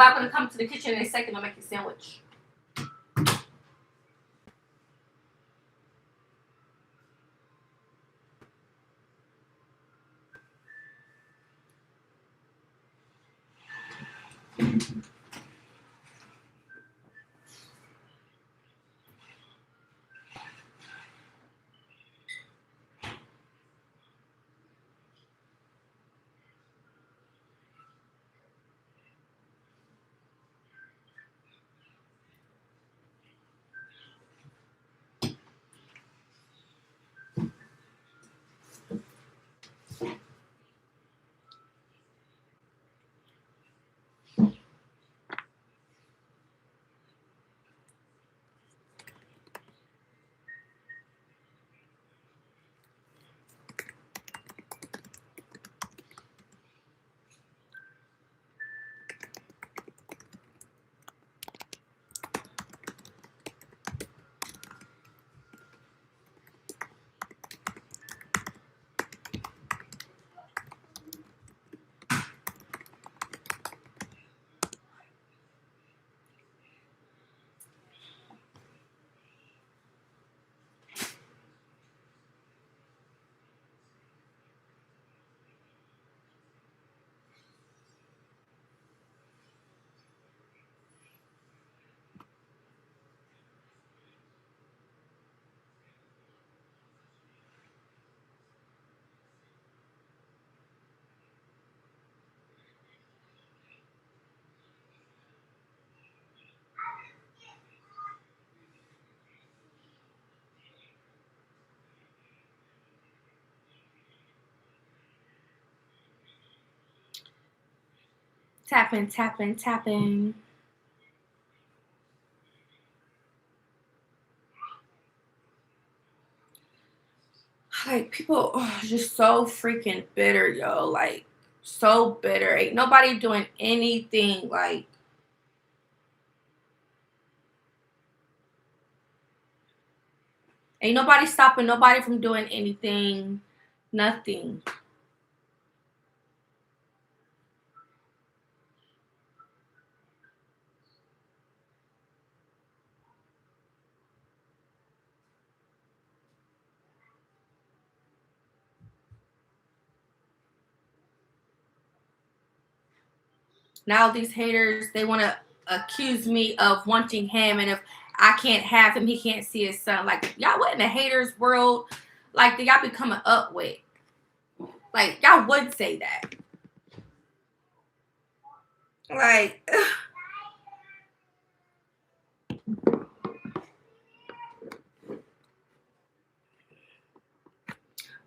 I'm going to come to the kitchen in a second to make a sandwich. Tapping, tapping, tapping. Like, people are just so freaking bitter, yo. Like, so bitter. Ain't nobody doing anything. Like, ain't nobody stopping nobody from doing anything. Nothing. Now these haters, they want to accuse me of wanting him, and if I can't have him, he can't see his son. Like, y'all, what in the haters world, like, do y'all be coming up with? Like, y'all would say that. Like,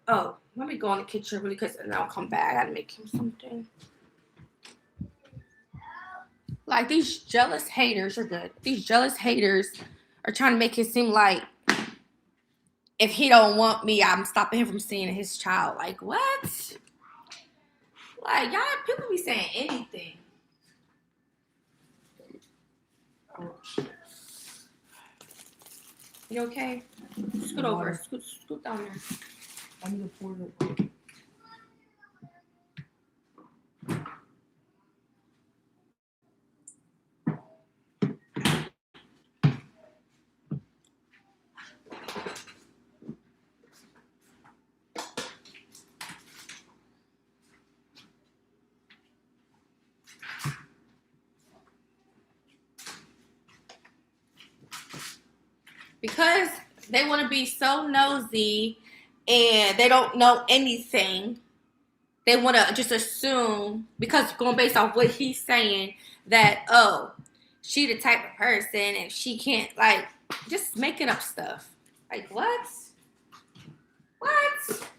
oh, let me go in the kitchen really quick and then I'll come back. I gotta make him something. Like, these jealous haters are good. These jealous haters are trying to make it seem like if he don't want me, I'm stopping him from seeing his child. Like, what? Like, y'all, people be saying anything. You okay? Scoot over. Scoot down there. I need to pour it. Because they want to be so nosy and they don't know anything. They want to just assume, because going based off what he's saying, that, oh, she the type of person and she can't, like, just making up stuff. Like, what? What?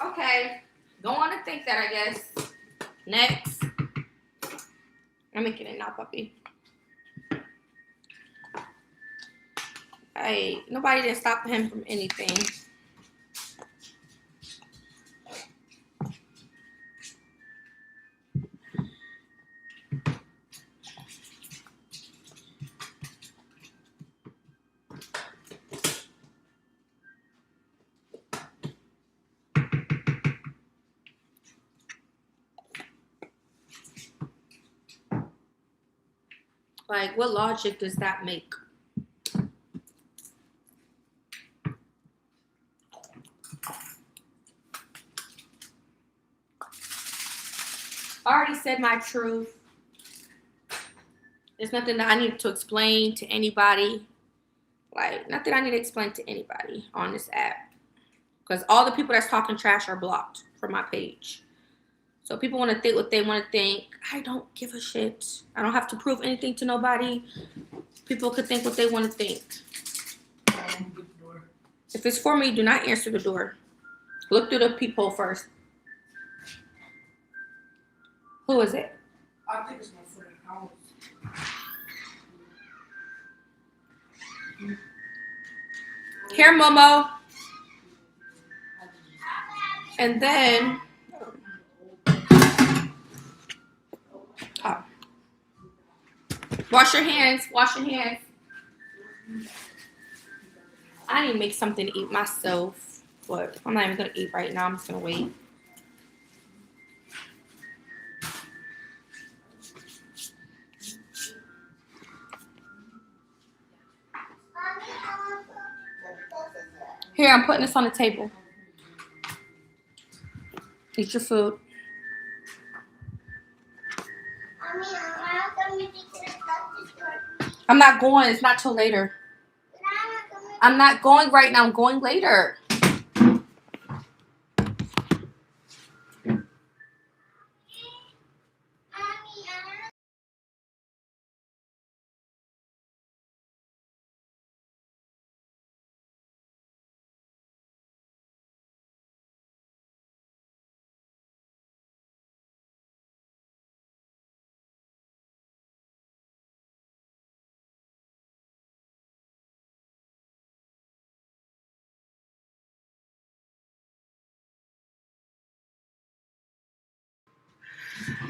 Okay. Don't want to think that, I guess. Next. I'm making it now, puppy. Hey, nobody didn't stop him from anything. Like, what logic does that make? I already said my truth. There's nothing that I need to explain to anybody. Like, nothing I need to explain to anybody on this app. Because all the people that's talking trash are blocked from my page. So people want to think what they want to think. I don't give a shit. I don't have to prove anything to nobody. People could think what they want to think. If it's for me, do not answer the door. Look through the peephole first. Who is it? I think it's my friend house. Here, Momo. And then, oh. Wash your hands. Wash your hands. I need to make something to eat myself, but I'm not even going to eat right now. I'm just going to wait. Here, I'm putting this on the table. Eat your food. I'm not going. It's not till later. I'm not going right now. I'm going later.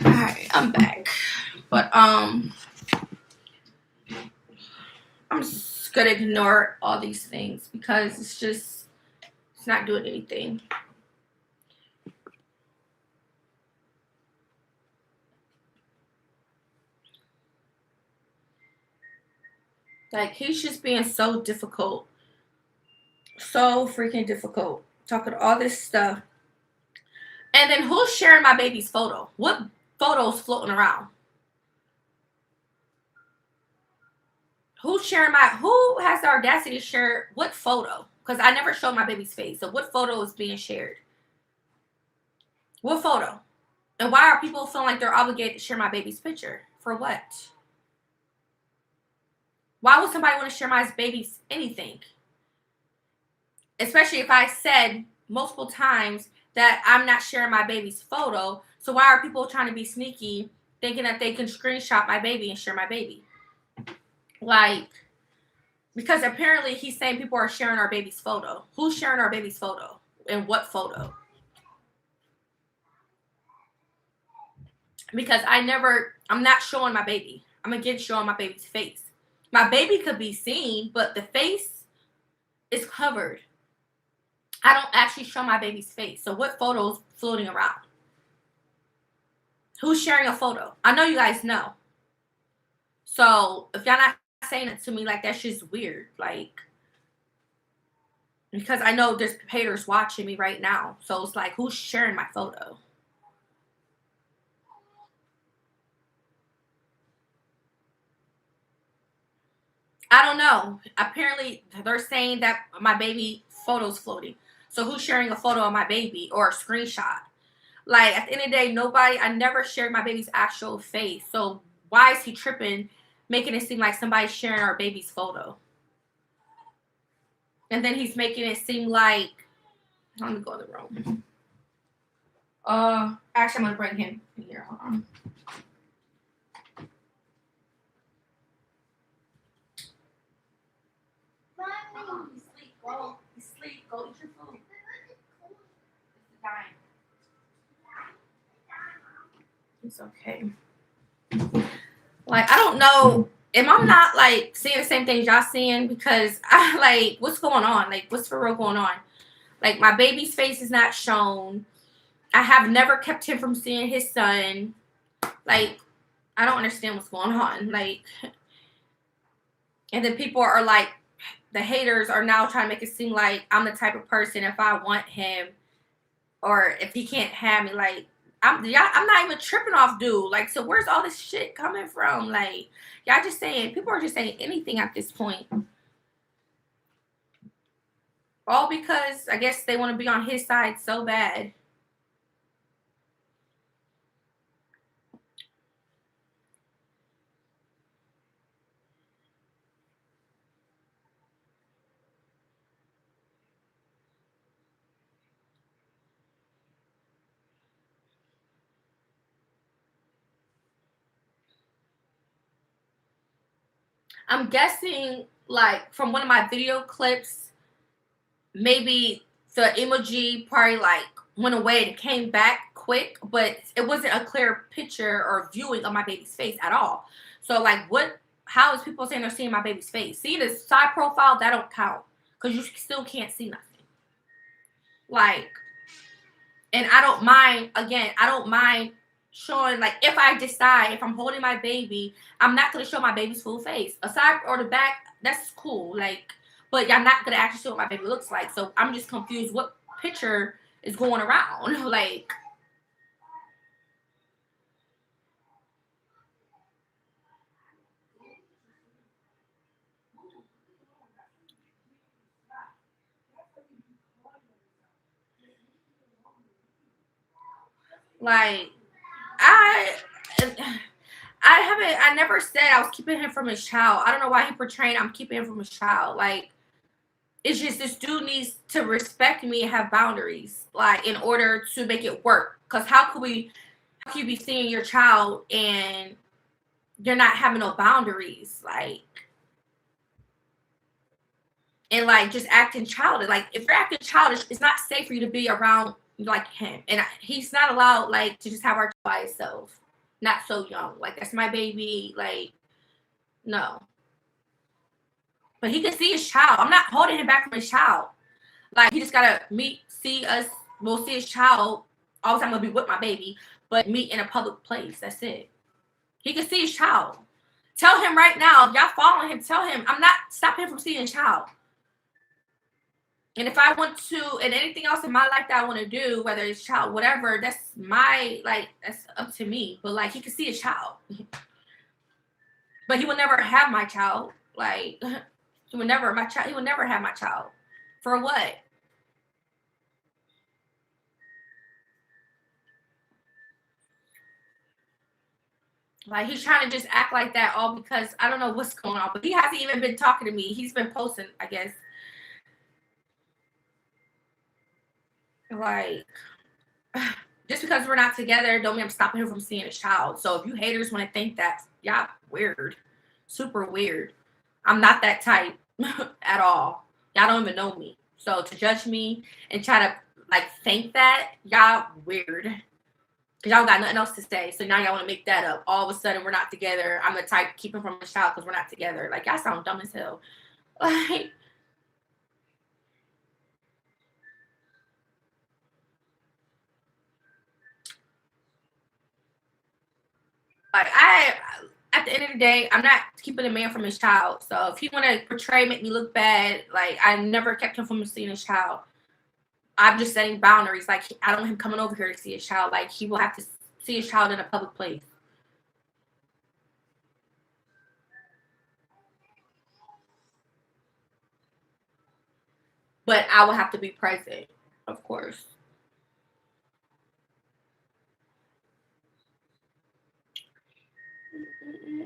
Alright, I'm back. But I'm just gonna ignore all these things because it's not doing anything. Like, he's just being so difficult. So freaking difficult. Talking all this stuff. And then who's sharing my baby's photo? What photo's floating around? Who has the audacity to share what photo? Because I never showed my baby's face. So what photo is being shared? What photo? And why are people feeling like they're obligated to share my baby's picture? For what? Why would somebody want to share my baby's anything? Especially if I said multiple times that I'm not sharing my baby's photo. So why are people trying to be sneaky, thinking that they can screenshot my baby and share my baby? Like, because apparently he's saying people are sharing our baby's photo. Who's sharing our baby's photo? And what photo? Because I'm not showing my baby. I'm against showing my baby's face. My baby could be seen, but the face is covered. I don't actually show my baby's face. So what photo's floating around? Who's sharing a photo? I know you guys know. So if y'all not saying it to me, like, that's just weird. Like, because I know there's haters watching me right now. So it's like, who's sharing my photo? I don't know. Apparently, they're saying that my baby photo's floating. So who's sharing a photo of my baby or a screenshot? Like, at the end of the day, I never shared my baby's actual face. So why is he tripping, making it seem like somebody's sharing our baby's photo? And then he's making it seem like, let me go in the room. Actually, I'm going to bring him in here. Hold on. Mommy, you sleep. Go. You sleep. Go eat your food. It's dying. It's okay. Like, I don't know. Am I not, like, seeing the same things y'all seeing? Because what's going on? Like, what's for real going on? Like, my baby's face is not shown. I have never kept him from seeing his son. Like, I don't understand what's going on. Like, And then people are like, the haters are now trying to make it seem like I'm the type of person, if I want him or if he can't have me, like I'm not even tripping off dude. Like, so where's all this shit coming from? Like, y'all just saying, people are just saying anything at this point. All because I guess they want to be on his side so bad. I'm guessing, like, from one of my video clips, maybe the emoji probably like went away and came back quick, but it wasn't a clear picture or viewing of my baby's face at all. So, like, what? How is people saying they're seeing my baby's face? See the side profile, that don't count because you still can't see nothing. Like, and I don't mind. Again, I don't mind showing, like, if I decide, if I'm holding my baby, I'm not gonna show my baby's full face. Aside or the back, that's cool. Like, but I'm not gonna actually show what my baby looks like. So I'm just confused. What picture is going around? Like I. I never said I was keeping him from his child. I don't know why he portrayed I'm keeping him from his child. Like, it's just this dude needs to respect me and have boundaries, like, in order to make it work. Because how can you be seeing your child and you're not having no boundaries, like, and like just acting childish. Like, if you're acting childish, it's not safe for you to be around like him. And he's not allowed, like, to just have our child by himself. Not so young. Like, that's my baby. Like, no. But he can see his child. I'm not holding him back from his child. Like, he just gotta see us. We'll see his child. All the time, gonna be with my baby, but meet in a public place. That's it. He can see his child. Tell him right now, if y'all following him, tell him I'm not stopping him from seeing his child. And if I want to, and anything else in my life that I want to do, whether it's child, whatever, that's that's up to me. But like, he can see his child, but he will never have my child. Like, he would never have my child. For what? Like, he's trying to just act like that all because I don't know what's going on. But he hasn't even been talking to me. He's been posting, I guess. Like, just because we're not together don't mean I'm stopping him from seeing his child. So if you haters want to think that, y'all weird. Super weird. I'm not that type at all. Y'all don't even know me. So to judge me and try to, like, think that, y'all weird. Because y'all got nothing else to say. So now y'all want to make that up. All of a sudden, we're not together. I'm the type to keep him from his child because we're not together. Like, y'all sound dumb as hell. I at the end of the day, I'm not keeping a man from his child. So if he want to make me look bad, like, I never kept him from seeing his child. I'm just setting boundaries. Like, I don't want him coming over here to see his child. Like, he will have to see his child in a public place. But I will have to be present, of course.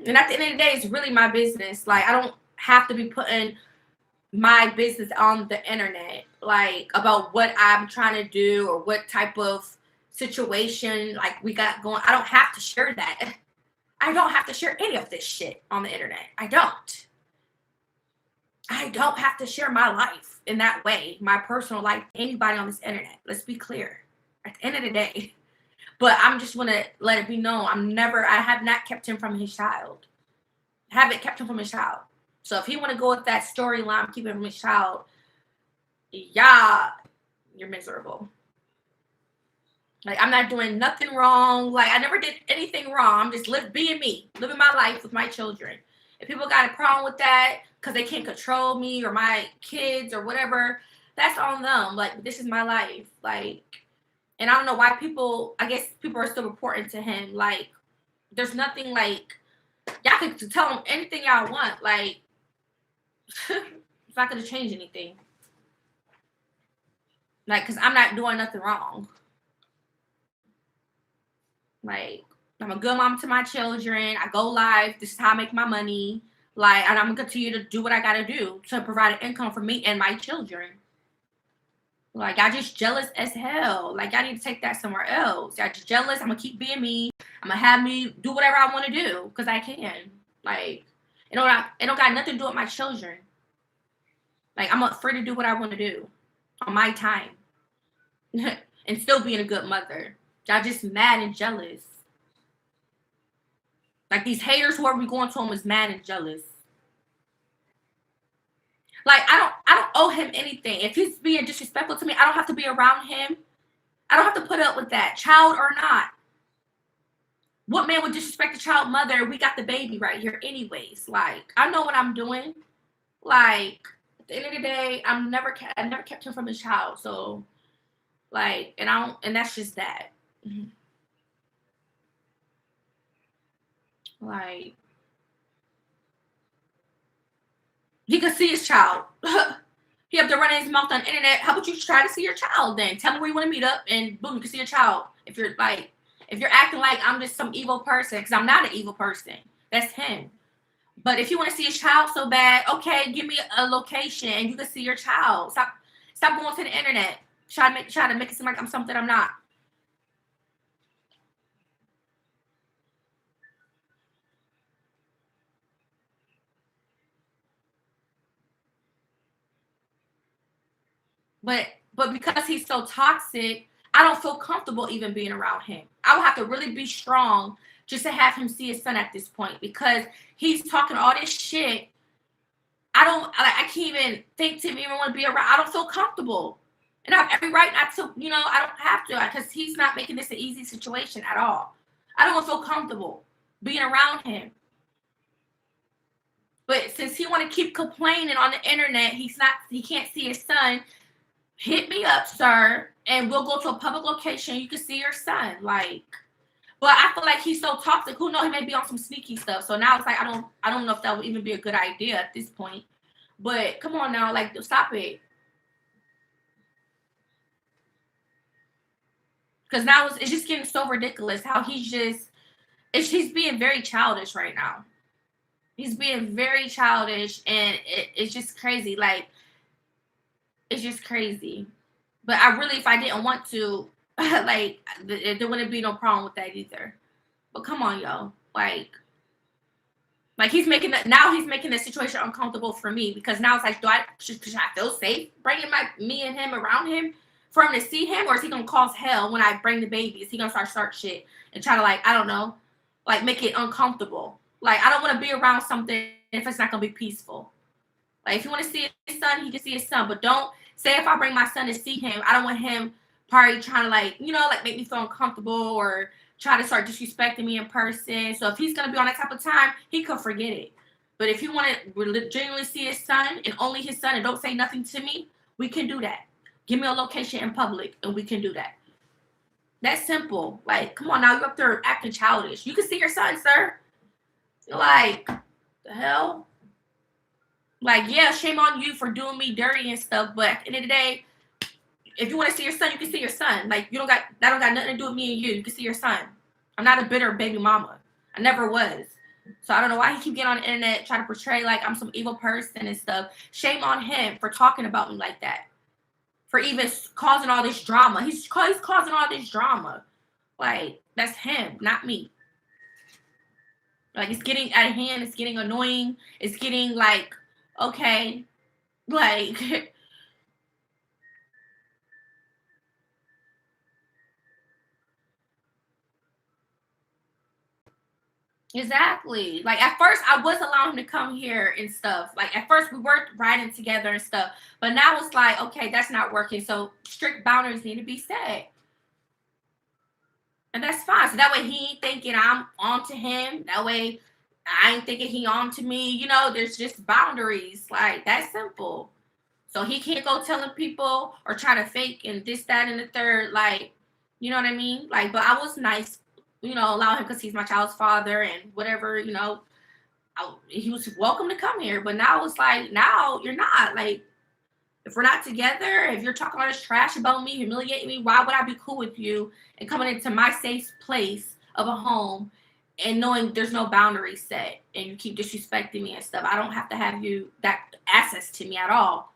And at the end of the day, it's really my business. Like, I don't have to be putting my business on the internet, like, about what I'm trying to do or what type of situation, like, we got going. I don't have to share that. I don't have to share any of this shit on the internet. I don't have to share my life in that way, my personal life, anybody on this internet. Let's be clear. At the end of the day. But I'm just want to let it be known, I have not kept him from his child. I haven't kept him from his child. So if he want to go with that storyline, keep him from his child, yeah, you're miserable. Like, I'm not doing nothing wrong. Like, I never did anything wrong. I'm just being me, living my life with my children. If people got a problem with that because they can't control me or my kids or whatever, that's on them. Like, this is my life. Like, and I don't know why people, I guess people are still reporting to him. Like, there's nothing like, y'all can tell him anything y'all want. Like, it's not going to change anything. Like, because I'm not doing nothing wrong. Like, I'm a good mom to my children. I go live. This is how I make my money. Like, and I'm going to continue to do what I got to do to provide an income for me and my children. Like, y'all just jealous as hell. Like, y'all need to take that somewhere else. Y'all just jealous. I'm going to keep being me. I'm going to have me do whatever I want to do because I can. Like, it don't got nothing to do with my children. Like, I'm free to do what I want to do on my time and still being a good mother. Y'all just mad and jealous. Like, these haters, whoever we going to them is mad and jealous. Like, I don't owe him anything. If he's being disrespectful to me, I don't have to be around him. I don't have to put up with that, child or not. What man would disrespect a child mother? We got the baby right here anyways. Like, I know what I'm doing. Like, at the end of the day, I never kept him from his child. So, like, and that's just that. Like, he could see his child. He have to run his mouth on the internet. How about you try to see your child then? Tell me where you want to meet up, and boom, you can see your child. If you're acting like I'm just some evil person, because I'm not an evil person. That's him. But if you want to see his child so bad, okay, give me a location and you can see your child. Stop going to the internet. Try to make it seem like I'm something I'm not. But because he's so toxic, I don't feel comfortable even being around him. I would have to really be strong just to have him see his son at this point, because he's talking all this shit. I can't even think to even want to be around. I don't feel comfortable. And I have every right not to, I don't have to, because he's not making this an easy situation at all. I don't feel comfortable being around him. But since he want to keep complaining on the internet, he can't see his son, hit me up, sir, and we'll go to a public location. You can see your son. Like, but I feel like he's so toxic. Who knows? He may be on some sneaky stuff. So now it's like, I don't know if that would even be a good idea at this point. But come on now, like, stop it. Because now it's just getting so ridiculous how he's being very childish right now. He's being very childish, and it's just crazy. Like, it's just crazy. But if I didn't want to, like, there wouldn't be no problem with that either. But come on, yo. Like he's making the situation uncomfortable for me, because now it's like, should I feel safe bringing me and him around him for him to see him, or is he gonna cause hell when I bring the baby? Is he gonna start shit and try to, like, I don't know, like, make it uncomfortable? Like, I don't want to be around something if it's not gonna be peaceful. Like, if you want to see his son, he can see his son, but don't say if I bring my son to see him, I don't want him probably trying to, like, make me feel uncomfortable or try to start disrespecting me in person. So if he's going to be on that type of time, he could forget it. But if you want to genuinely see his son and only his son and don't say nothing to me, we can do that. Give me a location in public and we can do that. That's simple. Like, come on now, you're up there acting childish. You can see your son, sir. Like, the hell? Like, yeah, shame on you for doing me dirty and stuff, but at the end of the day, if you want to see your son, you can see your son. Like, that don't got nothing to do with me and you. You can see your son. I'm not a bitter baby mama. I never was. So I don't know why he keep getting on the internet trying to portray like I'm some evil person and stuff. Shame on him for talking about me like that. For even causing all this drama. He's causing all this drama. Like, that's him, not me. Like, it's getting out of hand. It's getting annoying. It's getting like, okay, like... Exactly. Like, at first, I was allowing him to come here and stuff. Like, at first, we were riding together and stuff. But now it's like, okay, that's not working. So strict boundaries need to be set. And that's fine. So that way he ain't thinking I'm on to him. That way I ain't thinking he on to me. You know, there's just boundaries. Like, that's simple. So he can't go telling people or try to fake and this, that, and the third. Like, you know what I mean? Like, but I was nice, you know, allow him because he's my child's father and whatever, you know. He was welcome to come here. But now it's like, now you're not. Like, if we're not together, if you're talking all this trash about me, humiliating me, why would I be cool with you and coming into my safe place of a home and knowing there's no boundaries set and you keep disrespecting me and stuff? I don't have to have you that access to me at all.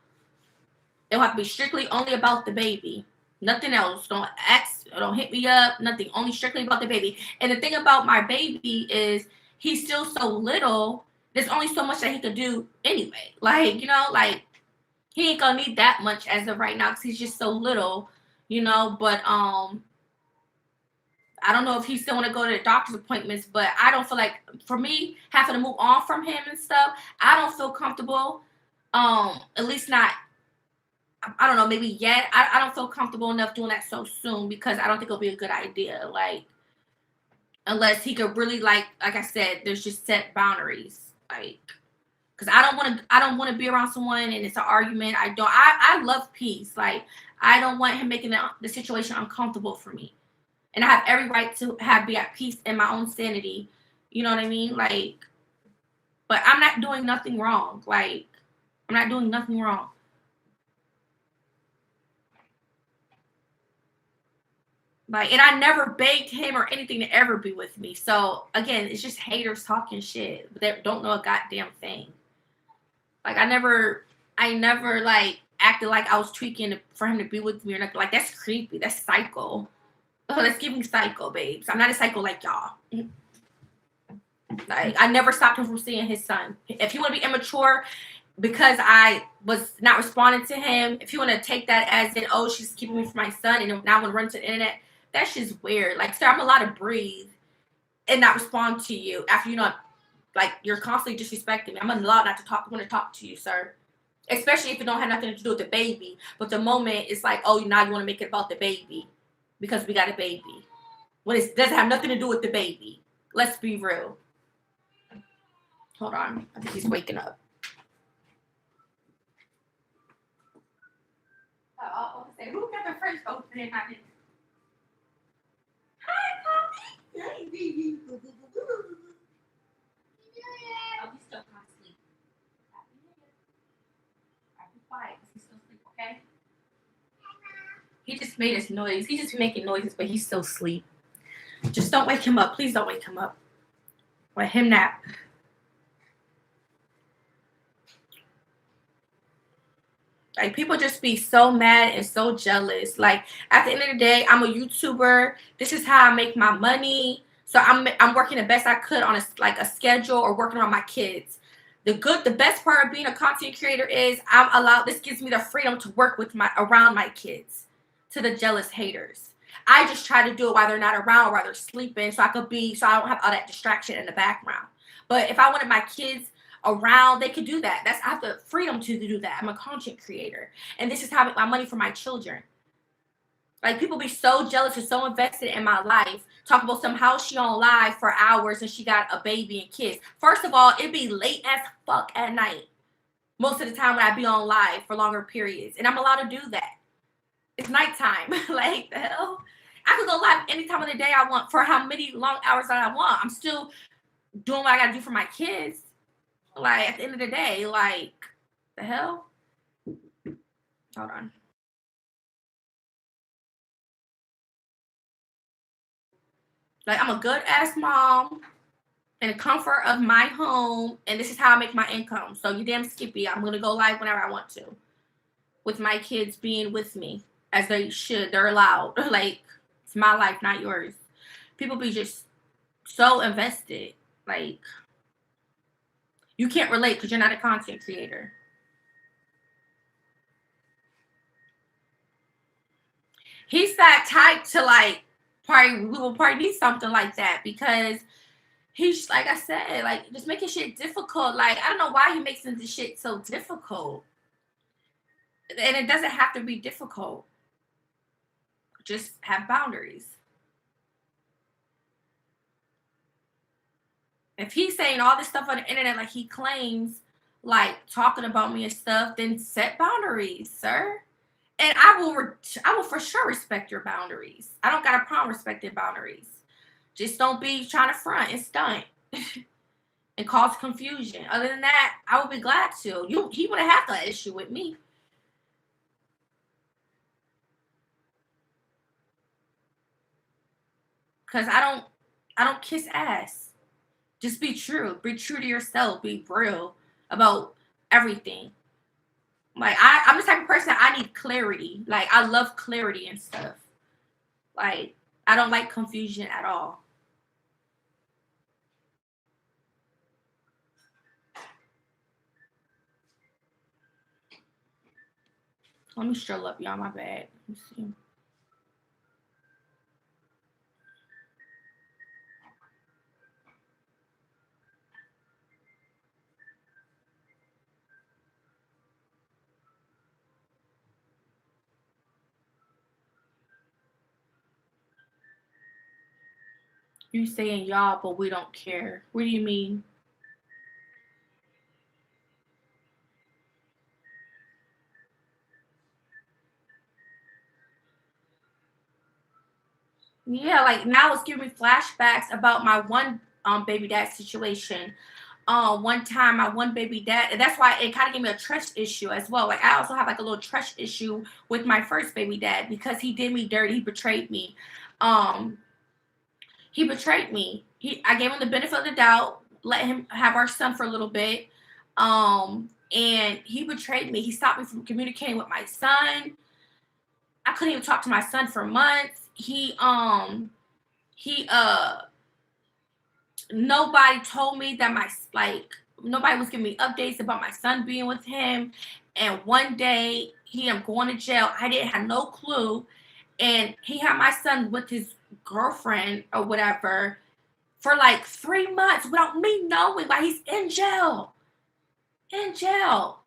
It'll have to be strictly only about the baby. Nothing else. Don't ask, don't hit me up, nothing. Only strictly about the baby. And the thing about my baby is he's still so little, there's only so much that he could do anyway. Like, you know, like he ain't gonna need that much as of right now because he's just so little, you know. But I don't know if he still want to go to the doctor's appointments, but I don't feel like, for me having to move on from him and stuff, I don't feel comfortable. At least not, I don't know, maybe yet. I don't feel comfortable enough doing that so soon because I don't think it'll be a good idea. Like, unless he could really, like I said, there's just set boundaries. Like, because I don't want to be around someone and it's an argument. I love peace. Like, I don't want him making the situation uncomfortable for me. And I have every right to be at peace in my own sanity. You know what I mean? Like, but I'm not doing nothing wrong. Like, I'm not doing nothing wrong. Like, and I never begged him or anything to ever be with me. So again, it's just haters talking shit. They don't know a goddamn thing. Like, I never like acted like I was tweaking for him to be with me or nothing. Like, that's creepy. That's psycho. Oh, that's giving psycho, babes. I'm not a psycho like y'all. Like, I never stopped him from seeing his son. If you want to be immature because I was not responding to him, if you want to take that as in, oh, she's keeping me from my son and now I want to run to the internet, that's just weird. Like, sir, I'm allowed to breathe and not respond to you after, you know, like, you're constantly disrespecting me. I'm allowed not to want to talk to you, sir. Especially if it don't have nothing to do with the baby. But the moment it's like, oh, now you want to make it about the baby because we got a baby. When it doesn't have nothing to do with the baby. Let's be real. Hold on. I think he's waking up. I'll say, who got the fridge open and I didn't? Hi, Mommy. Hi, baby. Oh, he's still not asleep. Be quiet because he's still asleep, okay? He just made his noise. He's just making noises, but he's still asleep. Just don't wake him up. Please don't wake him up. Let him nap. Like, people just be so mad and so jealous. Like, at the end of the day, I'm a YouTuber. This is how I make my money. So I'm working the best I could on a schedule or working on my kids. The best part of being a content creator is this gives me the freedom to work with around my kids. To the jealous haters, I just try to do it while they're not around, while they're sleeping, so I don't have all that distraction in the background. But if I wanted my kids around, they could do that. I have the freedom to do that. I'm a content creator, and this is how I make my money for my children. Like, people be so jealous and so invested in my life. Talk about how she on live for hours and she got a baby and kids. First of all, it be late as fuck at night most of the time when I be on live for longer periods, and I'm allowed to do that. It's nighttime. Like, the hell? I could go live any time of the day I want for how many long hours that I want. I'm still doing what I gotta do for my kids. Like, at the end of the day, like, the hell? Hold on. Like, I'm a good ass mom in the comfort of my home, and this is how I make my income. So you damn skippy. I'm gonna go live whenever I want to, with my kids being with me as they should. They're allowed. Like, it's my life, not yours. People be just so invested. Like, you can't relate because you're not a content creator. He's that type to, like, we will probably need something like that because he's, like I said, like, just making shit difficult. Like, I don't know why he makes this shit so difficult. And it doesn't have to be difficult. Just have boundaries. If he's saying all this stuff on the internet like he claims, like talking about me and stuff, then set boundaries, sir. And I will for sure respect your boundaries. I don't got a problem respecting boundaries. Just don't be trying to front and stunt and cause confusion. Other than that, I would be glad to. He wouldn't have that issue with me. Cause I don't kiss ass. Just be true. Be true to yourself. Be real about everything. Like I'm the type of person I need clarity. Like I love clarity and stuff. Like I don't like confusion at all. Let me stroll up, y'all. My bad. Let me see. You saying y'all, but we don't care. What do you mean? Yeah, like now it's giving me flashbacks about my one baby dad situation. One time my one baby dad, and that's why it kind of gave me a trust issue as well. Like I also have like a little trust issue with my first baby dad because he did me dirty, he betrayed me. Um, he betrayed me. I gave him the benefit of the doubt, let him have our son for a little bit. And he betrayed me. He stopped me from communicating with my son. I couldn't even talk to my son for months. He nobody told me that nobody was giving me updates about my son being with him. And one day he am going to jail. I didn't have no clue. And he had my son with his girlfriend or whatever for like 3 months without me knowing. Like he's in jail. In jail.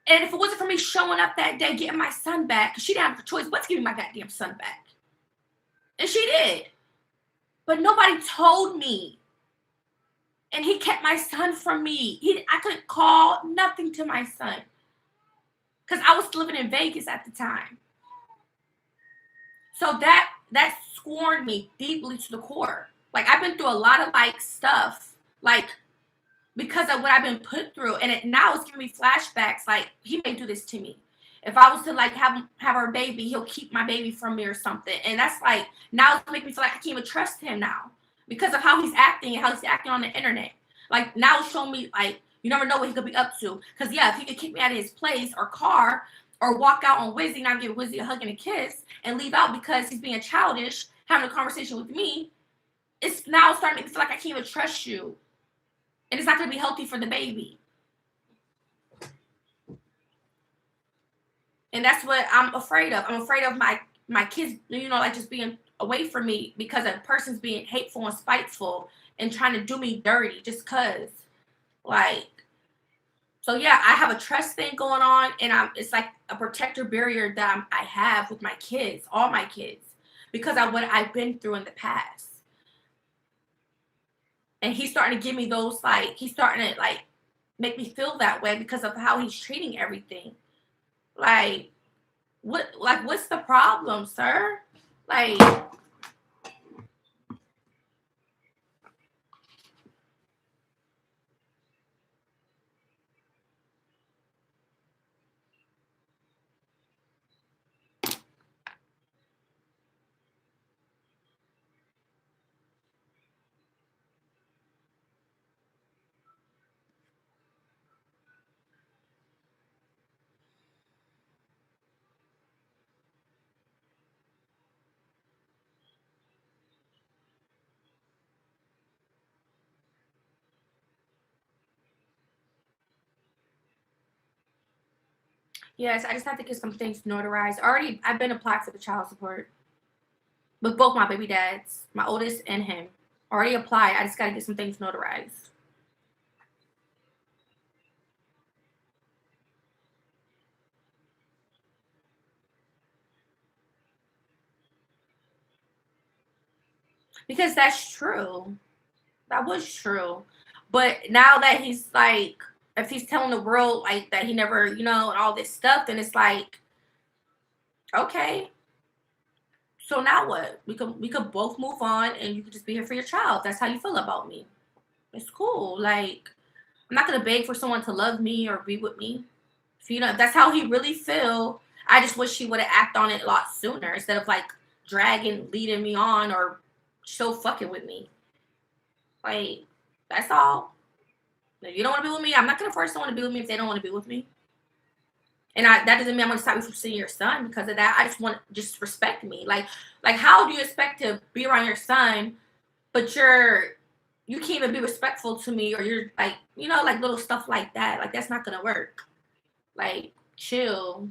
And if it wasn't for me showing up that day, getting my son back, because she didn't have the choice but to give me my goddamn son back. And she did. But nobody told me. And he kept my son from me. I couldn't call nothing to my son. Because I was living in Vegas at the time. So that scorned me deeply to the core. Like I've been through a lot of like stuff. Like because of what I've been put through. And now it's giving me flashbacks. Like he may do this to me. If I was to like have our baby, he'll keep my baby from me or something. And that's like now it's making me feel like I can't even trust him now because of how he's acting and how he's acting on the internet. Like now it's showing me like you never know what he could be up to. Because yeah, if he could kick me out of his place or car or walk out on Wizzy and I give Wizzy a hug and a kiss and leave out because he's being childish, having a conversation with me, it's now starting to make me feel like I can't even trust you. And it's not going to be healthy for the baby. And that's what I'm afraid of. I'm afraid of my kids, like just being away from me because a person's being hateful and spiteful and trying to do me dirty just cause. Like, so yeah, I have a trust thing going on, and it's like a protector barrier that I have with my kids, all my kids, because of what I've been through in the past. And he's starting to give me those he's starting to make me feel that way because of how he's treating everything. Like, what's the problem, sir? Like, yes, I just have to get some things notarized. Already, I've been applied for the child support with both my baby dads, my oldest and him. Already applied. I just got to get some things notarized. Because that's true. That was true. But now that he's like, if he's telling the world like that he never, and all this stuff, then it's like, okay, so now what? We could both move on, and you could just be here for your child. That's how you feel about me. It's cool. Like, I'm not gonna beg for someone to love me or be with me. If that's how he really feel, I just wish he would have acted on it a lot sooner instead of like dragging, leading me on, or so fucking with me. Like, that's all. If you don't want to be with me, I'm not gonna force someone to be with me if they don't want to be with me. And that doesn't mean I'm gonna stop you from seeing your son because of that. I just want just respect me. Like how do you expect to be around your son, but you can't even be respectful to me, or you're like, like little stuff like that. Like that's not gonna work. Like, chill.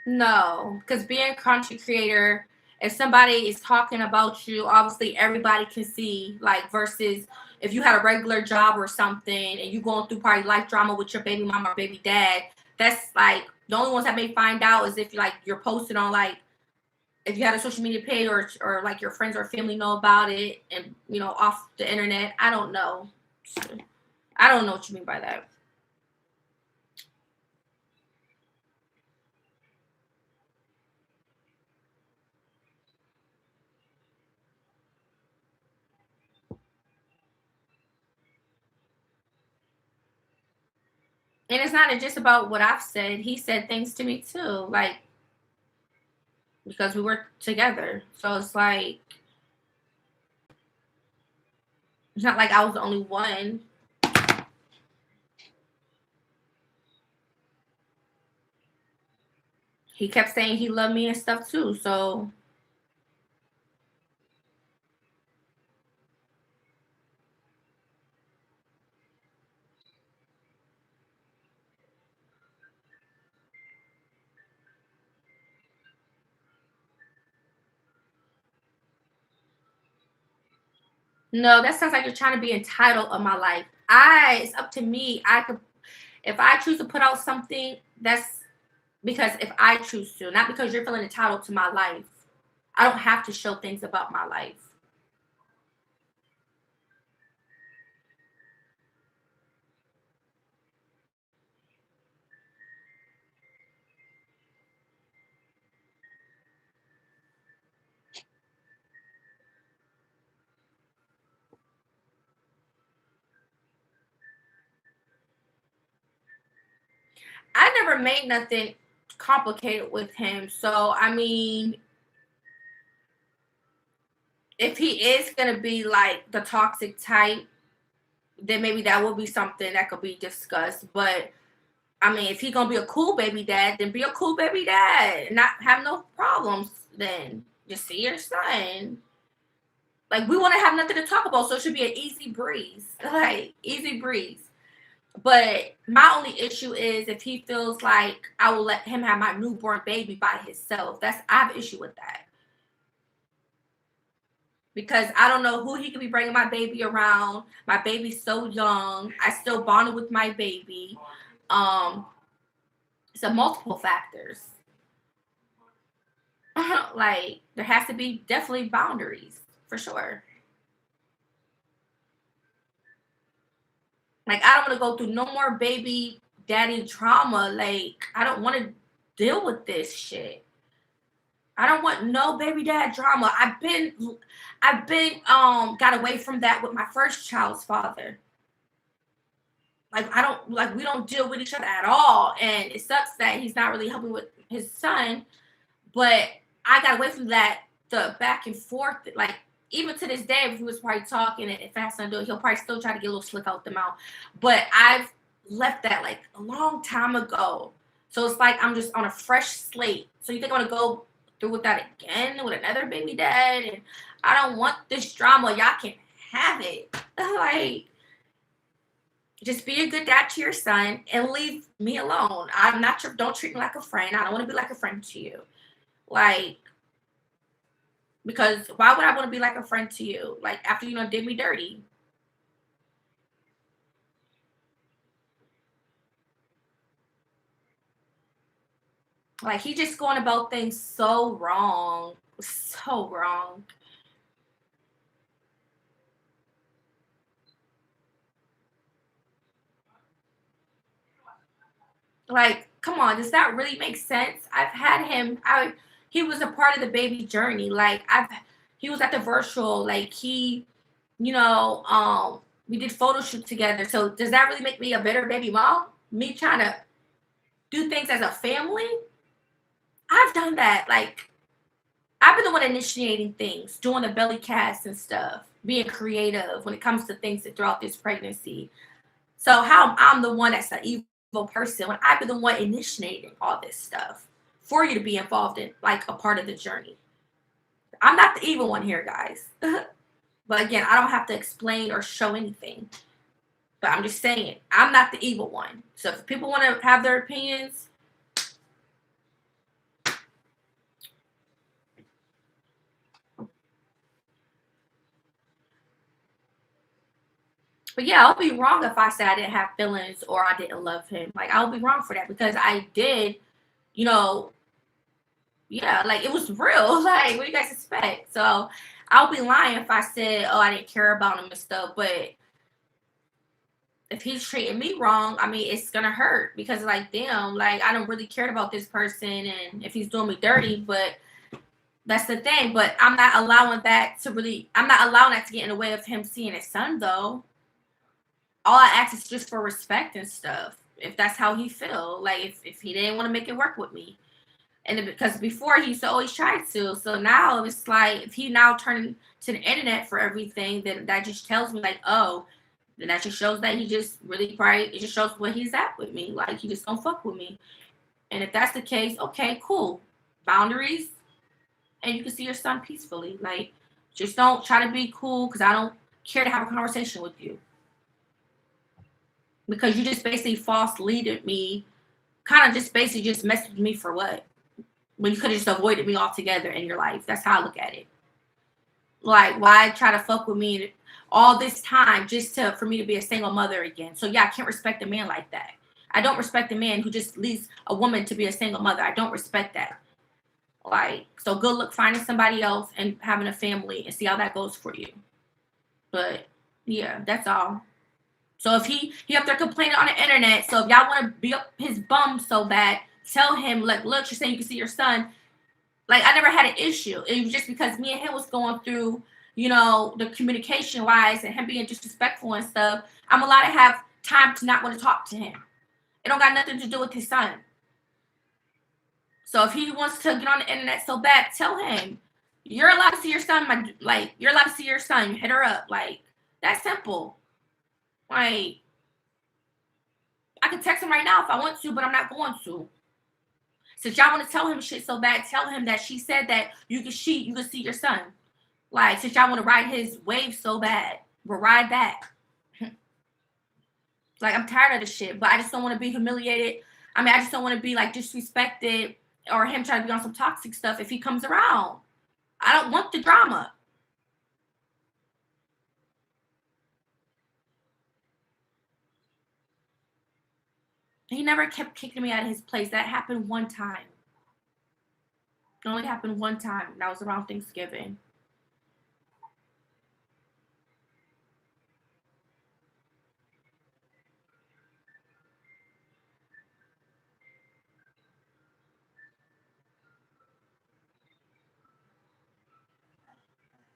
No, because being a content creator, if somebody is talking about you, obviously everybody can see. Like versus if you had a regular job or something, and you going through probably life drama with your baby mama or baby dad, that's like the only ones that may find out is if you're posting on like if you had a social media page, or like your friends or family know about it, and off the internet. I don't know. I don't know what you mean by that. And it's not just about what I've said. He said things to me too, like because we work together. So it's like it's not like I was the only one. He kept saying he loved me and stuff too. So no, that sounds like you're trying to be entitled of my life. It's up to me. I could if I choose to put out something, that's because if I choose to, not because you're feeling entitled to my life. I don't have to show things about my life. I never made nothing complicated with him. So I mean, if he is gonna be like the toxic type, then maybe that would be something that could be discussed. But I mean, if he gonna be a cool baby dad, then be a cool baby dad. Not have no problems. Then just see your son. Like we want to have nothing to talk about, so it should be an easy breeze. Like easy breeze. But my only issue is if he feels like I will let him have my newborn baby by himself. I have an issue with that because I don't know who he could be bringing my baby around. My baby's so young. I still bonded with my baby. Um, so multiple factors. Like there has to be definitely boundaries for sure. Like I don't want to go through no more baby daddy trauma. Like I don't want to deal with this shit. I don't want no baby dad drama. I've been got away from that with my first child's father. Like I don't like we don't deal with each other at all. And it sucks that he's not really helping with his son. But I got away from that the back and forth. Like even to this day, if he was probably talking and if I had something to do, he'll probably still try to get a little slick out the mouth. But I've left that like a long time ago. So it's like I'm just on a fresh slate. So you think I'm gonna go through with that again with another baby dad? And I don't want this drama. Y'all can have it. Like Just be a good dad to your son and leave me alone. I'm not your, don't treat me like a friend. I don't want to be like a friend to you. Like, because why would I want to be like a friend to you? Like, after you know did me dirty. Like, he just going about things so wrong. So wrong. Like, come on, does that really make sense? I've had him. I He was a part of the baby journey. Like, he was at the virtual. Like, we did photo shoot together. So does that really make me a better baby mom? Me trying to do things as a family? I've done that. Like, I've been the one initiating things, doing the belly cast and stuff, being creative when it comes to things that throughout this pregnancy. So how I'm the one that's an evil person when I've been the one initiating all this stuff for you to be involved in, like a part of the journey. I'm not the evil one here, guys. But again, I don't have to explain or show anything. But I'm just saying, I'm not the evil one. So if people want to have their opinions, but yeah, I'll be wrong if I say I didn't have feelings or I didn't love him. Like, I'll be wrong for that because I did, you know, yeah, like it was real. Like, what do you guys expect? So I'll be lying if I said, oh, I didn't care about him and stuff. But if he's treating me wrong, I mean, it's gonna hurt because, like, damn, like I don't really care about this person, and if he's doing me dirty, but that's the thing. But I'm not allowing that to really. I'm not allowing that to get in the way of him seeing his son, though. All I ask is just for respect and stuff. If that's how he feel, like if he didn't want to make it work with me, and because before he used to always try to, so now it's like if he now turning to the internet for everything, then that just tells me like, oh, then that just shows that he just really probably it just shows where he's at with me, like he just don't fuck with me. And if that's the case, okay, cool, boundaries, and you can see your son peacefully. Like, just don't try to be cool because I don't care to have a conversation with you because you just basically false leaded me, kind of just basically just messed with me for what? When you could have just avoided me altogether in your life. That's how I look at it. Like, why try to fuck with me all this time just to for me to be a single mother again? So yeah, I can't respect a man like that. I don't respect a man who just leaves a woman to be a single mother. I don't respect that. Like, so good luck finding somebody else and having a family and see how that goes for you. But yeah, that's all. So if he up there complaining on the internet, so if y'all want to be up his bum so bad, tell him like, look, you're saying you can see your son. Like, I never had an issue. It was just because me and him was going through, the communication wise and him being disrespectful and stuff. I'm allowed to have time to not want to talk to him. It don't got nothing to do with his son. So if he wants to get on the internet so bad, tell him you're allowed to see your son. You're allowed to see your son. Hit her up. Like, that's simple. Like, I can text him right now if I want to, but I'm not going to. Since y'all want to tell him shit so bad, tell him that she said that you can see your son. Like, since y'all want to ride his wave so bad, we'll ride that. Like, I'm tired of this shit, but I just don't want to be humiliated. I mean, I just don't want to be like disrespected or him trying to be on some toxic stuff if he comes around. I don't want the drama. He never kept kicking me out of his place. That happened one time. It only happened one time. That was around Thanksgiving.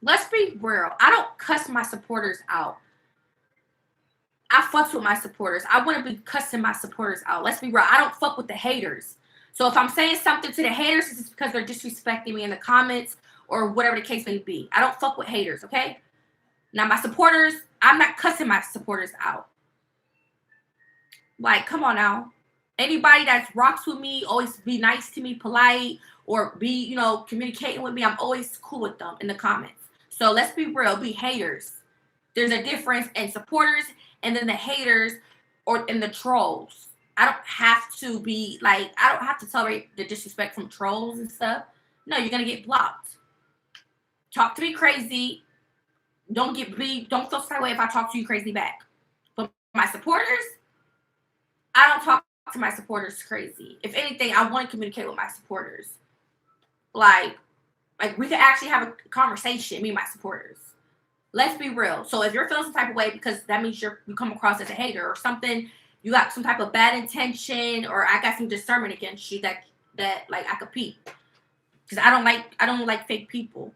Let's be real. I don't cuss my supporters out. I fucks with my supporters. I want to be cussing my supporters out. Let's be real. I don't fuck with the haters. So if I'm saying something to the haters, it's because they're disrespecting me in the comments or whatever the case may be. I don't fuck with haters, okay? Now my supporters, I'm not cussing my supporters out. Like, come on now. Anybody that rocks with me, always be nice to me, polite, or be, communicating with me. I'm always cool with them in the comments. So let's be real, be haters. There's a difference in supporters and then the haters or in the trolls. I don't have to be like, I don't have to tolerate the disrespect from trolls and stuff. No, you're gonna get blocked. Talk to me crazy. Don't don't feel some way if I talk to you crazy back. But my supporters, I don't talk to my supporters crazy. If anything, I want to communicate with my supporters. Like we could actually have a conversation, me and my supporters. Let's be real. So if you're feeling some type of way because that means you come across as a hater or something, you got some type of bad intention, or I got some discernment against you that like I could peep. Because I don't like fake people.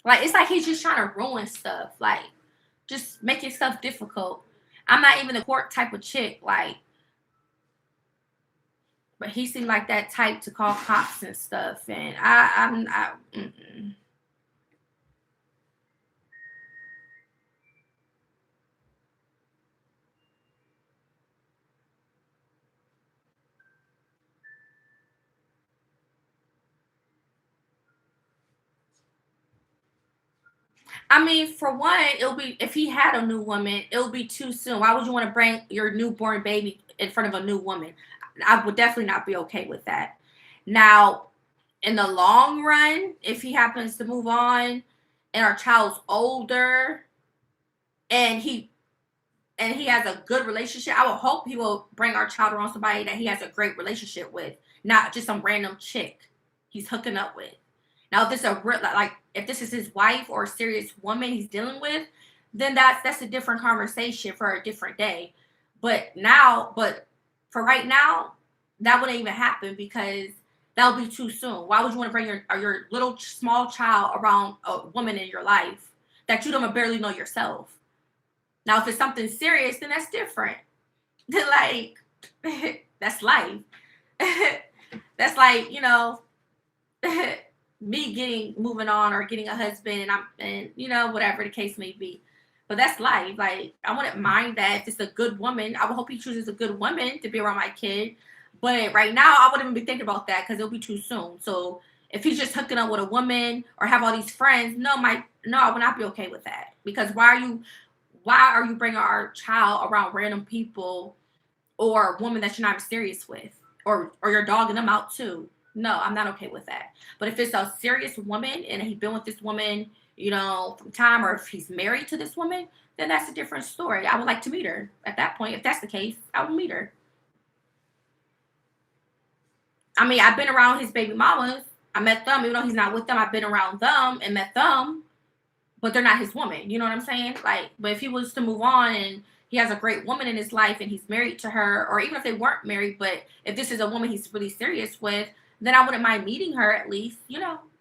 Like it's like he's just trying to ruin stuff. Like just making stuff difficult. I'm not even the court type of chick, like, but he seemed like that type to call cops and stuff, and mm-mm. I mean, for one, it'll be if he had a new woman, it'll be too soon. Why would you want to bring your newborn baby in front of a new woman? I would definitely not be okay with that. Now, in the long run, if he happens to move on and our child's older and he has a good relationship, I would hope he will bring our child around somebody that he has a great relationship with, not just some random chick he's hooking up with. Now, if this is a real, like if this is his wife or a serious woman he's dealing with, then that's a different conversation for a different day. But for right now, that wouldn't even happen because that would be too soon. Why would you want to bring your little small child around a woman in your life that you don't barely know yourself? Now, if it's something serious, then that's different. Like, that's life. That's like, me moving on or getting a husband and whatever the case may be. But that's life. Like, I wouldn't mind that if it's a good woman. I would hope he chooses a good woman to be around my kid. But right now, I wouldn't even be thinking about that because it'll be too soon. So if he's just hooking up with a woman or have all these friends, no, I would not be okay with that. Because why are you bringing our child around random people or a woman that you're not serious with, or you're dogging them out too? No, I'm not okay with that. But if it's a serious woman and he's been with this woman, from time, or if he's married to this woman, then that's a different story. I would like to meet her at that point. If that's the case, I would meet her. I mean, I've been around his baby mamas. I met them, even though he's not with them. I've been around them and met them, but they're not his woman. You know what I'm saying? Like, but if he was to move on and he has a great woman in his life and he's married to her, or even if they weren't married, but if this is a woman he's really serious with, then I wouldn't mind meeting her at least,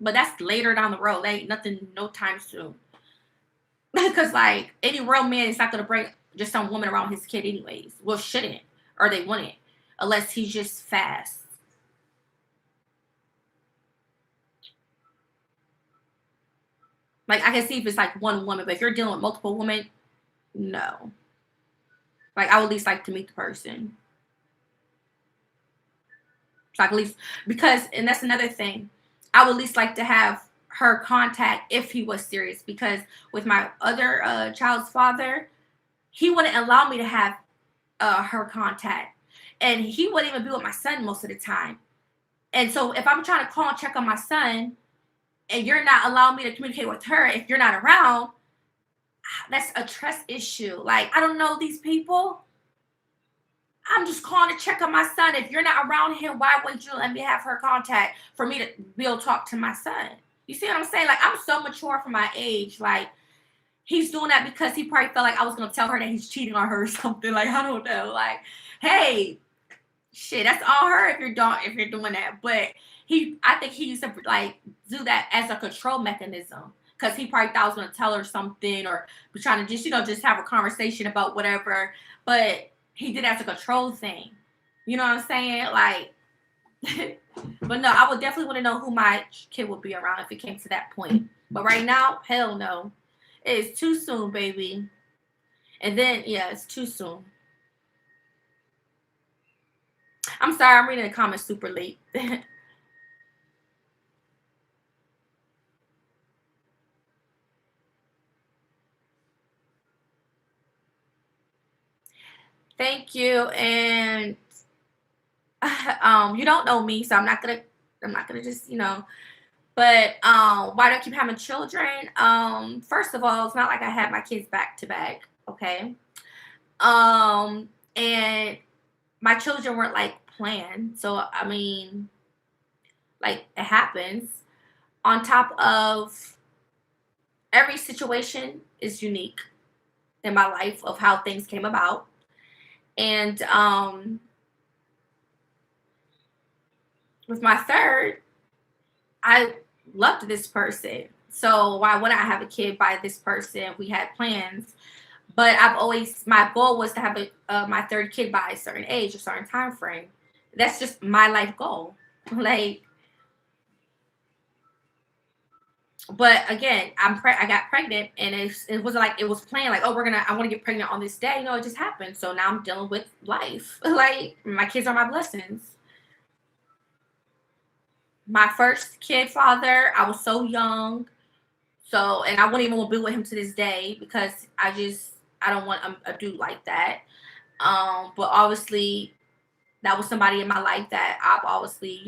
But that's later down the road. That ain't nothing, no time soon. Because like any real man is not gonna bring just some woman around his kid anyways. Well, shouldn't, or they wouldn't, unless he's just fast. Like I can see if it's like one woman, but if you're dealing with multiple women, no. Like I would at least like to meet the person. So at least because, and that's another thing, I would at least like to have her contact if he was serious. Because with my other child's father, he wouldn't allow me to have her contact, and he wouldn't even be with my son most of the time. And so if I'm trying to call and check on my son, and you're not allowing me to communicate with her if you're not around, that's a trust issue. Like I don't know these people. I'm just calling to check on my son. If you're not around him, why would you let me have her contact for me to be able to talk to my son? You see what I'm saying? Like, I'm so mature for my age. Like, he's doing that because he probably felt like I was going to tell her that he's cheating on her or something. Like, I don't know. Like, hey, shit, that's on her if you're doing that. But I think he used to, like, do that as a control mechanism. Because he probably thought I was going to tell her something or was trying to just have a conversation about whatever. But he did it as a control thing. You know what I'm saying? Like, but no, I would definitely want to know who my kid would be around if it came to that point. But right now, hell no. It's too soon, baby. And then, yeah, it's too soon. I'm sorry, I'm reading the comments super late. Thank you. And you don't know me, so I'm not gonna just, but why do I keep having children? First of all, it's not like I had my kids back to back, okay? And my children weren't like planned. So I mean, like it happens. On top of every situation is unique in my life of how things came about. And with my third, I loved this person. So why would I have a kid by this person? We had plans, but my goal was to have my third kid by a certain age, a certain time frame. That's just my life goal. Like, but again, I got pregnant, and it wasn't like it was planned. Like, oh, I want to get pregnant on this day. No, it just happened. So now I'm dealing with life. Like, my kids are my blessings. My first kid father, I was so young. So, and I wouldn't even want to be with him to this day because I don't want a dude like that. But obviously, that was somebody in my life that I've obviously,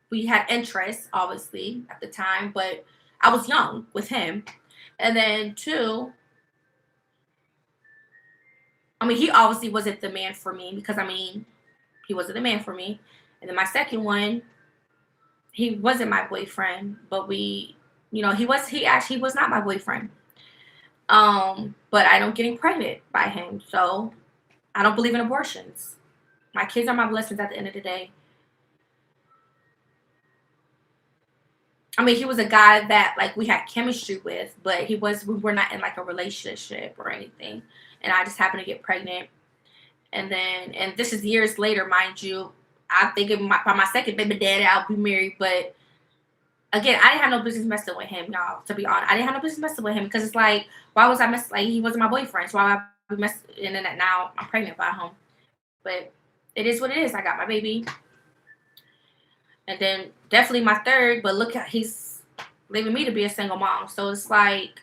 we had interest, obviously, at the time, but I was young with him. And then two, I mean, he obviously wasn't the man for me because, I mean, he wasn't the man for me. And then my second one, he wasn't my boyfriend, but he actually was not my boyfriend. But I don't getting pregnant by him. So I don't believe in abortions. My kids are my blessings at the end of the day. I mean, he was a guy that like we had chemistry with, but we were not in like a relationship or anything. And I just happened to get pregnant. And this is years later, mind you. I think by my second baby daddy, I'll be married. But again, I didn't have no business messing with him, y'all. To be honest, I didn't have no business messing with him because it's like, why was I messing? Like, he wasn't my boyfriend, so why would I be messing? And then now I'm pregnant by him. But it is what it is. I got my baby, and then definitely my third. But look, he's leaving me to be a single mom. So it's like,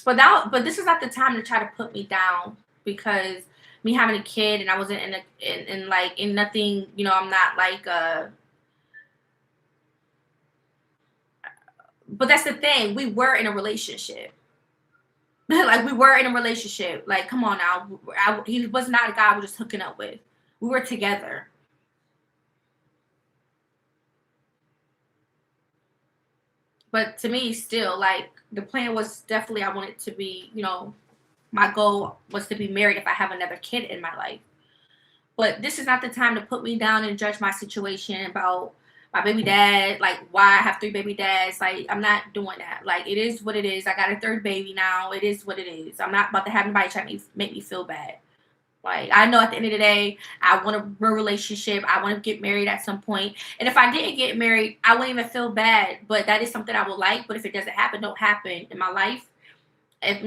but this is not the time to try to put me down because me having a kid and I wasn't in nothing. I'm not like But that's the thing. We were in a relationship. Like we were in a relationship. Like, come on now. He was not a guy I was just hooking up with. We were together. But to me, still, like the plan was definitely I wanted to be, my goal was to be married if I have another kid in my life. But this is not the time to put me down and judge my situation about my baby dad, like why I have three baby dads. Like, I'm not doing that. Like, it is what it is. I got a third baby now. It is what it is. I'm not about to have anybody try to make me feel bad. Like, I know at the end of the day, I want a real relationship. I want to get married at some point. And if I didn't get married, I wouldn't even feel bad. But that is something I would like. But if it doesn't happen, don't happen in my life. If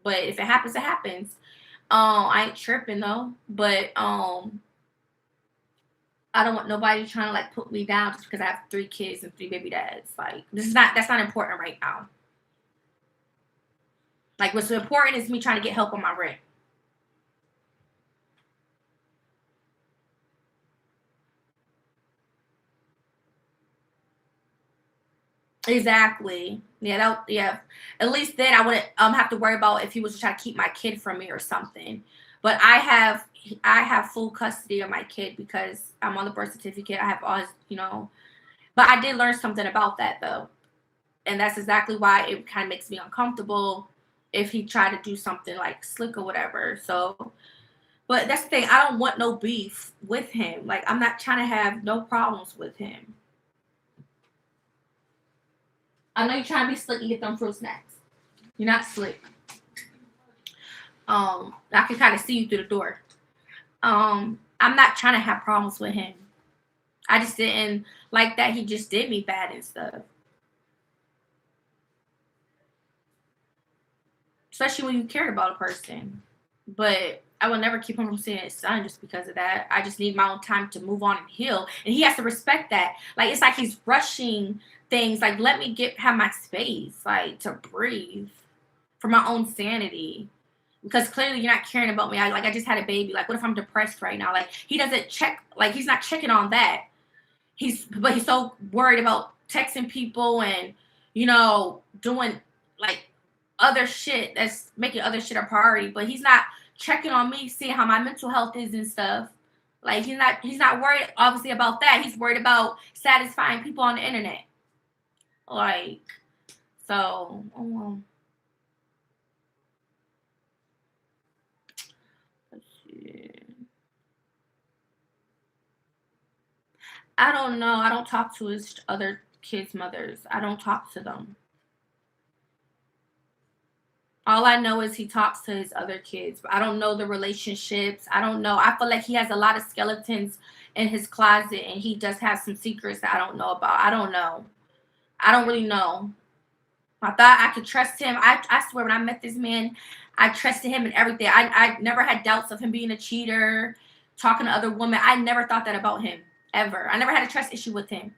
but if it happens, it happens. I ain't tripping though. But I don't want nobody trying to like put me down just because I have three kids and three baby dads. Like, that's not important right now. Like, what's important is me trying to get help on my rent. Exactly. Yeah, yeah. At least then I wouldn't have to worry about if he was trying to keep my kid from me or something. But I have full custody of my kid because I'm on the birth certificate. I have all his. But I did learn something about that though. And that's exactly why it kind of makes me uncomfortable if he tried to do something like slick or whatever. So, but that's the thing. I don't want no beef with him. Like, I'm not trying to have no problems with him. I know you're trying to be slick and get them fruit snacks. You're not slick. I can kind of see you through the door. I'm not trying to have problems with him. I just didn't like that he just did me bad and stuff. Especially when you cared about a person. But I will never keep him from seeing his son just because of that. I just need my own time to move on and heal. And he has to respect that. Like, it's like he's rushing things. Like, let me have my space, like, to breathe for my own sanity. Because clearly you're not caring about me. I just had a baby. Like, what if I'm depressed right now? Like, he doesn't check. Like, he's not checking on that. But he's so worried about texting people and, doing like other shit that's making other shit a priority. But he's not checking on me, seeing how my mental health is and stuff. Like, he's not worried obviously about that. He's worried about satisfying people on the internet. Like, so let's see. I don't know. I don't talk to his other kids' mothers. I don't talk to them. All I know is he talks to his other kids. I don't know the relationships. I don't know. I feel like he has a lot of skeletons in his closet and he does have some secrets that I don't know about. I don't know. I don't really know. I thought I could trust him. I swear when I met this man, I trusted him in everything. I never had doubts of him being a cheater, talking to other women. I never thought that about him, ever. I never had a trust issue with him.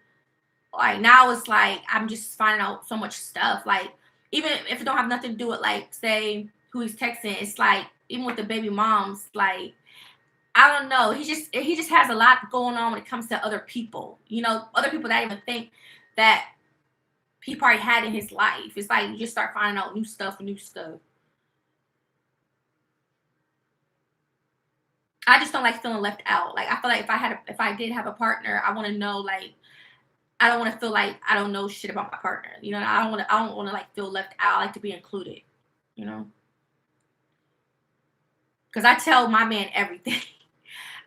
Like, now it's like I'm just finding out so much stuff. Like, even if it don't have nothing to do with, like, say who he's texting, it's like even with the baby moms, like, I don't know. He just has a lot going on when it comes to other people. Other people that I even think that he probably had in his life. It's like you just start finding out new stuff. I just don't like feeling left out. Like, I feel like if I did have a partner, I want to know, like, I don't want to feel like I don't know shit about my partner. I don't want to like feel left out. I like to be included. You know, because I tell my man everything.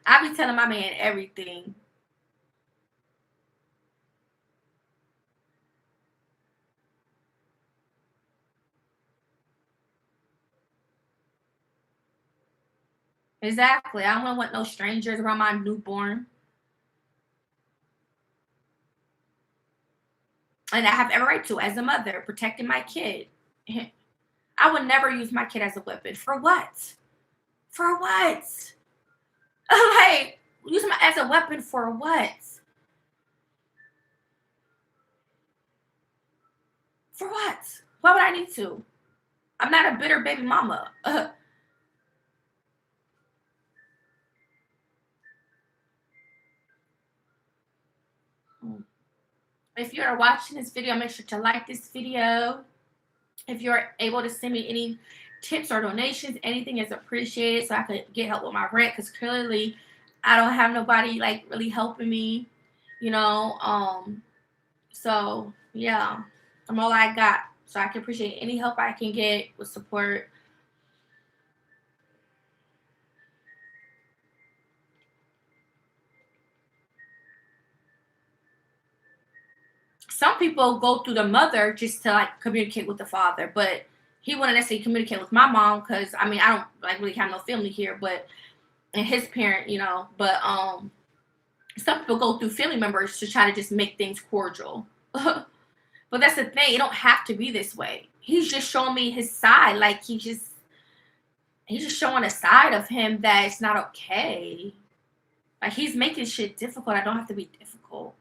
I be telling my man everything. Exactly. I don't want no strangers around my newborn. And I have every right to, as a mother, protecting my kid. I would never use my kid as a weapon. For what? For what? Like, use him as a weapon for what? For what? Why would I need to? I'm not a bitter baby mama. If you're watching this video, make sure to like this video. If you're able to send me any tips or donations, anything is appreciated so I could get help with my rent, because clearly I don't have nobody like really helping me, you know. So yeah, I'm all I got. So I can appreciate any help I can get with support. Some people go through the mother just to like communicate with the father, but he wouldn't necessarily communicate with my mom because I don't like really have no family here, but and his parent, but some people go through family members to try to just make things cordial. But that's the thing, it don't have to be this way. He's just showing me his side, like he's just showing a side of him that it's not okay. Like, he's making shit difficult. I don't have to be difficult.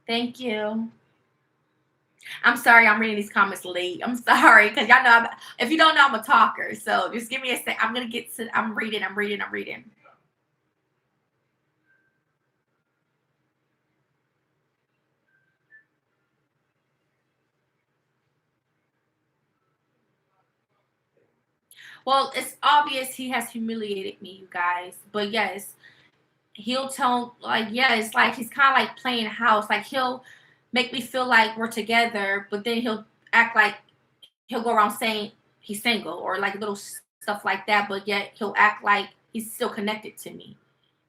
Thank you. I'm sorry I'm reading these comments late. I'm sorry, because y'all know if you don't know, I'm a talker. So just give me a sec. I'm gonna get to. I'm reading. Well, it's obvious he has humiliated me, you guys. But yes, he'll tell, like, yeah, it's like he's kind of like playing house. Like, he'll make me feel like we're together, but then he'll act like he'll go around saying he's single or like little stuff like that. But yet he'll act like he's still connected to me,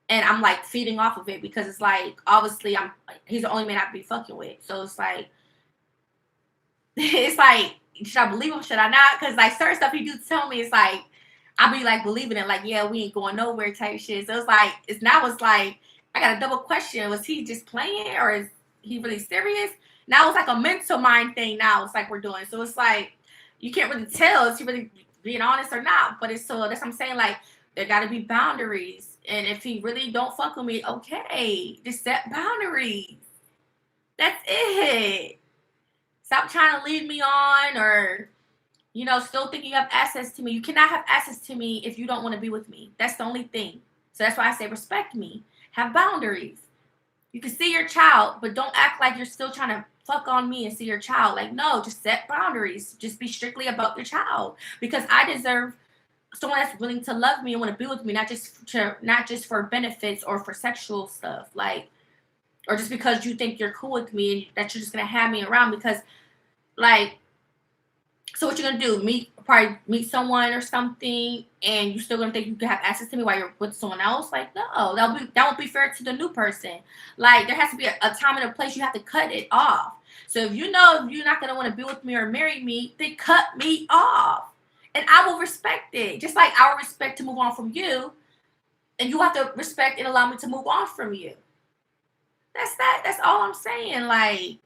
and I'm like feeding off of it because it's like obviously he's the only man I be fucking with. So it's like it's like, should I believe him? Should I not? Because like certain stuff he do tell me, it's like I'll be like believing it, like, yeah, we ain't going nowhere type shit. So it's like, it's like, I got a double question. Was he just playing or is he really serious? Now it's like a mental mind thing now. It's like we're doing. So it's like, you can't really tell if he really being honest or not. But it's so, that's what I'm saying. Like, there got to be boundaries. And if he really don't fuck with me, okay, just set boundaries. That's it. Stop trying to lead me on or, still thinking you have access to me. You cannot have access to me if you don't want to be with me. That's the only thing. So that's why I say respect me. Have boundaries. You can see your child, but don't act like you're still trying to fuck on me and see your child. Like, no, just set boundaries. Just be strictly about your child. Because I deserve someone that's willing to love me and want to be with me, not just for benefits or for sexual stuff. Like, or just because you think you're cool with me and that you're just gonna have me around because, like, so what you're gonna do? Probably meet someone or something, and you still gonna think you can have access to me while you're with someone else? Like, no, that won't be fair to the new person. Like, there has to be a time and a place you have to cut it off. So if you know you're not gonna want to be with me or marry me, then cut me off, and I will respect it. Just like I will respect to move on from you, and you have to respect and allow me to move on from you. That's that. That's all I'm saying. Like.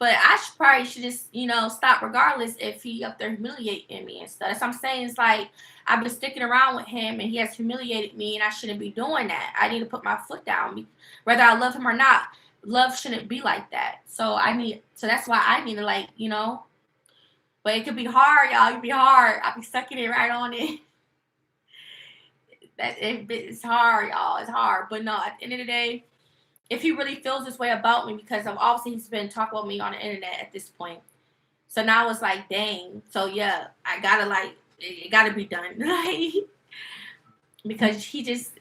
But I probably should just, stop regardless if he up there humiliating me and stuff. So I'm saying it's like I've been sticking around with him and he has humiliated me and I shouldn't be doing that. I need to put my foot down. Whether I love him or not, love shouldn't be like that. So that's why I need to but it could be hard, y'all. It could be hard. I'll be sucking it right on it. It's hard, y'all. It's hard. But no, at the end of the day, if he really feels this way about me, because obviously he's been talking about me on the internet at this point. So now it's like, dang. So yeah, I gotta it gotta be done. Because you just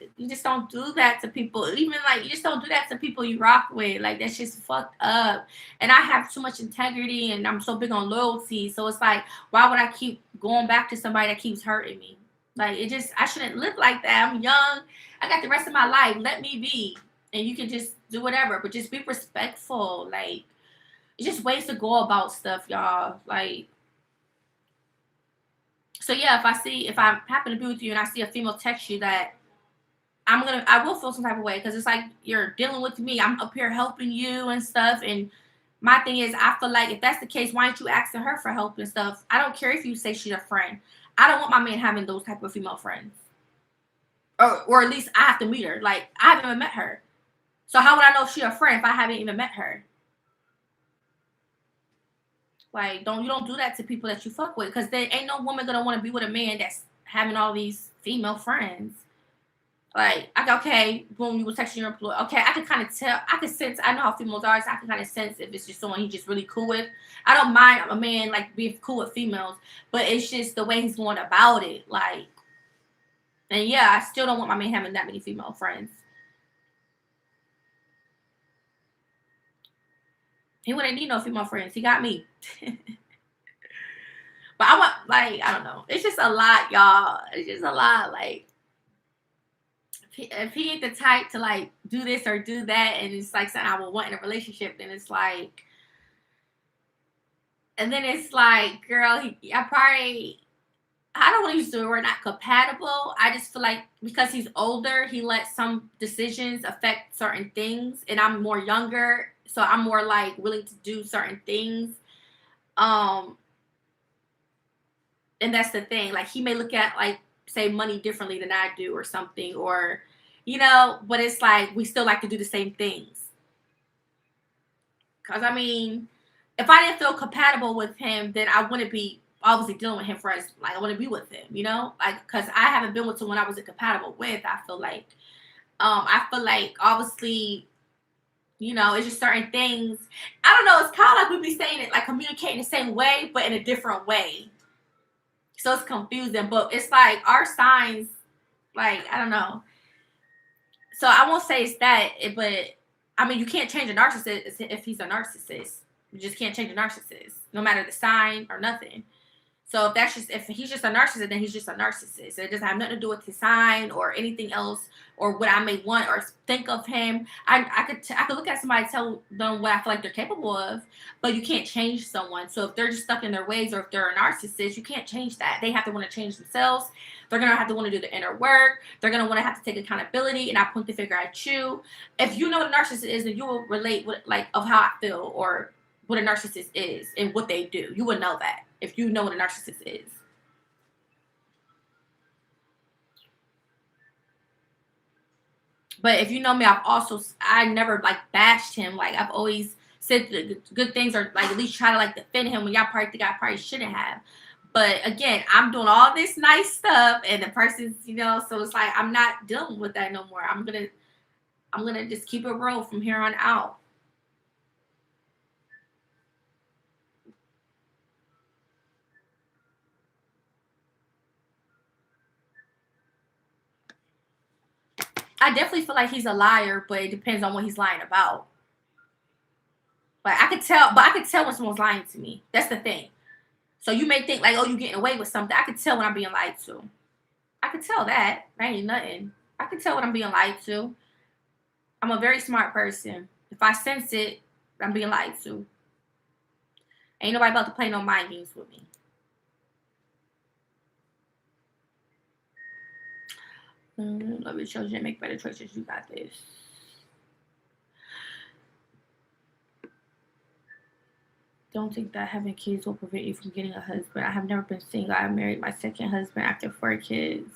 don't do that to people. Even you just don't do that to people you rock with. Like, that's just fucked up. And I have too much integrity and I'm so big on loyalty. So it's like, why would I keep going back to somebody that keeps hurting me? Like, I shouldn't live like that. I'm young. I got the rest of my life. Let me be. And you can just do whatever, but just be respectful. Like, it's just ways to go about stuff, y'all. Like, so yeah, if I happen to be with you and I see a female text you that, I will feel some type of way because it's like you're dealing with me. I'm up here helping you and stuff. And my thing is, I feel like if that's the case, why aren't you asking her for help and stuff? I don't care if you say she's a friend. I don't want my man having those type of female friends. Or at least I have to meet her. Like, I haven't even met her. So how would I know if she's a friend if I haven't even met her? Like, you don't do that to people that you fuck with, because there ain't no woman gonna want to be with a man that's having all these female friends. Like, okay, boom, you were texting your employee. Okay, I can kind of tell. I can sense. I know how females are, so I can kind of sense if it's just someone he's just really cool with. I don't mind a man being cool with females, but it's just the way he's going about it. Like, and yeah, I still don't want my man having that many female friends. He wouldn't need no female friends. He got me. But I want, I don't know. It's just a lot, y'all. It's just a lot. Like, if he ain't the type to, do this or do that, and it's, something I would want in a relationship, then it's, and then it's, girl, I don't want to use the word not compatible. I just feel like because he's older, he lets some decisions affect certain things, and I'm more younger, so I'm more willing to do certain things. And that's the thing. He may look at say money differently than I do or something, or but it's we still like to do the same things. Because if I didn't feel compatible with him, then I wouldn't be obviously dealing with him for as I want to be with him, because I haven't been with someone I wasn't compatible with. I feel obviously, it's just certain things. I don't know. It's kind of we be saying it communicating the same way, but in a different way. So it's confusing, but it's our signs, I don't know. So I won't say it's that, but you can't change a narcissist if he's a narcissist. You just can't change a narcissist, no matter the sign or nothing. So if he's just a narcissist, then he's just a narcissist. It doesn't have nothing to do with his sign or anything else or what I may want or think of him. I could look at somebody and tell them what I feel like they're capable of, but you can't change someone. So if they're just stuck in their ways or if they're a narcissist, you can't change that. They have to want to change themselves. They're gonna have to want to do the inner work. They're gonna want to have to take accountability, and I point the finger at you. If you know what a narcissist is, then you will relate with like of how I feel or what a narcissist is and what they do. You would know that if you know what a narcissist is. But if you know me, I never like bashed him. Like I've always said the good things or like at least try to like defend him when y'all probably think I probably shouldn't have. But again, I'm doing all this nice stuff and the person's, so it's like I'm not dealing with that no more. I'm gonna just keep it real from here on out. I definitely feel like he's a liar, but it depends on what he's lying about. But I could tell when someone's lying to me. That's the thing. So you may think like, oh, you getting away with something. I could tell when I'm being lied to. I could tell that. That ain't nothing. I could tell when I'm being lied to. I'm a very smart person. If I sense it, I'm being lied to. Ain't nobody about to play no mind games with me. Love your children, make better choices. You got this. Don't think that having kids will prevent you from getting a husband. I have never been single. I married my second husband after 4 kids.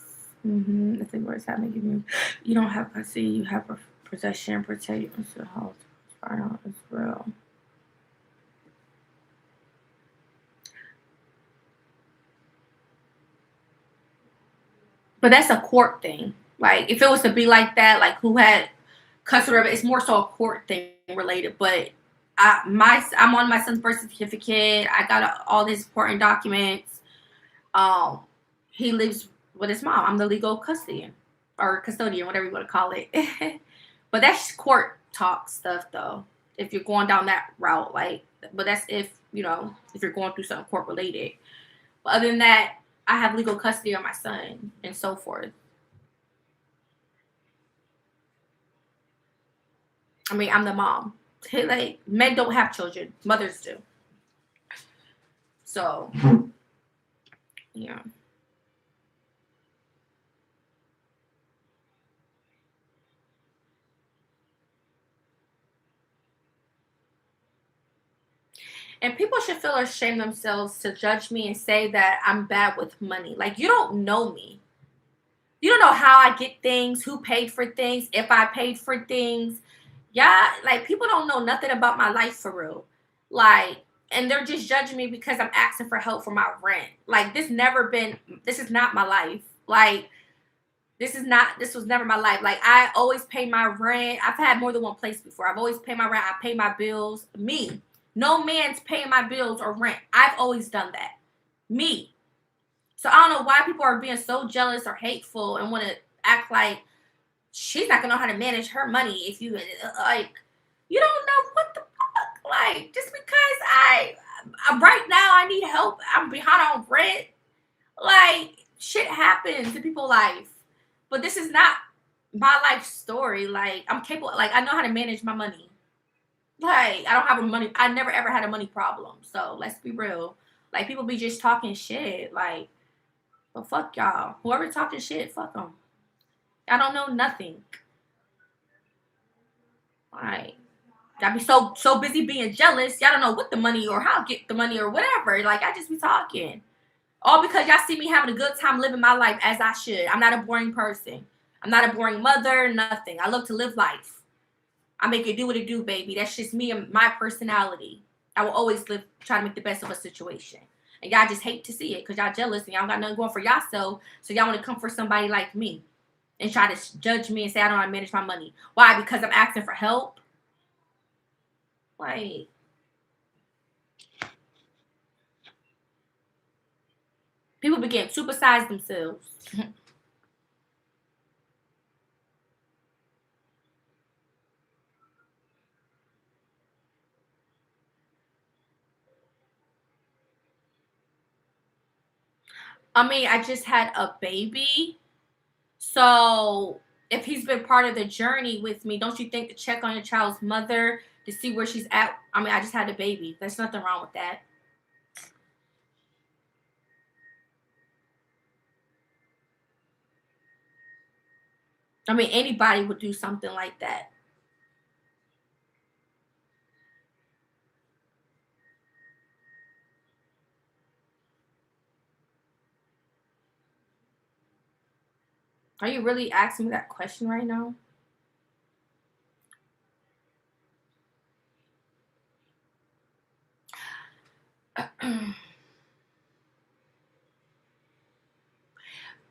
I think words having you don't have custody. You have possession, protect your mental health. As well. But that's a court thing. Like if it was to be like that, like who had custody of it, it's more so a court thing related. But I'm on my son's birth certificate. I got all his important documents. He lives with his mom. I'm the legal custodian or custodian, whatever you want to call it. But that's court talk stuff, though. If you're going down that route, but that's if you're going through something court related. But other than that, I have legal custody of my son and so forth. I mean, I'm the mom. Like men don't have children, mothers do. So, yeah. And people should feel ashamed themselves to judge me and say that I'm bad with money. Like, you don't know me. You don't know how I get things, who paid for things, if I paid for things. Yeah, like, people don't know nothing about my life for real. Like, and they're just judging me because I'm asking for help for my rent. Like, this is not my life. Like, this was never my life. Like, I always pay my rent. I've had more than one place before. I've always paid my rent. I pay my bills. Me. No man's paying my bills or rent. I've always done that. Me. So I don't know why people are being so jealous or hateful and want to act like she's not gonna know how to manage her money if you like you don't know what the fuck. Like just because I right now I need help, I'm behind on rent. Like shit happens in people's life. But this is not my life story. Like I'm capable, like I know how to manage my money. Like, I don't have a money. I never ever had a money problem. So let's be real. Like, people be just talking shit. Like, well, fuck y'all. Whoever talking shit, fuck them. Y'all don't know nothing. Like, y'all be so busy being jealous. Y'all don't know what the money or how to get the money or whatever. Like, I just be talking. All because y'all see me having a good time living my life as I should. I'm not a boring person. I'm not a boring mother. Nothing. I love to live life. I make it do what it do, baby. That's just me and my personality. I will always try to make the best of a situation. And y'all just hate to see it because y'all jealous and y'all got nothing going for y'all. So y'all want to come for somebody like me and try to judge me and say I don't know how to manage my money. Why? Because I'm asking for help? Like, people begin to supersize themselves. I mean, I just had a baby. So if he's been part of the journey with me, don't you think to check on your child's mother to see where she's at? I mean, I just had a baby. There's nothing wrong with that. I mean, anybody would do something like that. Are you really asking me that question right now?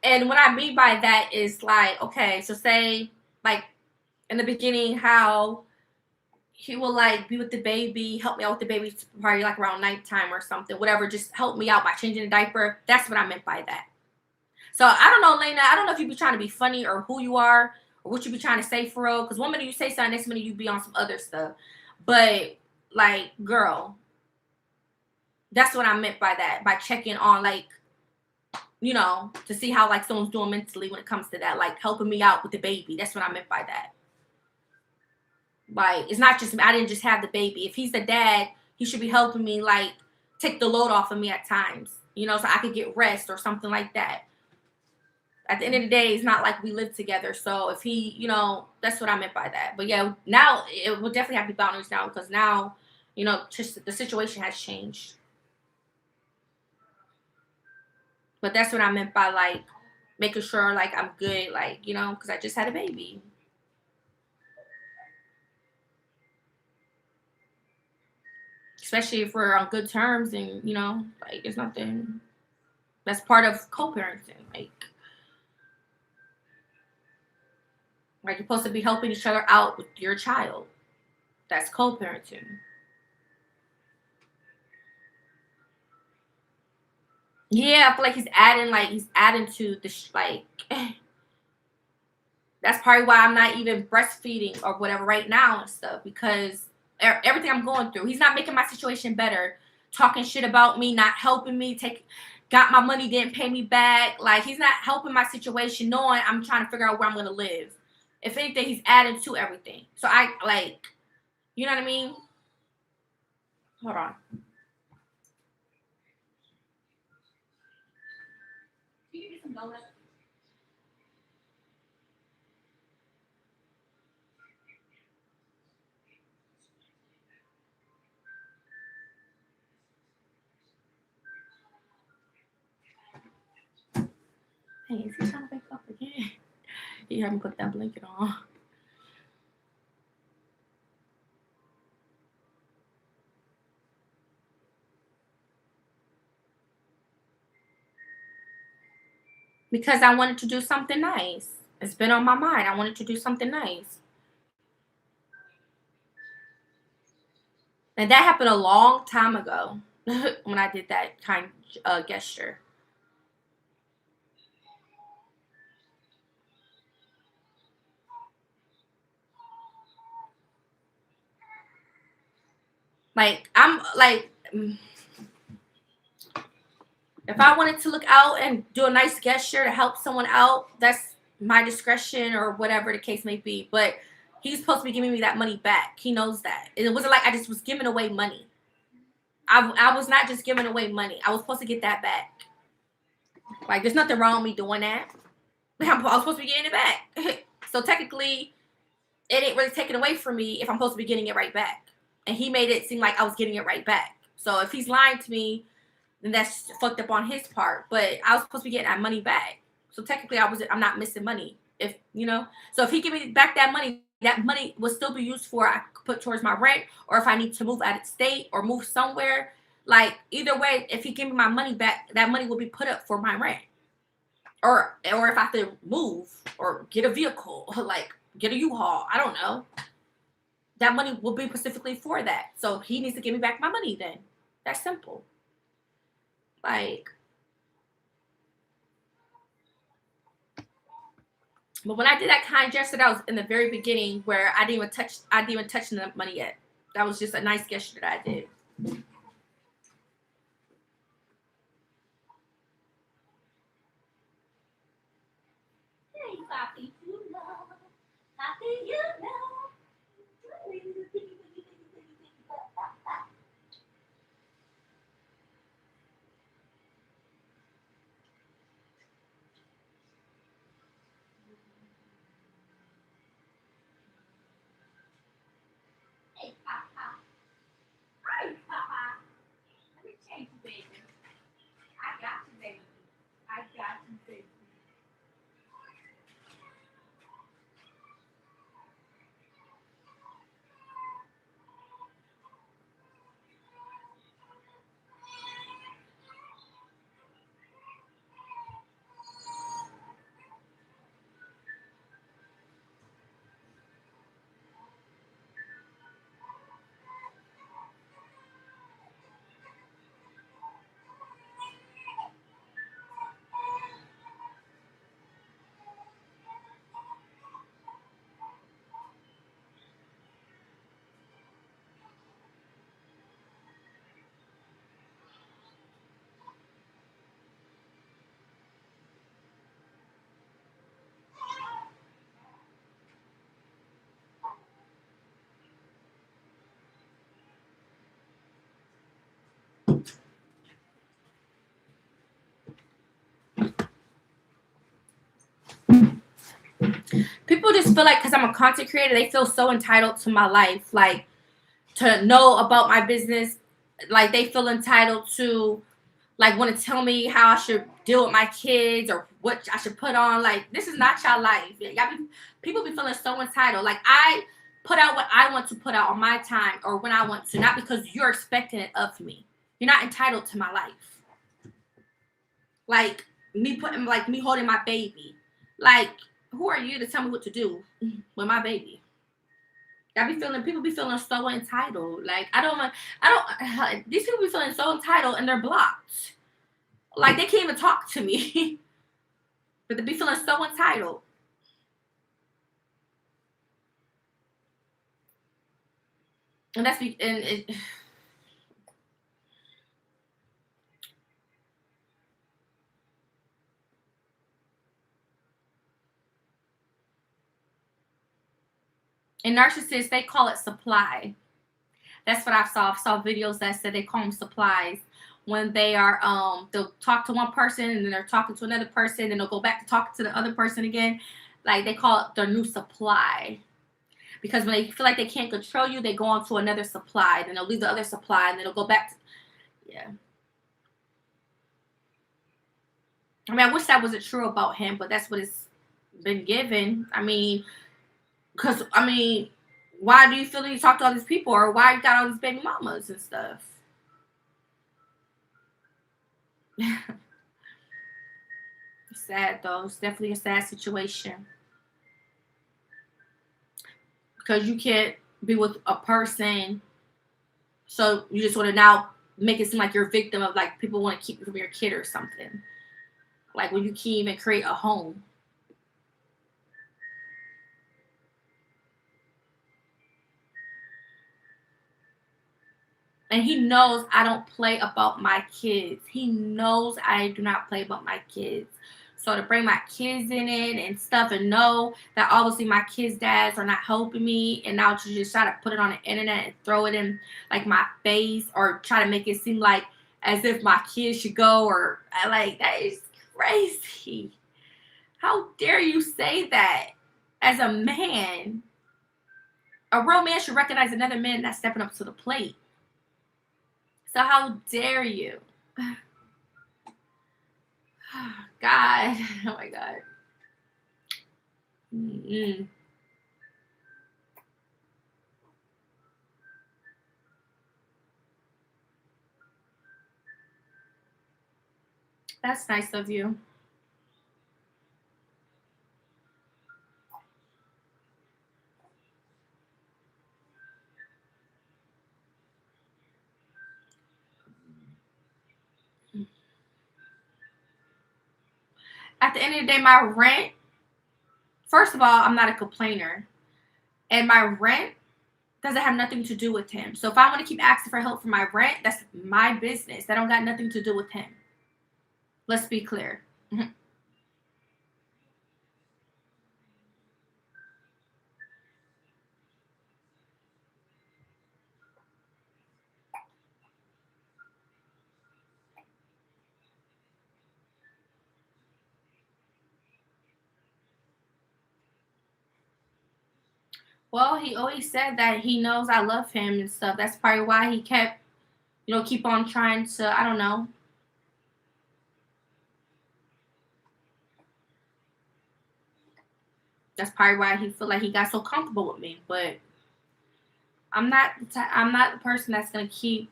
And what I mean by that is like, okay, so say like in the beginning, how he will like be with the baby, help me out with the baby, probably like around nighttime or something, whatever, just help me out by changing the diaper. That's what I meant by that. So I don't know, Lena. I don't know if you be trying to be funny or who you are or what you be trying to say for real. Because one minute you say something, next minute you be on some other stuff. But like, girl, that's what I meant by that. By checking on, like, you know, to see how like someone's doing mentally when it comes to that, like helping me out with the baby. That's what I meant by that. Like, it's not just I didn't just have the baby. If he's the dad, he should be helping me like take the load off of me at times, you know, so I could get rest or something like that. At the end of the day, it's not like we live together. So if he, you know, that's what I meant by that. But yeah, now it will definitely have to be boundaries now because now, you know, just the situation has changed. But that's what I meant by like making sure like I'm good, like, you know, because I just had a baby. Especially if we're on good terms and, you know, like it's nothing that's part of co-parenting. Like you're supposed to be helping each other out with your child. That's co-parenting. Yeah, I feel like he's adding to the like. That's probably why I'm not even breastfeeding or whatever right now and stuff because everything I'm going through, he's not making my situation better. Talking shit about me, not helping me, got my money, didn't pay me back. Like he's not helping my situation, knowing I'm trying to figure out where I'm gonna live. If anything, he's adding to everything. So I like, you know what I mean? Hold on. Can you get some donuts? Hey, is he trying to wake up again? He haven't put that blanket on. Because I wanted to do something nice. It's been on my mind. I wanted to do something nice. And that happened a long time ago when I did that kind gesture. Like, I'm like, if I wanted to look out and do a nice gesture to help someone out, that's my discretion or whatever the case may be. But he's supposed to be giving me that money back. He knows that. It wasn't like I just was giving away money. I was not just giving away money. I was supposed to get that back. Like, there's nothing wrong with me doing that. I was supposed to be getting it back. So technically, it ain't really taken away from me if I'm supposed to be getting it right back. And he made it seem like I was getting it right back. So if he's lying to me, then that's fucked up on his part. But I was supposed to be getting that money back. So technically, I'm not missing money. If you know, so if he give me back that money will still be used for I could put towards my rent, or if I need to move out of state or move somewhere. Like either way, if he give me my money back, that money will be put up for my rent, or if I have to move or get a vehicle, like get a U-Haul. I don't know. That money will be specifically for that. So he needs to give me back my money then. That's simple. Like, but when I did that kind gesture, that was in the very beginning where I didn't even touch the money yet. That was just a nice gesture that I did. Poppy, you know. Poppy, you know. Hey, Papa. Hi, Papa. Let me change you, baby. I got you, baby. I got you, baby. People just feel like because I'm a content creator, they feel so entitled to my life, like to know about my business. Like they feel entitled to like want to tell me how I should deal with my kids or what I should put on. Like this is not your life. People be feeling so entitled. Like I put out what I want to put out on my time or when I want to, not because you're expecting it of me. You're not entitled to my life. Like me holding my baby. Like who are you to tell me what to do with my baby? People be feeling so entitled. Like these people be feeling so entitled and they're blocked. Like they can't even talk to me. But they be feeling so entitled. And and narcissists, they call it supply. That's what I saw. I saw videos that said they call them supplies. When they are they'll talk to one person and then they're talking to another person and they'll go back to talking to the other person again. Like they call it their new supply. Because when they feel like they can't control you, they go on to another supply. Then they'll leave the other supply and then they'll go back to, yeah. I mean, I wish that wasn't true about him, but that's what it's been given. I mean, because, I mean, why do you feel that you talk to all these people or why you got all these baby mamas and stuff? It's sad, though. It's definitely a sad situation. Because you can't be with a person, so you just want to now make it seem like you're a victim of, like, people want to keep you from your kid or something. Like, when you can't even create a home. And he knows I don't play about my kids. He knows I do not play about my kids. So to bring my kids in it and stuff and know that obviously my kids' dads are not helping me and now to just try to put it on the internet and throw it in like my face or try to make it seem like as if my kids should go or like that is crazy. How dare you say that as a man? A real man should recognize another man that's stepping up to the plate. So how dare you? God. Oh my God. Mm-mm. That's nice of you. At the end of the day, my rent, first of all, I'm not a complainer. And my rent doesn't have nothing to do with him. So if I want to keep asking for help for my rent, that's my business. That don't got nothing to do with him. Let's be clear. Well, he always said that he knows I love him and stuff. That's probably why he kept, keep on trying to, I don't know. That's probably why he feel like he got so comfortable with me. But I'm not the person that's gonna keep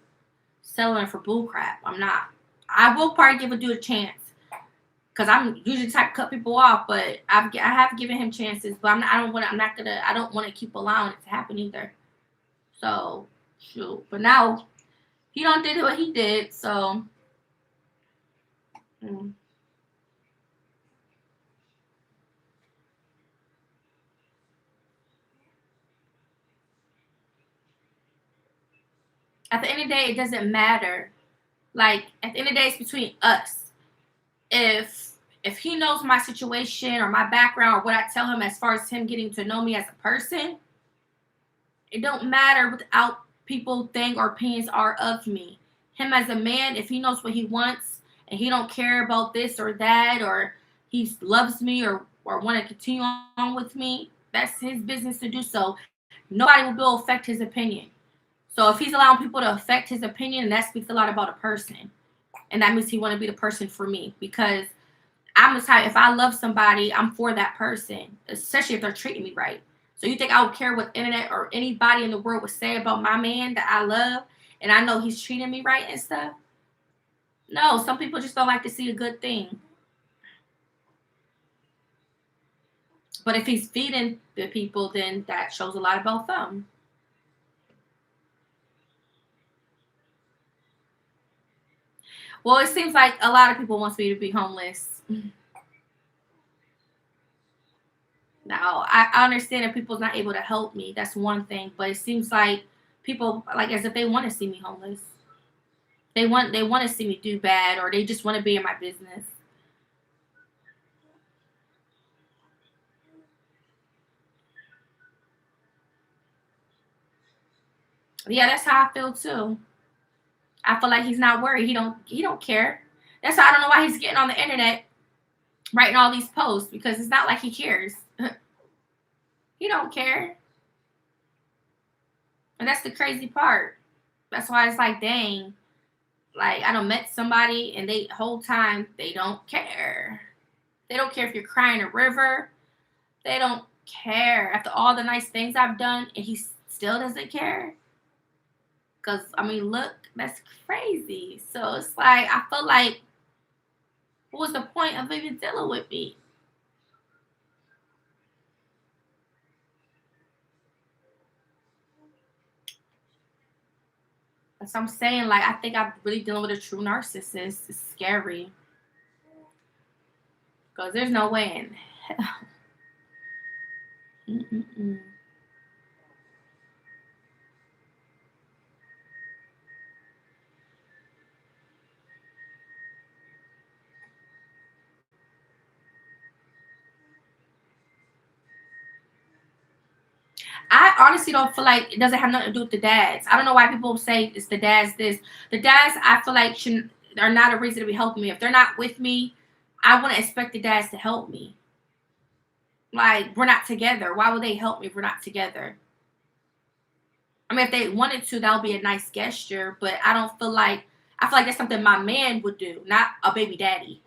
settling for bull crap. I'm not. I will probably give a dude a chance because I'm usually the type to cut people off. But I have given him chances. But I'm not, I don't want. I'm not gonna. I don't want to keep allowing it to happen either. So shoot. But now he don't did what he did. So. Mm. At the end of the day, it doesn't matter. Like at the end of the day, it's between us. If he knows my situation or my background or what I tell him as far as him getting to know me as a person, it don't matter without people think or opinions are of me. Him as a man, if he knows what he wants and he don't care about this or that, or he loves me or want to continue on with me, that's his business to do so. Nobody will be able to affect his opinion. So if he's allowing people to affect his opinion, that speaks a lot about a person. And that means he want to be the person for me because I'm the type, if I love somebody, I'm for that person, especially if they're treating me right. So you think I would care what internet or anybody in the world would say about my man that I love and I know he's treating me right and stuff? No, some people just don't like to see a good thing. But if he's feeding the people, then that shows a lot about them. Well, it seems like a lot of people want me to be homeless. Now, I understand if people's not able to help me. That's one thing. But it seems like people like as if they want to see me homeless. They want to see me do bad or they just want to be in my business. Yeah, that's how I feel too. I feel like he's not worried. He don't care. That's why I don't know why he's getting on the internet writing all these posts because it's not like he cares. He don't care. And that's the crazy part. That's why it's like, dang, like I don't met somebody and they whole time they don't care. They don't care if you're crying a river. They don't care. After all the nice things I've done and he still doesn't care. Cause I mean, look, that's crazy. So it's like I feel like what was the point of even dealing with me? That's what I'm saying. Like I think I'm really dealing with a true narcissist. It's scary. Cause there's no way in hell. Mm-mm-mm. I honestly don't feel like it doesn't have nothing to do with the dads. I don't know why people say it's the dads this. The dads I feel like should are not a reason to be helping me. If they're not with me, I wouldn't expect the dads to help me. Like we're not together. Why would they help me if we're not together? I mean, if they wanted to, that would be a nice gesture. But I don't feel like I feel like that's something my man would do, not a baby daddy.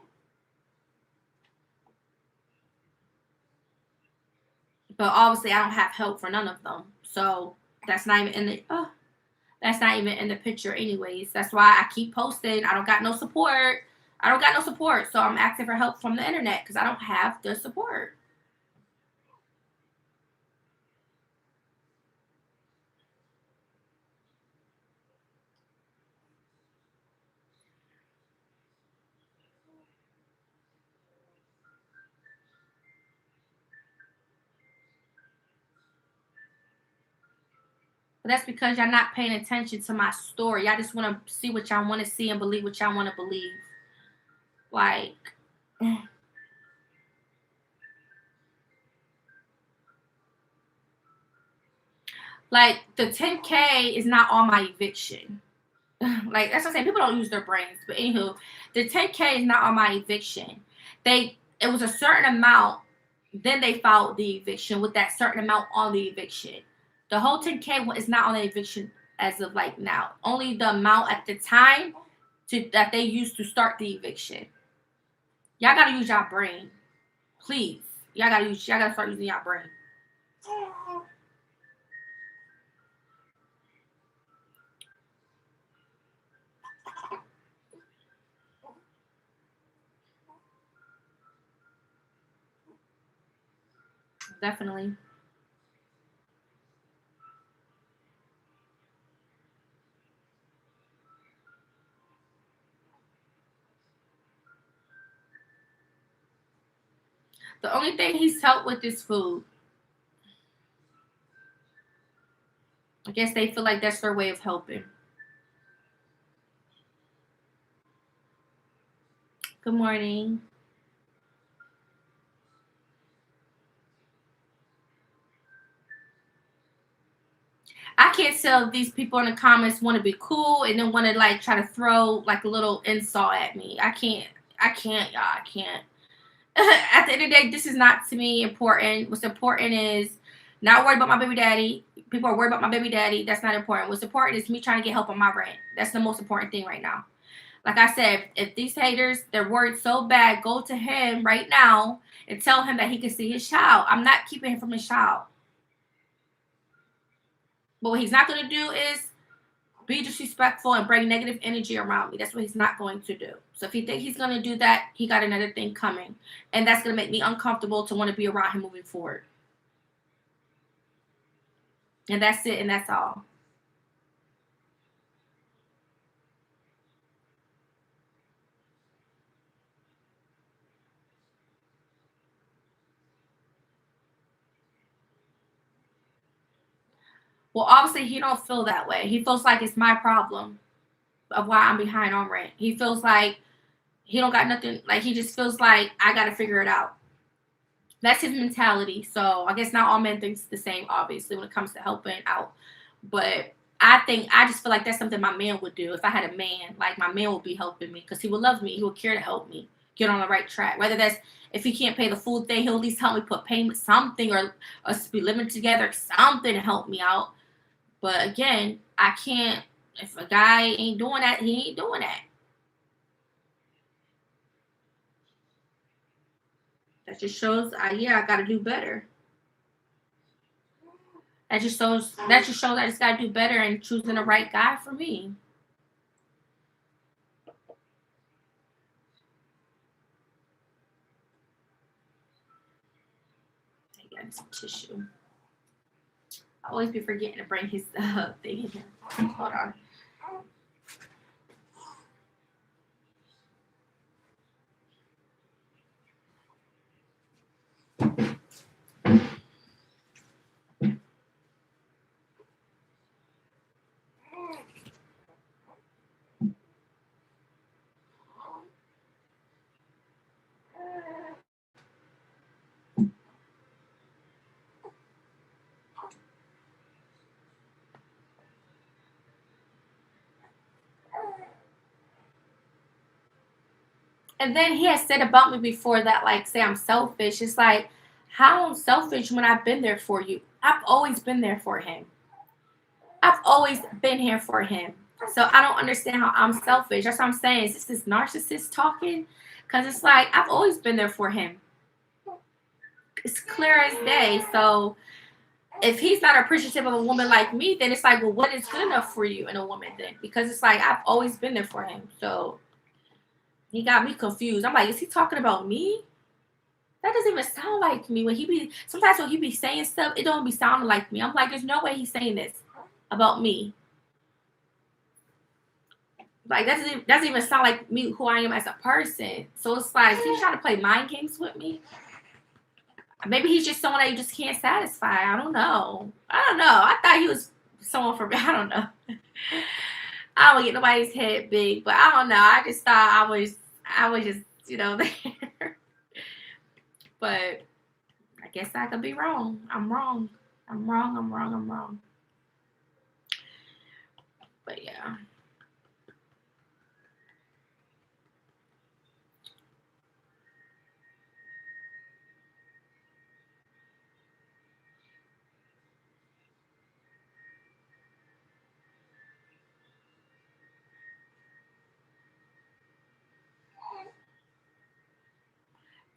But obviously, I don't have help for none of them. So that's not even in the that's not even in the picture, anyways. That's why I keep posting. I don't got no support. I don't got no support. So I'm asking for help from the internet because I don't have the support. But that's because y'all not paying attention to my story. Y'all just want to see what y'all want to see and believe what y'all want to believe. Like, like the 10K is not on my eviction. Like that's what I'm saying. People don't use their brains. But anywho, the 10K is not on my eviction. It was a certain amount Then they filed the eviction with that certain amount on the eviction. The whole 10K is not on the eviction as of like now. Only the amount at the time that they used to start the eviction. Y'all gotta use y'all brain, please. Y'all gotta start using y'all brain. Definitely. The only thing he's helped with is food. I guess they feel like that's their way of helping. Good morning. I can't tell if these people in the comments want to be cool and then want to like try to throw like a little insult at me. I can't, y'all. I can't. At the end of the day, this is not to me important. What's important is not worried about my baby daddy. People are worried about my baby daddy. That's not important. What's important is me trying to get help on my rent. That's the most important thing right now. Like I said, if these haters, they're worried so bad, go to him right now and tell him that he can see his child. I'm not keeping him from his child. But what he's not going to do is be disrespectful and bring negative energy around me. That's what he's not going to do. So if he thinks he's going to do that, he got another thing coming. And that's going to make me uncomfortable to want to be around him moving forward. And that's it, and that's all. Well, obviously, he don't feel that way. He feels like it's my problem of why I'm behind on rent. He feels like he don't got nothing. Like, he just feels like I got to figure it out. That's his mentality. So I guess not all men think the same, obviously, when it comes to helping out. But I just feel like that's something my man would do. If I had a man, like my man would be helping me because he would love me. He would care to help me get on the right track. Whether that's if he can't pay the food thing, he'll at least help me put payment, something, or us be living together, something to help me out. But again, I can't. If a guy ain't doing that, he ain't doing that. That just shows, I got to do better. That just shows I just got to do better and choosing the right guy for me. I got some tissue. I always be forgetting to bring his thing in here. Hold on. And then he has said about me before that, like, say I'm selfish. It's like, how I'm selfish when I've been there for you. I've always been there for him. I've always been here for him. So I don't understand how I'm selfish. That's what I'm saying. Is this narcissist talking? Because it's like, I've always been there for him. It's clear as day. So if he's not appreciative of a woman like me, then it's like, well, what is good enough for you in a woman then? Because it's like, I've always been there for him. So he got me confused. I'm like, is he talking about me? That doesn't even sound like me. Sometimes when he be saying stuff, it don't be sounding like me. I'm like, there's no way he's saying this about me. Like, that doesn't even sound like me, who I am as a person. So it's like, he's trying to play mind games with me. Maybe he's just someone that you just can't satisfy. I don't know. I thought he was someone for me. I don't know. I don't get nobody's head big, but I don't know. I just thought I was just, there. But I guess I could be wrong. I'm wrong. But yeah.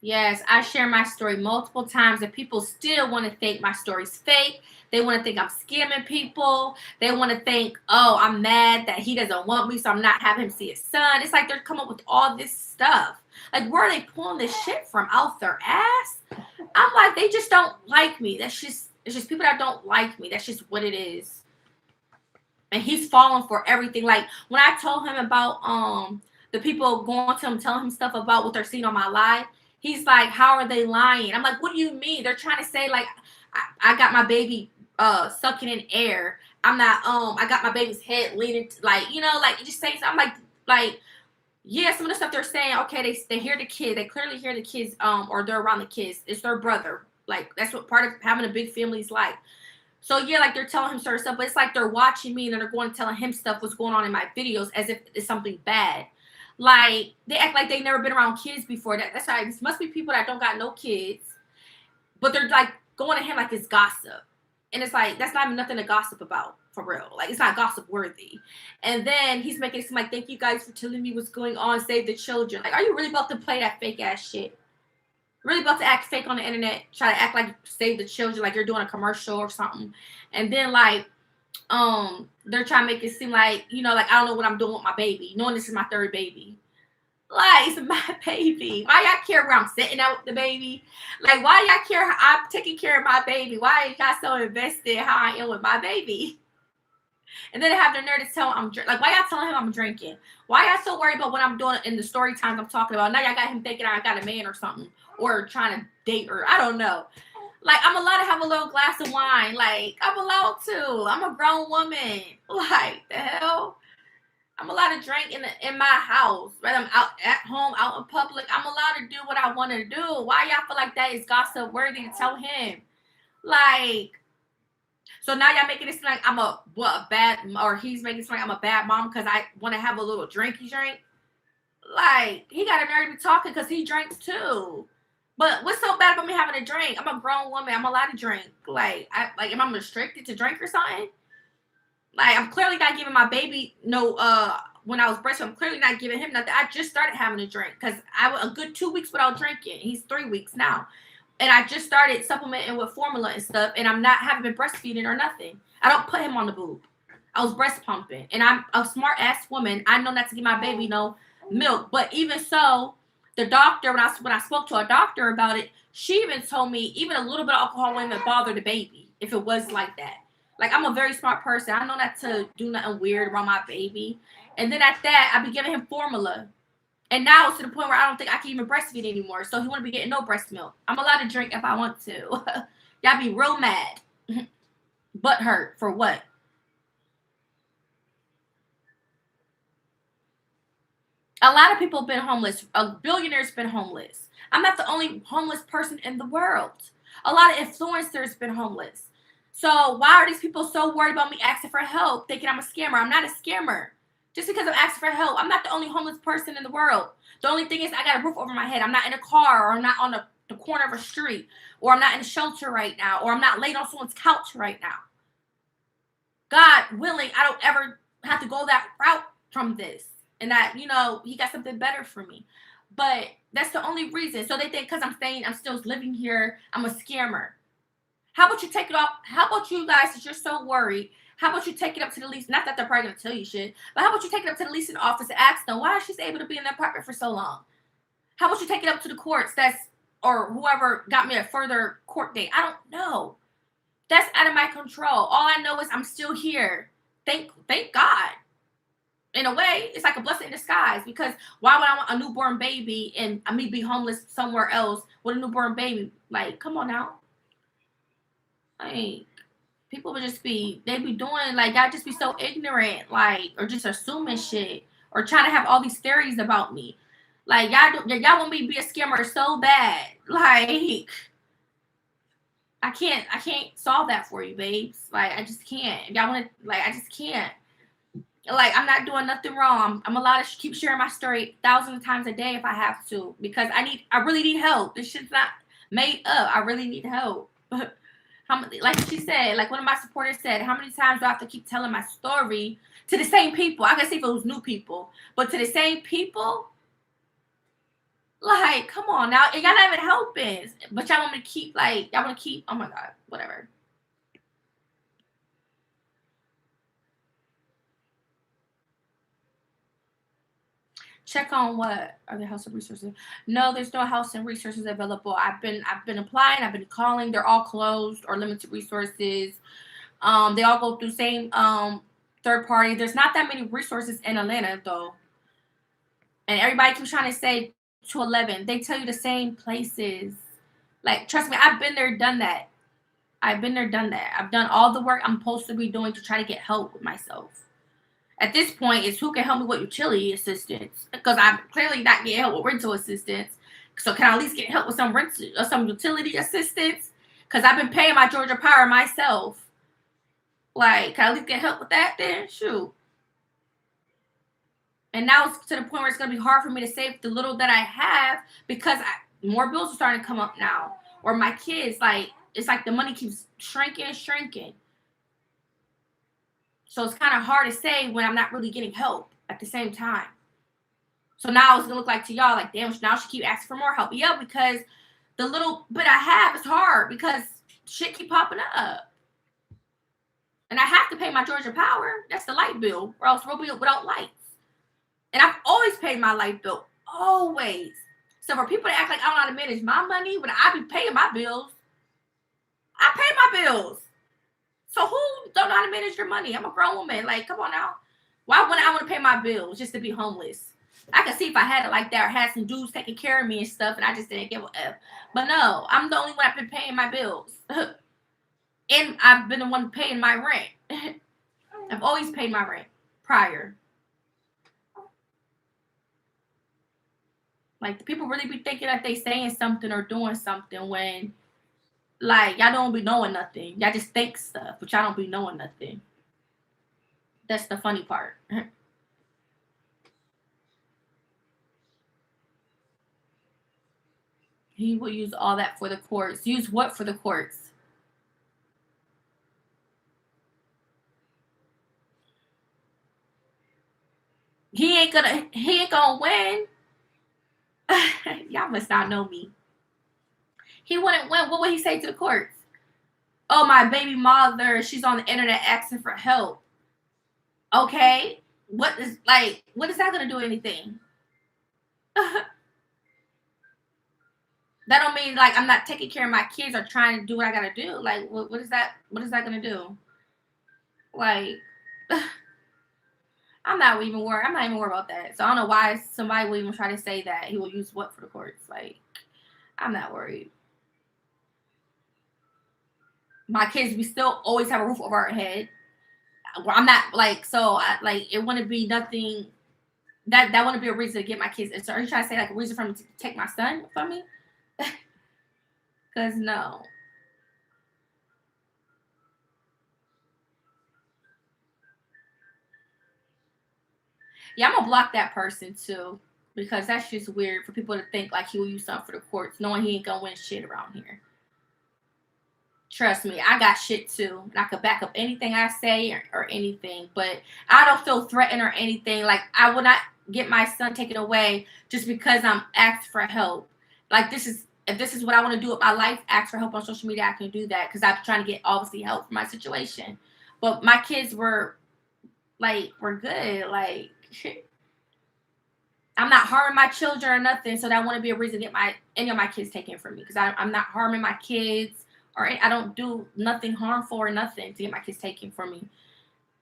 Yes, I share my story multiple times, and people still want to think my story's fake. They want to think I'm scamming people. They want to think, oh, I'm mad that he doesn't want me, so I'm not having him see his son. It's like they're coming up with all this stuff. Like, where are they pulling this shit from? Out their ass? I'm like, they just don't like me. It's just people that don't like me. That's just what it is. And he's falling for everything. Like, when I told him about the people going to him telling him stuff about what they're seeing on my live, he's like, how are they lying? I'm like, what do you mean? They're trying to say, like, I got my baby sucking in air. I'm not I got my baby's head leaning to, like, you know, like, just saying something like yeah, some of the stuff they're saying, okay, they hear the kid, they clearly hear the kids, or they're around the kids. It's their brother. Like, that's what part of having a big family is like. So yeah, like, they're telling him certain stuff, but it's like they're watching me and then they're going and telling him stuff what's going on in my videos as if it's something bad. Like, they act like they never been around kids before. That's why this must be people that don't got no kids, but they're like going to him like it's gossip. And it's like, that's not even nothing to gossip about, for real. Like, it's not gossip worthy. And then he's making it seem like, thank you guys for telling me what's going on, save the children. Like, are you really about to play that fake ass shit? Really about to act fake on the internet, try to act like save the children, like you're doing a commercial or something. And then, like, they're trying to make it seem like, you know, like, I don't know what I'm doing with my baby, knowing this is my third baby. Like, it's my baby. Why y'all care where I'm sitting at with the baby? Like, why y'all care how I'm taking care of my baby? Why y'all so invested how I am with my baby? And then they have their nerve to tell him like, why y'all telling him I'm drinking? Why y'all so worried about what I'm doing in the story times I'm talking about? Now y'all got him thinking I got a man or something, or trying to date her. I don't know. Like, I'm allowed to have a little glass of wine. Like, I'm allowed to. I'm a grown woman. Like, the hell? I'm allowed to drink in my house. Whether I'm out at home, out in public, I'm allowed to do what I want to do. Why y'all feel like that is gossip worthy to tell him? Like, so now y'all making it seem like I'm a bad, or he's making it seem like I'm a bad mom because I want to have a little drinky drink. Like, he got a nerve to be talking because he drinks too. But what's so bad about me having a drink? I'm a grown woman. I'm allowed to drink. Like, am I restricted to drink or something? Like, I'm clearly not giving my baby no, when I was breastfeeding, I'm clearly not giving him nothing. I just started having a drink because I was a good 2 weeks without drinking. He's 3 weeks now. And I just started supplementing with formula and stuff, and I'm not having been breastfeeding or nothing. I don't put him on the boob. I was breast pumping. And I'm a smart ass woman. I know not to give my baby no milk. But even so, the doctor, when I spoke to a doctor about it, she even told me even a little bit of alcohol wouldn't even bother the baby if it was like that. Like, I'm a very smart person. I know not to do nothing weird around my baby. And then at that, I be giving him formula. And now it's to the point where I don't think I can even breastfeed anymore. So he wouldn't be getting no breast milk. I'm allowed to drink if I want to. Y'all be real mad. Butt hurt for what? A lot of people have been homeless. A billionaire's been homeless. I'm not the only homeless person in the world. A lot of influencers been homeless. So why are these people so worried about me asking for help, thinking I'm a scammer? I'm not a scammer. Just because I'm asking for help, I'm not the only homeless person in the world. The only thing is I got a roof over my head. I'm not in a car, or I'm not on the corner of a street, or I'm not in a shelter right now, or I'm not laid on someone's couch right now. God willing, I don't ever have to go that route from this. And that, you know, he got something better for me. But that's the only reason. So they think because I'm saying I'm still living here, I'm a scammer. How about you take it off? How about you guys, since you're so worried, how about you take it up to the lease? Not that they're probably going to tell you shit, but how about you take it up to the leasing office and ask them why she's able to be in the apartment for so long? How about you take it up to the courts, or whoever got me a further court date? I don't know. That's out of my control. All I know is I'm still here. Thank God. In a way, it's like a blessing in disguise, because why would I want a newborn baby and me be homeless somewhere else with a newborn baby? Like, come on now. Like, people would just be, they be doing, like, y'all just be so ignorant, like, or just assuming shit, or trying to have all these theories about me. Like, y'all want me to be a scammer so bad. Like, I can't solve that for you, babes. Like, I just can't. If y'all want to, like, I just can't. Like, I'm not doing nothing wrong. I'm allowed to keep sharing my story thousands of times a day if I have to, because I really need help. This shit's not made up. I really need help. Like she said, like one of my supporters said, how many times do I have to keep telling my story to the same people? I can see if it was new people, but to the same people, Like, come on now. And y'all not even helping. But y'all want me to keep, like, y'all want to keep, oh my God, whatever. Check on what are the housing resources? No, there's no housing resources available. I've been applying. I've been calling. They're all closed or limited resources. They all go through same third party. There's not that many resources in Atlanta though, and everybody keeps trying to say 211. They tell you the same places. Like, trust me, I've been there, done that. I've been there, done that. I've done all the work I'm supposed to be doing to try to get help with myself. At this point, it's who can help me with utility assistance, because I'm clearly not getting help with rental assistance. So can I at least get help with some rent or some utility assistance? Because I've been paying my Georgia Power myself. Like, can I at least get help with that then? Shoot. And now it's to the point where it's going to be hard for me to save the little that I have, because more bills are starting to come up now. Or my kids, like, it's like the money keeps shrinking. So it's kind of hard to say when I'm not really getting help at the same time. So now it's going to look like to y'all, like, damn, now she keep asking for more help. Yeah, because the little bit I have is hard because shit keep popping up. And I have to pay my Georgia Power. That's the light bill, or else we'll be without lights. And I've always paid my light bill. Always. So for people to act like I don't know how to manage my money when I be paying my bills, I pay my bills. So who don't know how to manage their money? I'm a grown woman. Like, come on now. Why wouldn't I want to pay my bills just to be homeless? I could see if I had it like that, or had some dudes taking care of me and stuff, and I just didn't give a F. But no, I'm the only one that's been paying my bills. And I've been the one paying my rent. I've always paid my rent prior. Like, the people really be thinking that they saying something or doing something when, like, y'all don't be knowing nothing. Y'all just think stuff, but y'all don't be knowing nothing. That's the funny part. He will use all that for the courts. Use what for the courts? He ain't gonna win. Y'all must not know me. He wouldn't win. What would he say to the courts? Oh, my baby mother, she's on the internet asking for help. Okay. What is that gonna do anything? That don't mean like I'm not taking care of my kids or trying to do what I gotta do. Like, what is that gonna do? Like, I'm not even worried about that. So I don't know why somebody would even try to say that he will use what for the courts. Like, I'm not worried. My kids, we still always have a roof over our head. I'm not like, so it wouldn't be nothing. That wouldn't be a reason to get my kids. So are you trying to say like a reason for me to take my son from me? Because no. Yeah, I'm gonna block that person too, because that's just weird for people to think like he will use something for the courts, knowing he ain't gonna win shit around here. Trust me, I got shit too, and I could back up anything I say or anything. But I don't feel threatened or anything. Like, I will not get my son taken away just because I'm asked for help. Like, if this is what I want to do with my life, ask for help on social media, I can do that because I'm trying to get obviously help for my situation. But my kids were good. Like, I'm not harming my children or nothing, so that wouldn't be a reason to get any of my kids taken from me, because I'm not harming my kids, or I don't do nothing harmful or nothing to get my kids taken from me.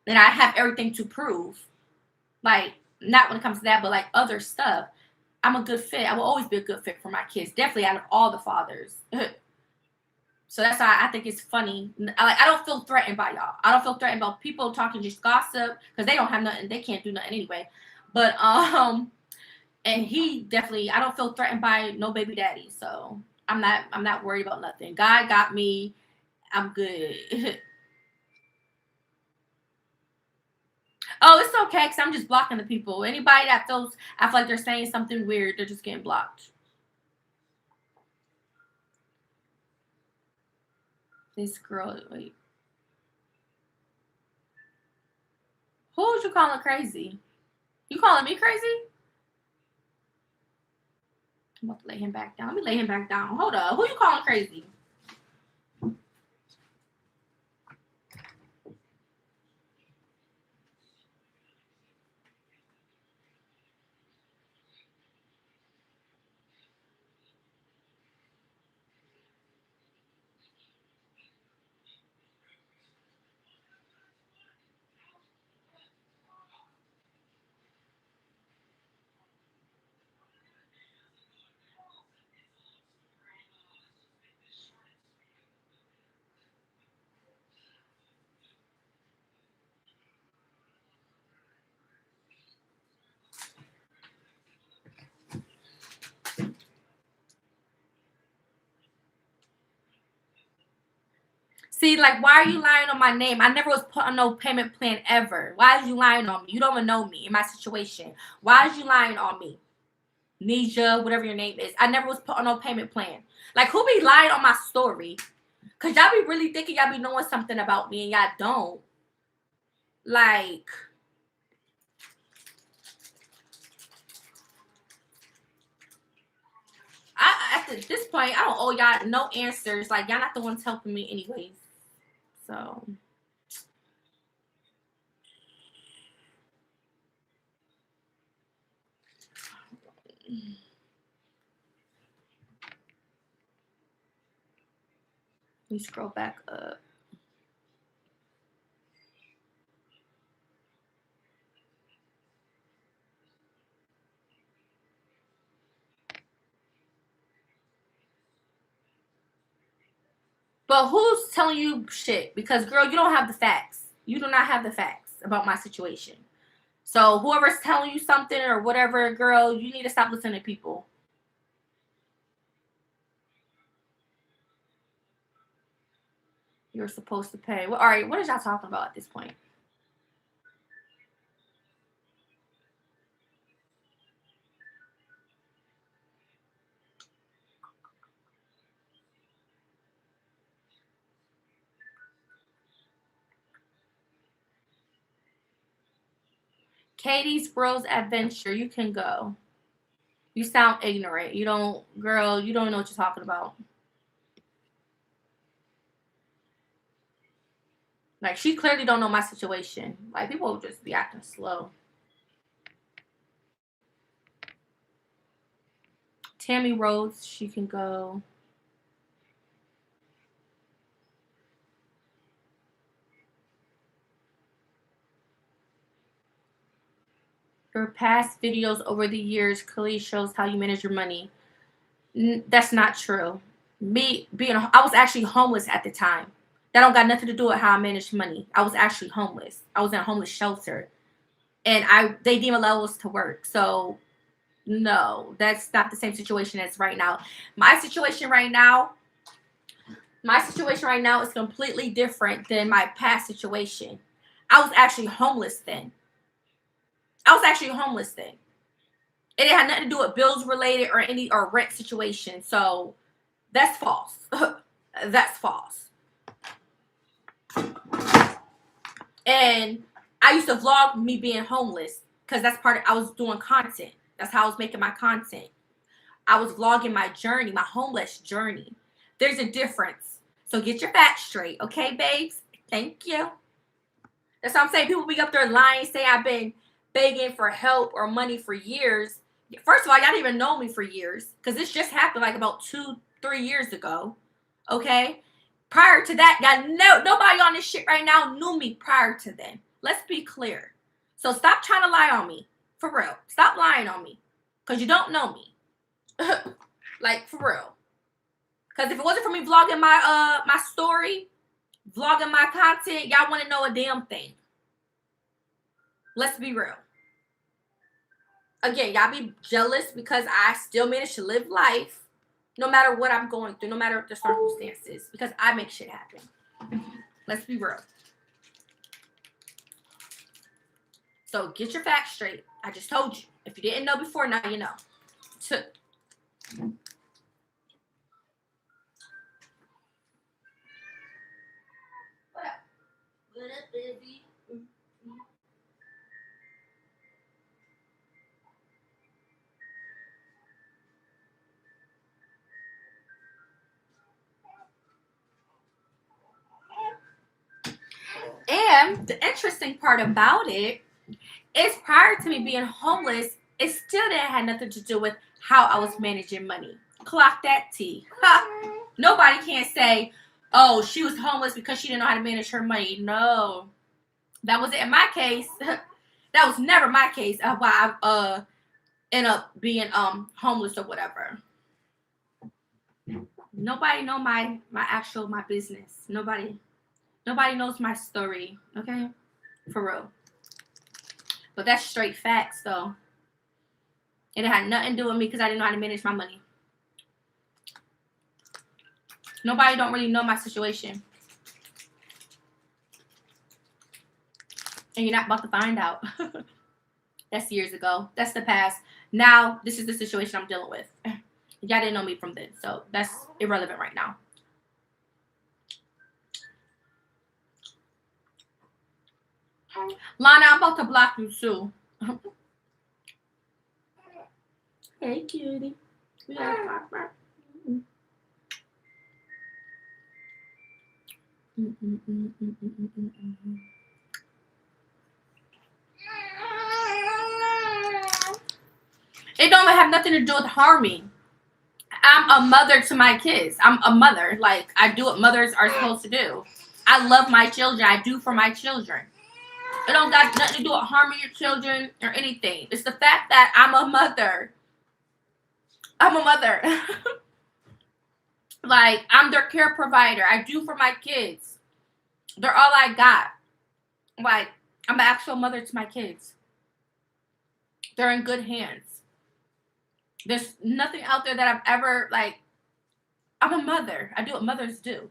And I have everything to prove. Like, not when it comes to that, but like other stuff. I'm a good fit. I will always be a good fit for my kids. Definitely out of all the fathers. So that's why I think it's funny. I don't feel threatened by y'all. I don't feel threatened by people talking just gossip, because they don't have nothing. They can't do nothing anyway. But and he definitely, I don't feel threatened by no baby daddy. So I'm not worried about nothing. God got me. I'm good. Oh, it's okay, because I'm just blocking the people. Anybody that I feel like they're saying something weird, they're just getting blocked. This girl, wait. Who's you calling crazy? You calling me crazy? I'm about to lay him back down. Let me lay him back down. Hold up. Who you calling crazy? See, like, why are you lying on my name? I never was put on no payment plan ever. Why is you lying on me? You don't even know me in my situation. Why is you lying on me? Nisha, whatever your name is. I never was put on no payment plan. Like, who be lying on my story? Because y'all be really thinking y'all be knowing something about me and y'all don't. Like, at this point, I don't owe y'all no answers. Like, y'all not the ones helping me anyways. So, let me scroll back up. But who's telling you shit? Because, girl, you don't have the facts. You do not have the facts about my situation. So whoever's telling you something or whatever, girl, you need to stop listening to people. You're supposed to pay. Well, all right, what is y'all talking about at this point? Katie's Bros Adventure. You can go. You sound ignorant. You don't, girl, you don't know what you're talking about. Like, she clearly don't know my situation. Like, people will just be acting slow. Tammy Rhodes, she can go. Your past videos over the years clearly shows how you manage your money. That's not true. I was actually homeless at the time. That don't got nothing to do with how I managed money. I was actually homeless. I was in a homeless shelter, and they deem levels to work. So no, that's not the same situation as right now. My situation right now is completely different than my past situation. I was actually homeless then. It had nothing to do with bills related or rent situation. So that's false. That's false. And I used to vlog me being homeless because that's I was doing content. That's how I was making my content. I was vlogging my journey, my homeless journey. There's a difference. So get your facts straight, okay, babes? Thank you. That's what I'm saying. People be up there lying, saying I've been begging for help or money for years. First of all, y'all didn't even know me for years because this just happened like about 2-3 years ago, okay? Prior to that, nobody on this shit right now knew me prior to then. Let's be clear. So stop trying to lie on me. For real. Stop lying on me. Because you don't know me. Like, for real. Because if it wasn't for me vlogging my story, vlogging my content, y'all wouldn't know a damn thing. Let's be real. Again, y'all be jealous because I still manage to live life no matter what I'm going through, no matter the circumstances, because I make shit happen. Let's be real. So get your facts straight. I just told you. If you didn't know before, now you know. What up? What up, baby? And the interesting part about it is prior to me being homeless, it still didn't have nothing to do with how I was managing money. Clock that T. Ha. Nobody can say, oh, she was homeless because she didn't know how to manage her money. No. That wasn't in my case. That was never my case of why I end up being homeless or whatever. Nobody know my business. Nobody knows my story. Okay? For real. But that's straight facts though. And it had nothing to do with me because I didn't know how to manage my money. Nobody don't really know my situation. And you're not about to find out. That's years ago. That's the past. Now, this is the situation I'm dealing with. Y'all didn't know me from then, so that's irrelevant right now. Lana, I'm about to block you too. Hey, cutie. We got a pop. It don't have nothing to do with harming. I'm a mother to my kids. I'm a mother. Like, I do what mothers are supposed to do. I love my children. I do for my children. It don't got nothing to do with harming your children or anything. It's the fact that I'm a mother. I'm a mother. Like, I'm their care provider. I do for my kids. They're all I got. Like, I'm an actual mother to my kids. They're in good hands. There's nothing out there that I've ever, like, I'm a mother. I do what mothers do.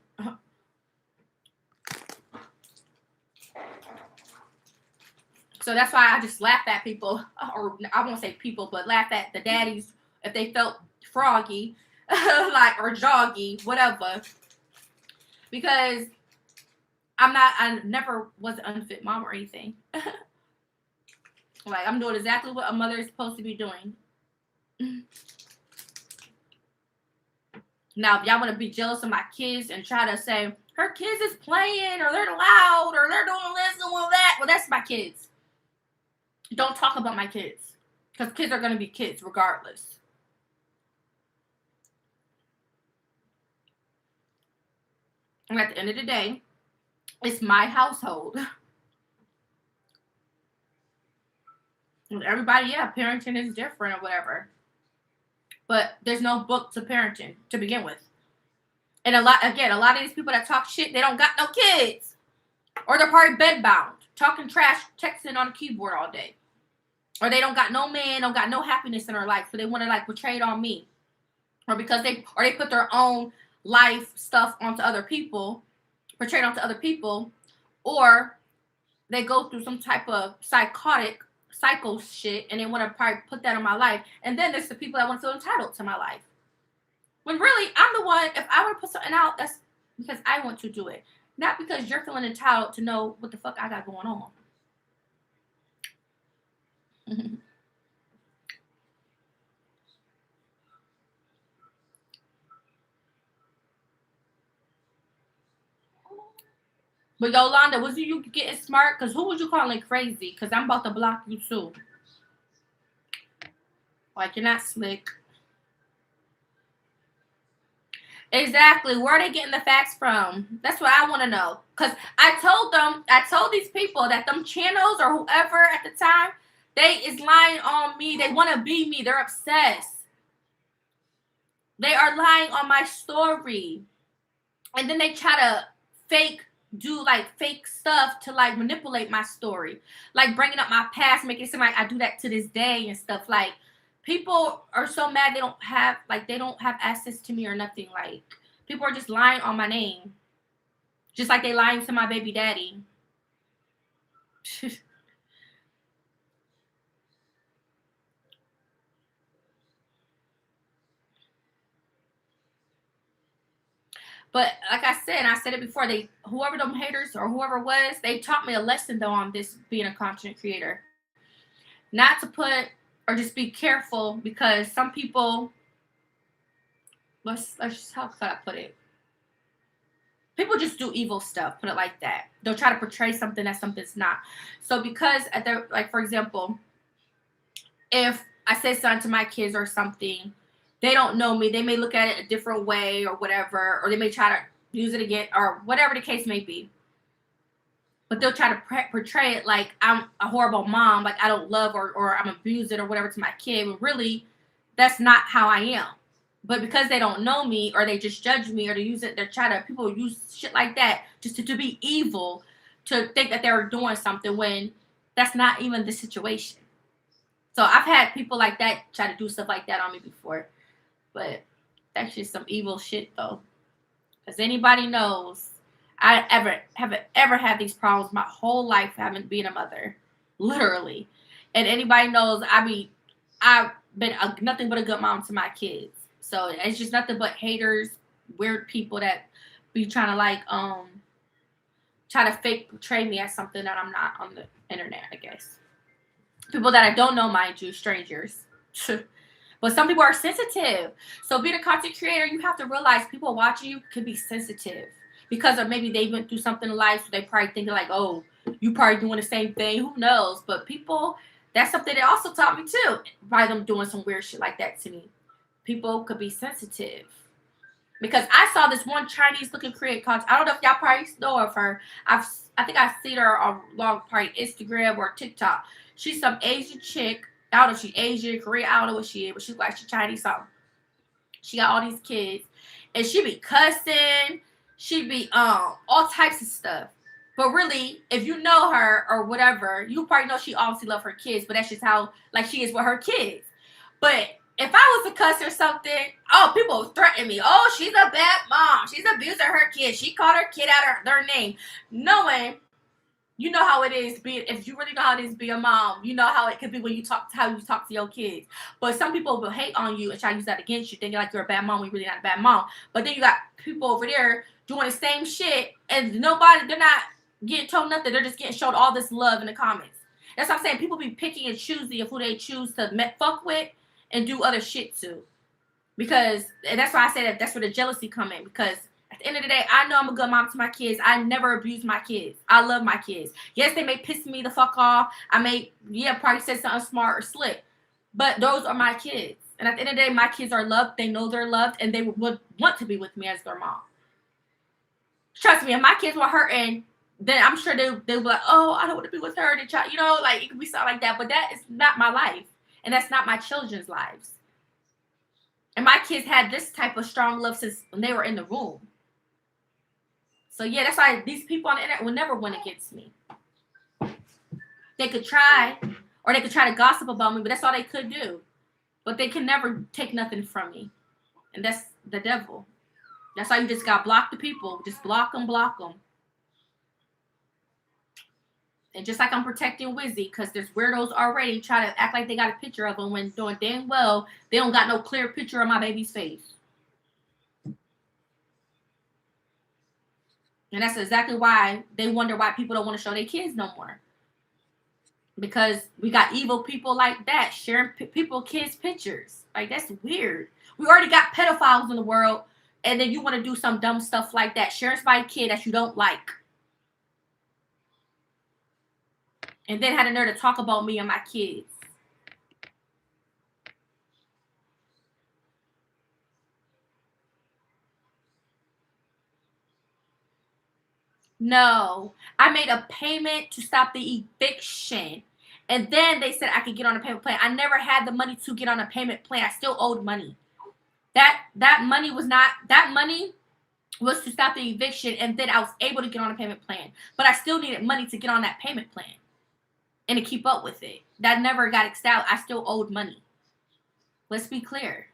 So that's why I just laugh at people, or I won't say people, but laugh at the daddies if they felt froggy, like, or joggy, whatever. Because I never was an unfit mom or anything. Like, I'm doing exactly what a mother is supposed to be doing. Now, if y'all want to be jealous of my kids and try to say, her kids is playing, or they're loud, or they're doing this and all that, well, that's my kids. Don't talk about my kids. Because kids are going to be kids regardless. And at the end of the day, it's my household. And everybody, yeah, parenting is different or whatever. But there's no book to parenting to begin with. And a lot of these people that talk shit, they don't got no kids. Or they're probably bedbound, talking trash, texting on a keyboard all day. Or they don't got no man, don't got no happiness in their life, so they want to, like, portray it on me. Or because they put their own life stuff onto other people, portray it onto other people, or they go through some type of psycho shit, and they want to probably put that on my life. And then there's the people that want to feel entitled to my life. When really, I'm the one, if I want to put something out, that's because I want to do it. Not because you're feeling entitled to know what the fuck I got going on. But Yolanda, was you getting smart? Because who was you calling crazy? Because I'm about to block you too. Like, you're not slick. Exactly. Where are they getting the facts from? That's what I want to know. Because I told these people that them channels or whoever at the time, they is lying on me. They want to be me. They're obsessed. They are lying on my story. And then they try to do fake stuff to, like, manipulate my story. Like, bringing up my past, making it seem like I do that to this day and stuff. Like, people are so mad they don't have access to me or nothing. Like, people are just lying on my name. Just like they lying to my baby daddy. But like I said it before, whoever them haters or whoever was, they taught me a lesson though on this being a content creator. Not to put or just be careful, because some people, let's how could I put it? People just do evil stuff, put it like that. They'll try to portray something that something's not. So because at the, like, for example, if I say something to my kids or something, they don't know me. They may look at it a different way or whatever, or they may try to use it again or whatever the case may be. But they'll try to portray it like I'm a horrible mom, like I don't love or I'm abusing or whatever to my kid. But really, that's not how I am. But because they don't know me or they just judge me or they use it, people use shit like that just to be evil, to think that they're doing something when that's not even the situation. So I've had people like that try to do stuff like that on me before. But that's just some evil shit though. Because anybody knows, I haven't ever had these problems my whole life having been a mother. Literally. And anybody knows I've been nothing but a good mom to my kids. So it's just nothing but haters, weird people that be trying to like try to fake portray me as something that I'm not on the internet, I guess. People that I don't know, mind you, strangers. But some people are sensitive. So being a content creator, you have to realize people watching you can be sensitive. Because of maybe they went through something in life, so they probably thinking like, oh, you probably doing the same thing. Who knows? But people, that's something they also taught me too, by them doing some weird shit like that to me. People could be sensitive. Because I saw this one Chinese looking creator called, I don't know if y'all probably know of her. I think I've seen her on long probably Instagram or TikTok. She's some Asian chick. I don't know if she's Asian, Korean, I don't know what she is, but she's like she's Chinese something. She got all these kids. And she be cussing. She be all types of stuff. But really, if you know her or whatever, you probably know she obviously loves her kids, but that's just how like she is with her kids. But if I was a cuss or something, oh, people threaten me. Oh, she's a bad mom. She's abusing her kid. She called her kid out of their name. Knowing, you know how it is if you really know how it is to be a mom, you know how it could be when you talk to your kids. But some people will hate on you and try to use that against you, thinking like you're a bad mom when you're really not a bad mom. But then you got people over there doing the same shit and they're not getting told nothing. They're just getting shown all this love in the comments. That's what I'm saying. People be picking and choosing of who they choose to fuck with and do other shit to. And that's why I say that's where the jealousy come in. Because at the end of the day, I know I'm a good mom to my kids. I never abuse my kids. I love my kids. Yes, they may piss me the fuck off. I may, probably say something smart or slick. But those are my kids. And at the end of the day, my kids are loved. They know they're loved. And they would want to be with me as their mom. Trust me, if my kids were hurting, then I'm sure they'll be like, oh, I don't want to be with her. They try, like it could be something like that. But that is not my life. And that's not my children's lives. And my kids had this type of strong love since when they were in the womb. So yeah, that's why these people on the internet will never win against me. They could try, or they could try to gossip about me, but that's all they could do. But they can never take nothing from me. And that's the devil. That's why you just got to block the people. Just block them. And just like I'm protecting Wizzy, because there's weirdos already try to act like they got a picture of them when doing damn well they don't got no clear picture of my baby's face. And that's exactly why they wonder why people don't want to show their kids no more. Because we got evil people like that sharing kids' pictures. Like, that's weird. We already got pedophiles in the world, and then you want to do some dumb stuff like that. Sharing somebody's kid that you don't like. And then had a nerve to talk about me and my kids. No, I made a payment to stop the eviction. And then they said I could get on a payment plan. I never had the money to get on a payment plan. I still owed money. That money was to stop the eviction, and then I was able to get on a payment plan. But I still needed money to get on that payment plan and to keep up with it. That never got extended. I still owed money. Let's be clear.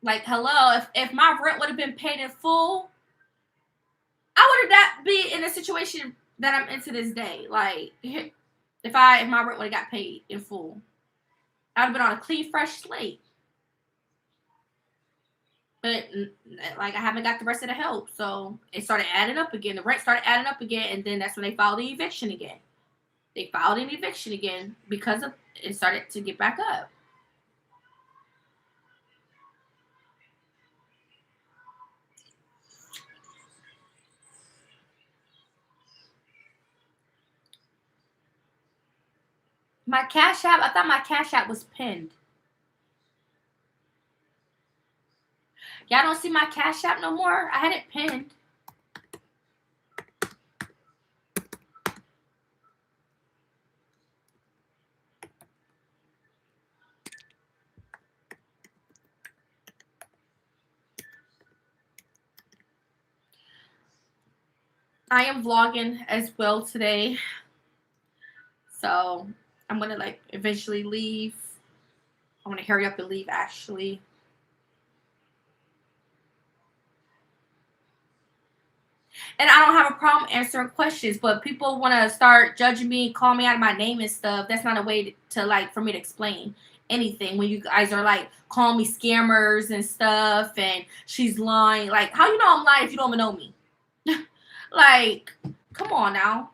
Like, hello, if my rent would have been paid in full, I would not be in the situation that I'm in to this day. Like, if my rent would have got paid in full, I would have been on a clean, fresh slate. But, like, I haven't got the rest of the help. So, it started adding up again. The rent started adding up again. And then that's when they filed the eviction again. They filed an eviction again because of it started to get back up. My Cash App, I thought my Cash App was pinned. Y'all don't see my Cash App no more? I had it pinned. I am vlogging as well today. So I'm gonna like eventually leave. I want to hurry up and leave actually. And I don't have a problem answering questions, but people want to start judging me, call me out of my name and stuff. That's not a way to like for me to explain anything when you guys are like calling me scammers and stuff and she's lying. Like, how you know I'm lying if you don't even know me? Like, come on now.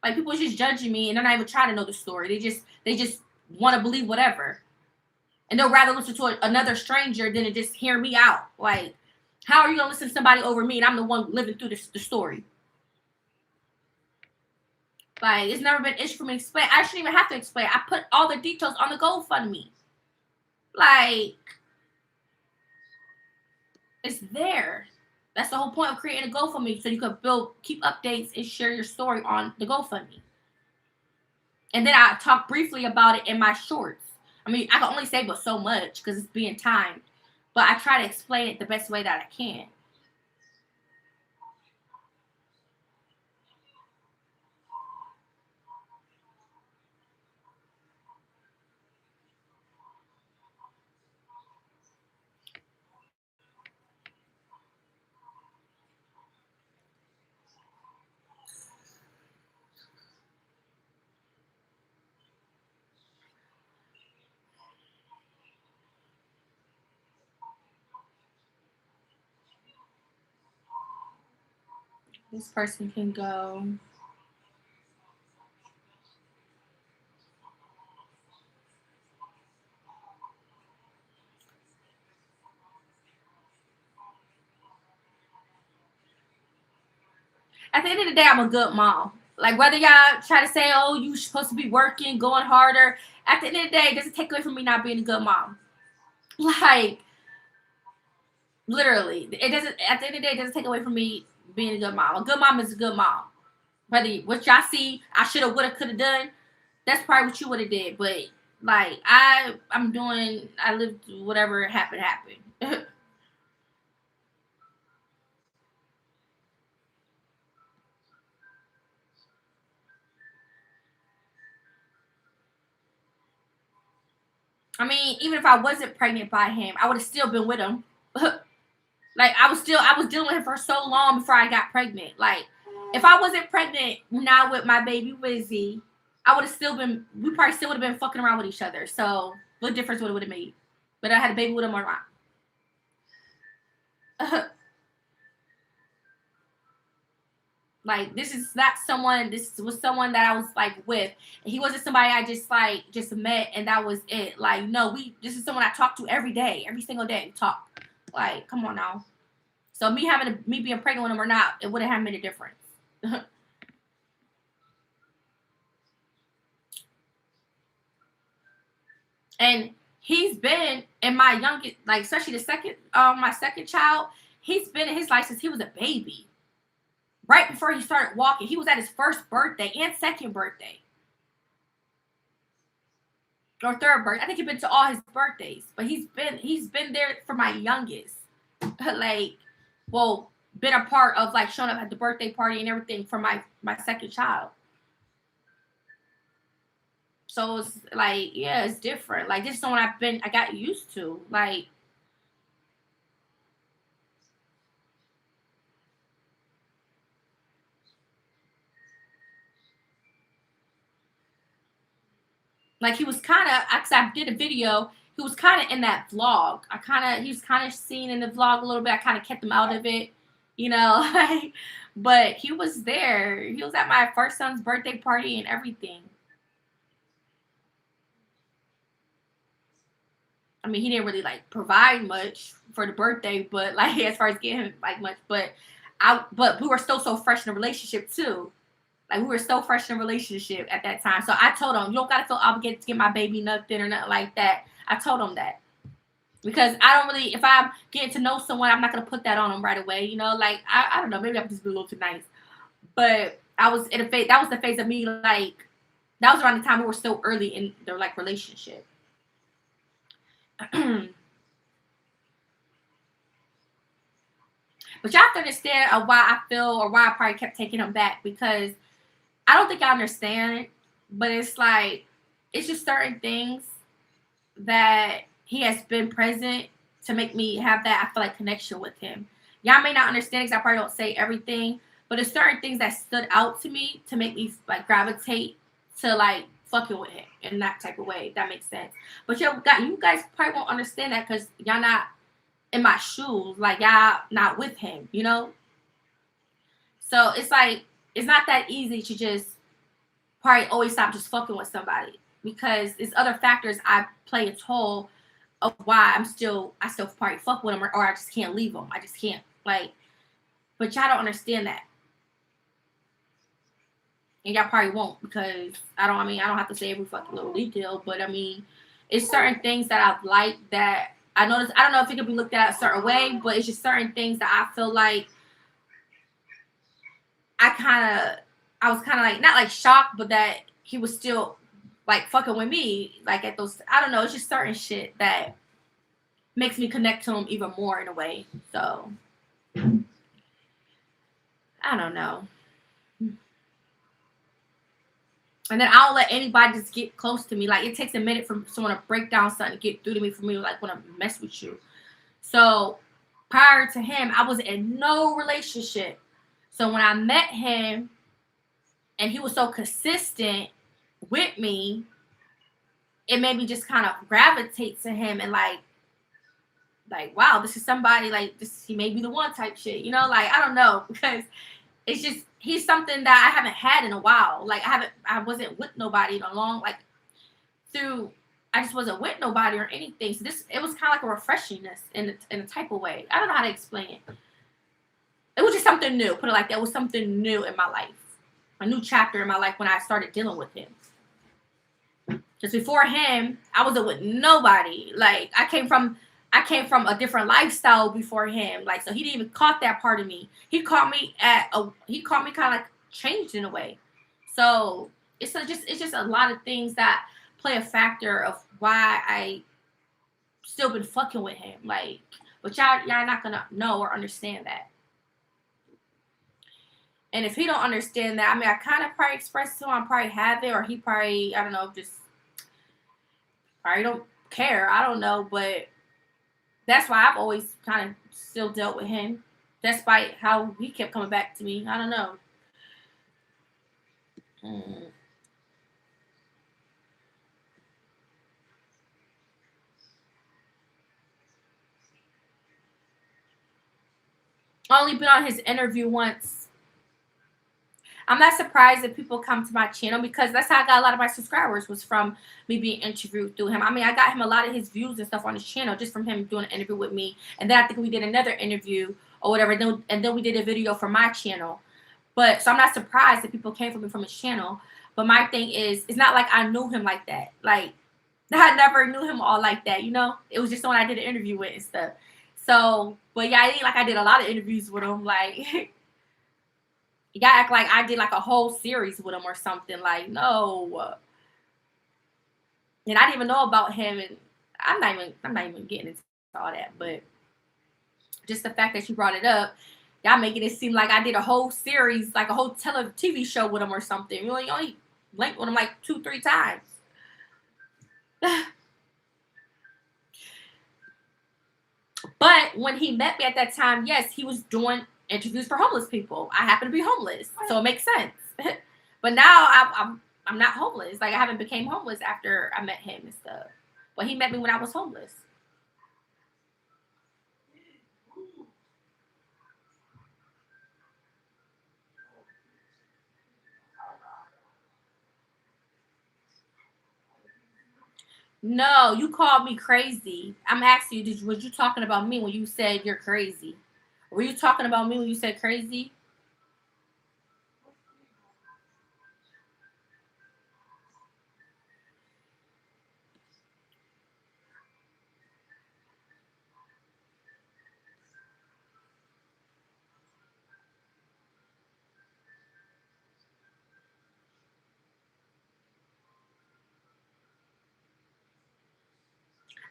Like, people are just judging me and they're not even trying to know the story. They just want to believe whatever. And they'll rather listen to another stranger than to just hear me out. Like, how are you gonna listen to somebody over me and I'm the one living through the story? Like, it's never been an issue for me to explain. I shouldn't even have to explain. I put all the details on the GoFundMe. Like, it's there. That's the whole point of creating a GoFundMe, so you can keep updates and share your story on the GoFundMe. And then I talk briefly about it in my shorts. I mean, I can only say but so much because it's being timed. But I try to explain it the best way that I can. This person can go. At the end of the day, I'm a good mom. Like, whether y'all try to say, oh, you're supposed to be working, going harder, at the end of the day, it doesn't take away from me not being a good mom. Like, literally, it doesn't, at the end of the day, it doesn't take away from me being a good mom. A good mom is a good mom. Whether what y'all see, I should have, would have, could have done, that's probably what you would have did. But, like, I lived whatever happened. I mean, even if I wasn't pregnant by him, I would have still been with him. Like, I was dealing with him for so long before I got pregnant. Like, if I wasn't pregnant now with my baby Wizzy, I would have still been, we probably still would have been fucking around with each other. So, what difference would it have made? But I had a baby with him or not. Like, this was someone that I was like with. He wasn't somebody I just met and that was it. Like, no, this is someone I talk to every day, every single day. We talk. Like, come on now. So me being pregnant with him or not, it wouldn't have made a difference. And he's been in my youngest, like, especially my second child, he's been in his life since he was a baby. Right before he started walking, he was at his first birthday and second birthday. Or third birthday. I think he's been to all his birthdays. But he's been there for my youngest. Like, well, been a part of like showing up at the birthday party and everything for my second child. So it's like, yeah, it's different. Like, this is someone I got used to. Like, he was kind of, because I did a video, he was kind of in that vlog. He was kind of seen in the vlog a little bit. I kind of kept him out of it, you know. But he was there. He was at my first son's birthday party and everything. I mean, he didn't really like provide much for the birthday, but like as far as getting him like much, but we were still so fresh in a relationship too. Like, we were so fresh in a relationship at that time. So I told him, you don't gotta feel obligated to get my baby nothing or nothing like that. I told him that. Because I don't really, if I'm getting to know someone, I'm not gonna put that on them right away. You know, like I don't know, maybe I'm just being a little too nice. But I was in a phase. That was the phase of me. Like, that was around the time we were still early in their like relationship. But y'all have to understand why I feel, or why I probably kept taking him back, because I don't think I understand. But it's like, it's just certain things that he has been present to make me have that, I feel like, connection with him. Y'all may not understand because I probably don't say everything, but there's certain things that stood out to me to make me like gravitate to like fucking with him in that type of way, if that makes sense. But you guys probably won't understand that because y'all not in my shoes, like y'all not with him, you know? So it's like, it's not that easy to just probably always stop just fucking with somebody, because there's other factors I play a toll of why I still probably fuck with them, or I just can't leave them. I just can't, like, but y'all don't understand that. And y'all probably won't, because I don't have to say every fucking little detail, but I mean, it's certain things that I've liked that I noticed. I don't know if it could be looked at a certain way, but it's just certain things that I feel like I was kind of like, not like shocked, but that he was still like fucking with me, like at those, I don't know, it's just certain shit that makes me connect to him even more in a way. So I don't know. And then I don't let anybody just get close to me. Like, it takes a minute for someone to break down something to get through to me, for me to like want to mess with you. So prior to him, I was in no relationship. So when I met him and he was so consistent with me, it made me just kind of gravitate to him and like, wow, this is somebody, like, this, he may be the one type shit, you know? Like, I don't know, because it's just, he's something that I haven't had in a while. Like, I wasn't with nobody in a long, like, I just wasn't with nobody or anything. So it was kind of like a refreshingness in a type of way. I don't know how to explain it. It was just something new. Put it like that. It was something new in my life. A new chapter in my life when I started dealing with him. Just before him, I wasn't with nobody. Like, I came from a different lifestyle before him. Like, so he didn't even caught that part of me. He caught me kind of like changed in a way. So it's just a lot of things that play a factor of why I still been fucking with him. Like, but y'all not gonna know or understand that. And if he don't understand that, I mean, I kind of probably expressed to him, I probably have it, or he probably, I don't know, just probably don't care. I don't know, but that's why I've always kind of still dealt with him, despite how he kept coming back to me. I don't know. I only been on his interview once. I'm not surprised if people come to my channel, because that's how I got a lot of my subscribers, was from me being interviewed through him. I mean, I got him a lot of his views and stuff on his channel just from him doing an interview with me. And then I think we did another interview or whatever. And then we did a video for my channel. But so I'm not surprised that people came from me from his channel. But my thing is, it's not like I knew him like that. Like, I never knew him all like that, you know? It was just someone I did an interview with and stuff. So, but yeah, I ain't like I did a lot of interviews with him. Like, y'all act like I did like a whole series with him or something. Like, no. And I didn't even know about him, and I'm not even getting into all that. But just the fact that you brought it up, y'all making it seem like I did a whole series, like a whole TV show with him or something. You only linked with him like 2-3 times. But when he met me at that time, yes, he was doing interviews for homeless people. I happen to be homeless, so it makes sense. But now I'm not homeless. Like, I haven't became homeless after I met him and stuff. But he met me when I was homeless. No, you called me crazy. I'm asking you, was you talking about me when you said you're crazy? Were you talking about me when you said crazy?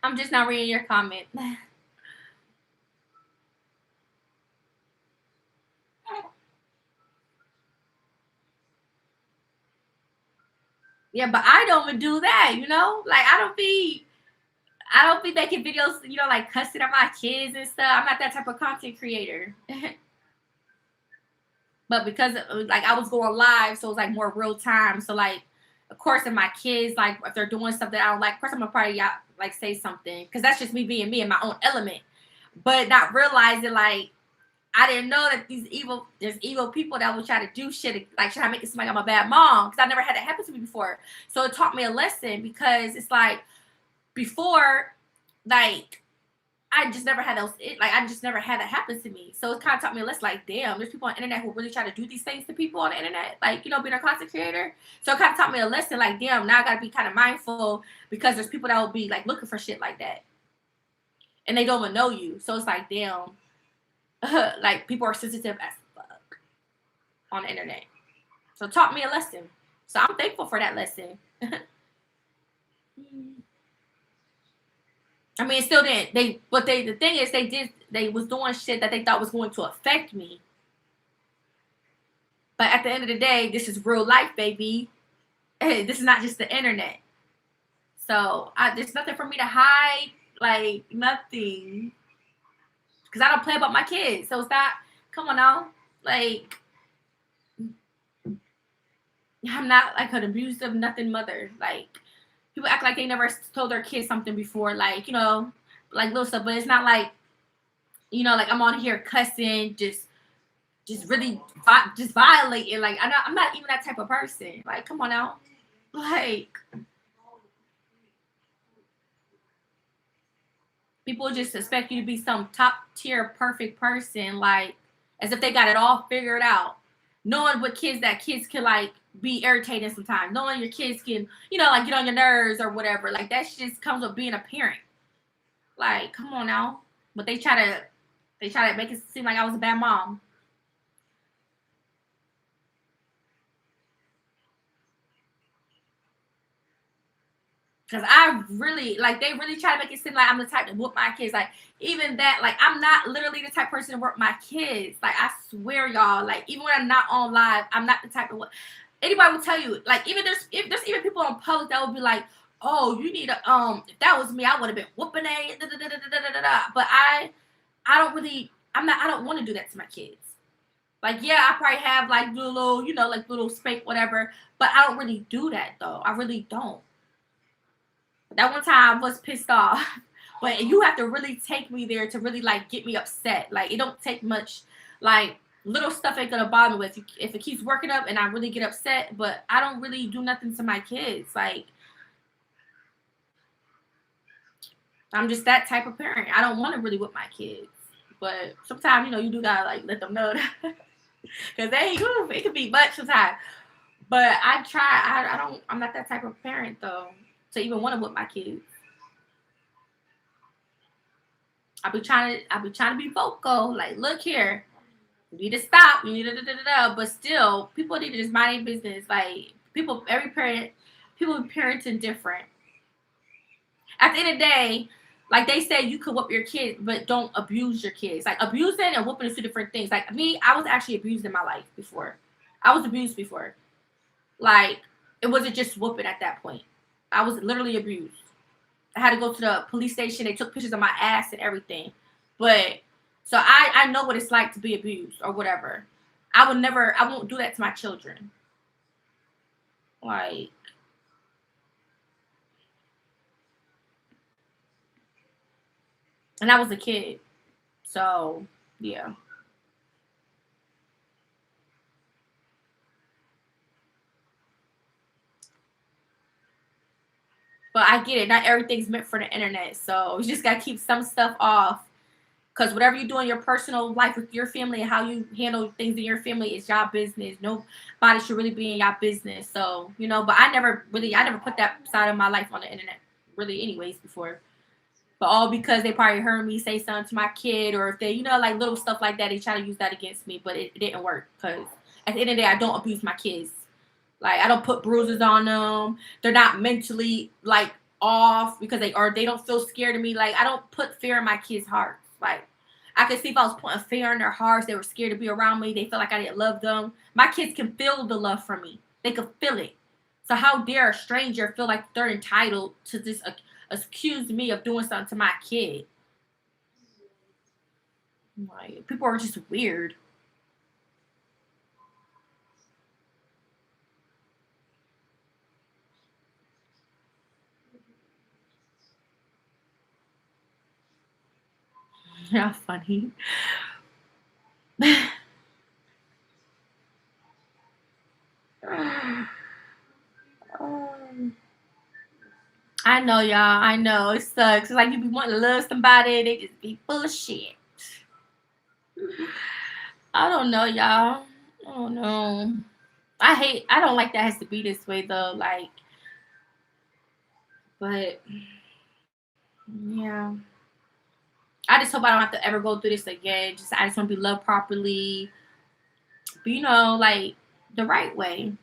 I'm just not reading your comment. Yeah, but I don't even do that, you know? Like I don't be making videos, you know, like cussing at my kids and stuff. I'm not that type of content creator. But because like I was going live, so it was like more real time. So like, of course, if my kids like if they're doing something I don't like, of course I'm gonna probably like say something because that's just me being me in my own element. But not realizing like I didn't know that there's evil people that will try to do shit like try to make it seem like I'm a bad mom because I never had that happen to me before. So it taught me a lesson because it's like before, like I just never had those. I just never had that happen to me. So it kind of taught me a lesson. Like, damn, there's people on the internet who really try to do these things to people on the internet. Like, you know, being a content creator. So it kind of taught me a lesson. Like, damn, now I gotta be kind of mindful because there's people that will be like looking for shit like that, and they don't even know you. So it's like, damn, like people are sensitive as fuck on the internet. So it taught me a lesson. So I'm thankful for that lesson. I mean, it still didn't. The thing is, they was doing shit that they thought was going to affect me. But at the end of the day, this is real life, baby. Hey, this is not just the internet. So there's nothing for me to hide, like nothing. Because I don't play about my kids. So it's not, come on now. Like, I'm not like an abusive nothing mother. Like, people act like they never told their kids something before, like, you know, like little stuff. But it's not like, you know, like I'm on here cussing, just really just violating. Like I'm not even that type of person. Like, come on now. Like, people just expect you to be some top tier perfect person, like as if they got it all figured out. Knowing what kids can like be irritating sometimes. Knowing your kids can, you know, like get on your nerves or whatever. Like that just comes with being a parent. Like, come on now. But they try to make it seem like I was a bad mom. Cause I really like they really try to make it seem like I'm the type to whoop my kids. Like even that, like I'm not literally the type of person to whoop my kids. Like I swear, y'all. Like even when I'm not on live, I'm not the type of what anybody will tell you. Like even if there's even people in public that will be like, oh, you need a if that was me, I would have been whooping it. But I don't really I don't want to do that to my kids. Like yeah, I probably have like little, you know, like little spank whatever, but I don't really do that though. I really don't. That one time I was pissed off. But you have to really take me there to really like get me upset. Like it don't take much. Like little stuff ain't gonna bother me with if it keeps working up and I really get upset. But I don't really do nothing to my kids. Like I'm just that type of parent. I don't want to really whip my kids. But sometimes, you know, you do gotta like let them know that. Cause it could be much sometimes. But I try. I'm not that type of parent though to even want to whip my kids. I be trying to be vocal. Like, look here, you need to stop. You need to But still, people need to just mind their business. Like people parenting different. At the end of the day, like they say, you could whoop your kids, but don't abuse your kids. Like abusing and whooping is two different things. Like me, I was actually abused in my life before. I was abused before. Like it wasn't just whooping at that point. I was literally abused. I had to go to the police station. They took pictures of my ass and everything. But so I know what it's like to be abused or whatever. I won't do that to my children. Like, and I was a kid. So, yeah. But I get it. Not everything's meant for the internet. So, you just got to keep some stuff off. Because whatever you do in your personal life with your family and how you handle things in your family is your business. Nobody should really be in your business. So, you know, but I never put that side of my life on the internet, really, anyways, before. But all because they probably heard me say something to my kid, or if they, you know, like little stuff like that, they try to use that against me. But it didn't work because at the end of the day, I don't abuse my kids. Like, I don't put bruises on them. They're not mentally, like, off because they don't feel scared of me. Like, I don't put fear in my kids' hearts. Like, I could see if I was putting fear in their hearts, they were scared to be around me. They felt like I didn't love them. My kids can feel the love from me. They can feel it. So how dare a stranger feel like they're entitled to just accuse me of doing something to my kid? Like, people are just weird. Yeah, funny. Um, I know, y'all. I know it sucks. It's like you be wanting to love somebody, they just be full of shit. I don't know, y'all. I don't know. I don't like that it has to be this way though. Like, but yeah. I just hope I don't have to ever go through this again. I just want to be loved properly. But like the right way.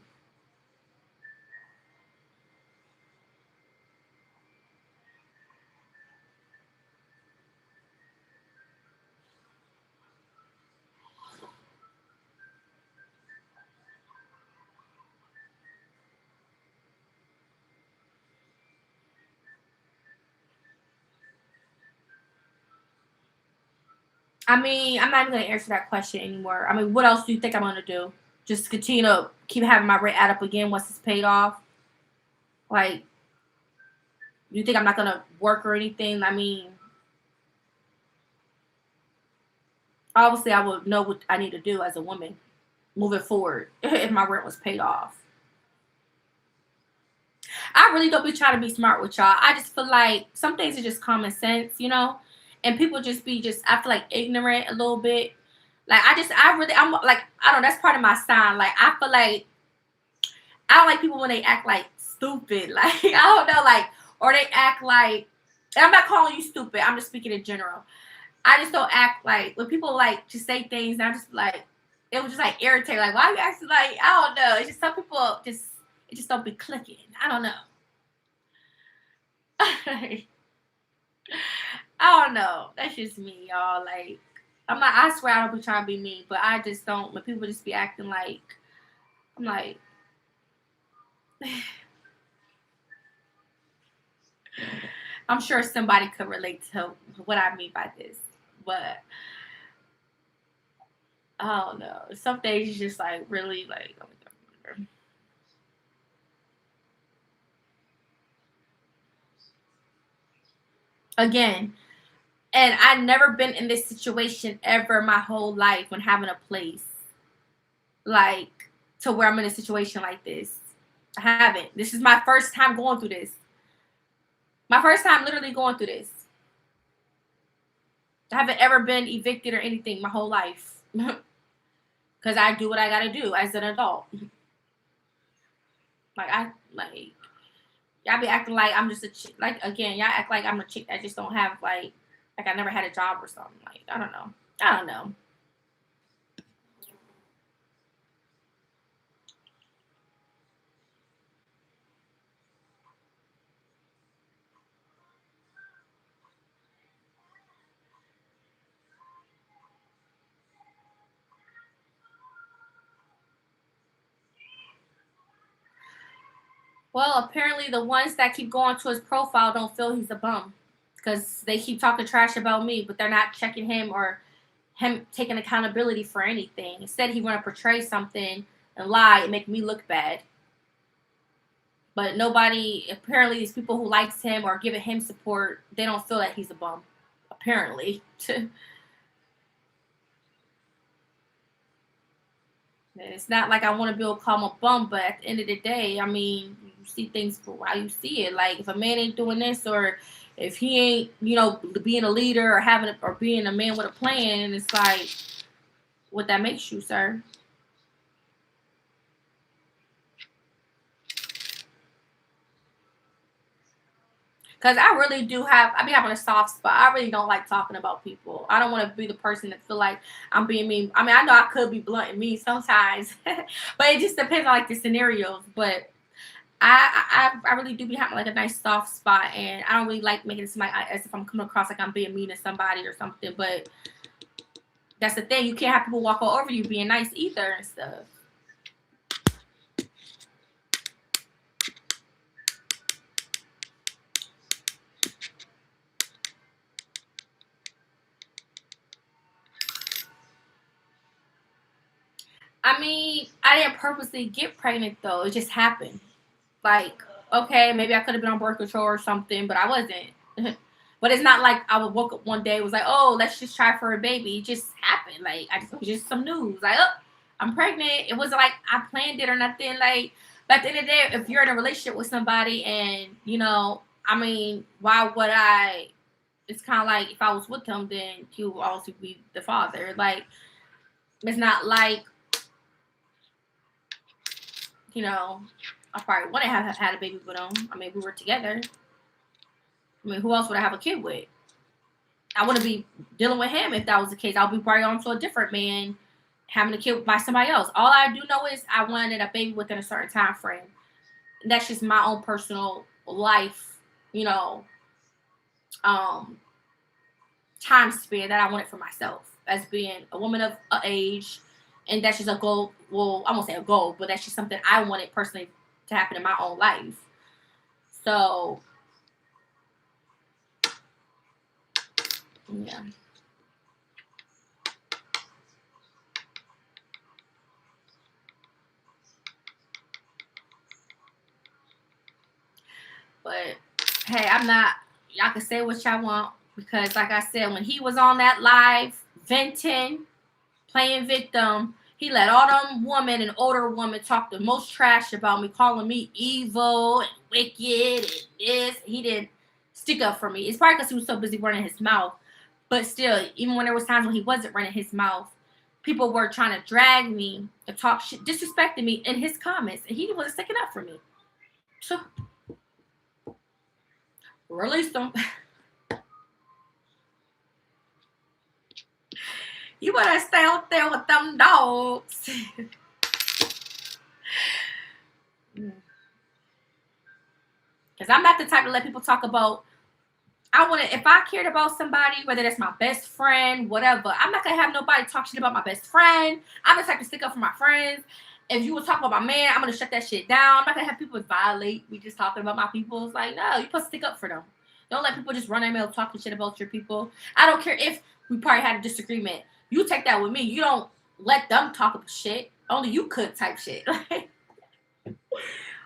I mean, I'm not even gonna answer that question anymore. I mean, what else do you think I'm gonna do? Just continue to keep having my rent add up again once it's paid off? Like, you think I'm not gonna work or anything? I mean, obviously, I would know what I need to do as a woman moving forward if my rent was paid off. I really don't be trying to be smart with y'all. I just feel like some things are just common sense. And people just be I feel like ignorant a little bit. Like I'm like, I don't know, that's part of my sign. Like, I feel like I don't like people when they act like stupid. Like, I don't know, like, or they act like, and I'm not calling you stupid, I'm just speaking in general. I just don't act like when people like just say things, and I'm just like, it was just like irritating. Like, why are you acting like, I don't know. It's just some people it just don't be clicking. I don't know. I don't know. That's just me, y'all. Like, I swear I don't be trying to be mean, but I just don't. When people just be acting like, I'm like, I'm sure somebody could relate to what I mean by this, but I don't know. Some days it's just like really like, oh my God. Again, and I've never been in this situation ever my whole life when having a place like to where I'm in a situation like this. I haven't. This is my first time going through this. My first time literally going through this. I haven't ever been evicted or anything my whole life. Because I do what I gotta do as an adult. Like y'all be acting like I'm just a chick. Like, again, y'all act like I'm a chick that just don't have like I never had a job or something. Like, I don't know. I don't know. Well, apparently the ones that keep going to his profile don't feel he's a bum because they keep talking trash about me, but they're not checking him or him taking accountability for anything. Instead, he want to portray something and lie and make me look bad. But nobody, apparently, these people who likes him or giving him support, they don't feel that he's a bum. Apparently, it's not like I want to be able to call him a bum, but at the end of the day, I mean, you see things for how you see it. Like, if a man ain't doing this, or if he ain't, being a leader or or being a man with a plan, it's like, what that makes you, sir. Because I be having a soft spot. I really don't like talking about people. I don't want to be the person that feel like I'm being mean. I mean, I know I could be blunt and mean sometimes, but it just depends on like the scenarios. But I really do be having like a nice soft spot, and I don't really like making it seem like as if I'm coming across like I'm being mean to somebody or something. But that's the thing, you can't have people walk all over you being nice either and stuff. I mean, I didn't purposely get pregnant though. It just happened. Like, okay, maybe I could have been on birth control or something, but I wasn't. But it's not like I would woke up one day and was like, oh, let's just try for a baby. It just happened. Like, it was just some news. Like, oh, I'm pregnant. It wasn't like I planned it or nothing. Like, but at the end of the day, if you're in a relationship with somebody and, I mean, why would I? It's kind of like if I was with him, then he would also be the father. Like, it's not like, I probably wouldn't have had a baby with him. I mean, we were together. I mean, who else would I have a kid with? I wouldn't be dealing with him if that was the case. I'll be probably on to a different man having a kid by somebody else. All I do know is I wanted a baby within a certain time frame. That's just my own personal life, um, time span that I wanted for myself as being a woman of age. And that's just a goal. Well, I won't say a goal, but that's just something I wanted personally to happen in my own life. So, yeah. But hey, I'm not. Y'all can say what y'all want because, like I said, when he was on that live venting, playing victim, he let all them women and older women talk the most trash about me, calling me evil and wicked and this. He didn't stick up for me. It's probably because he was so busy running his mouth. But still, even when there was times when he wasn't running his mouth, people were trying to drag me and talk shit, disrespecting me in his comments, and he wasn't sticking up for me. So release them. You better stay out there with them dogs. Because I'm not the type to let people talk about. If I cared about somebody, whether that's my best friend, whatever, I'm not going to have nobody talk shit about my best friend. I'm the type to stick up for my friends. If you were talking about my man, I'm going to shut that shit down. I'm not going to have people violate me just talking about my people. It's like, no, you're supposed to stick up for them. Don't let people just run their mouth talking shit about your people. I don't care if we probably had a disagreement. You take that with me. You don't let them talk about shit. Only you could type shit.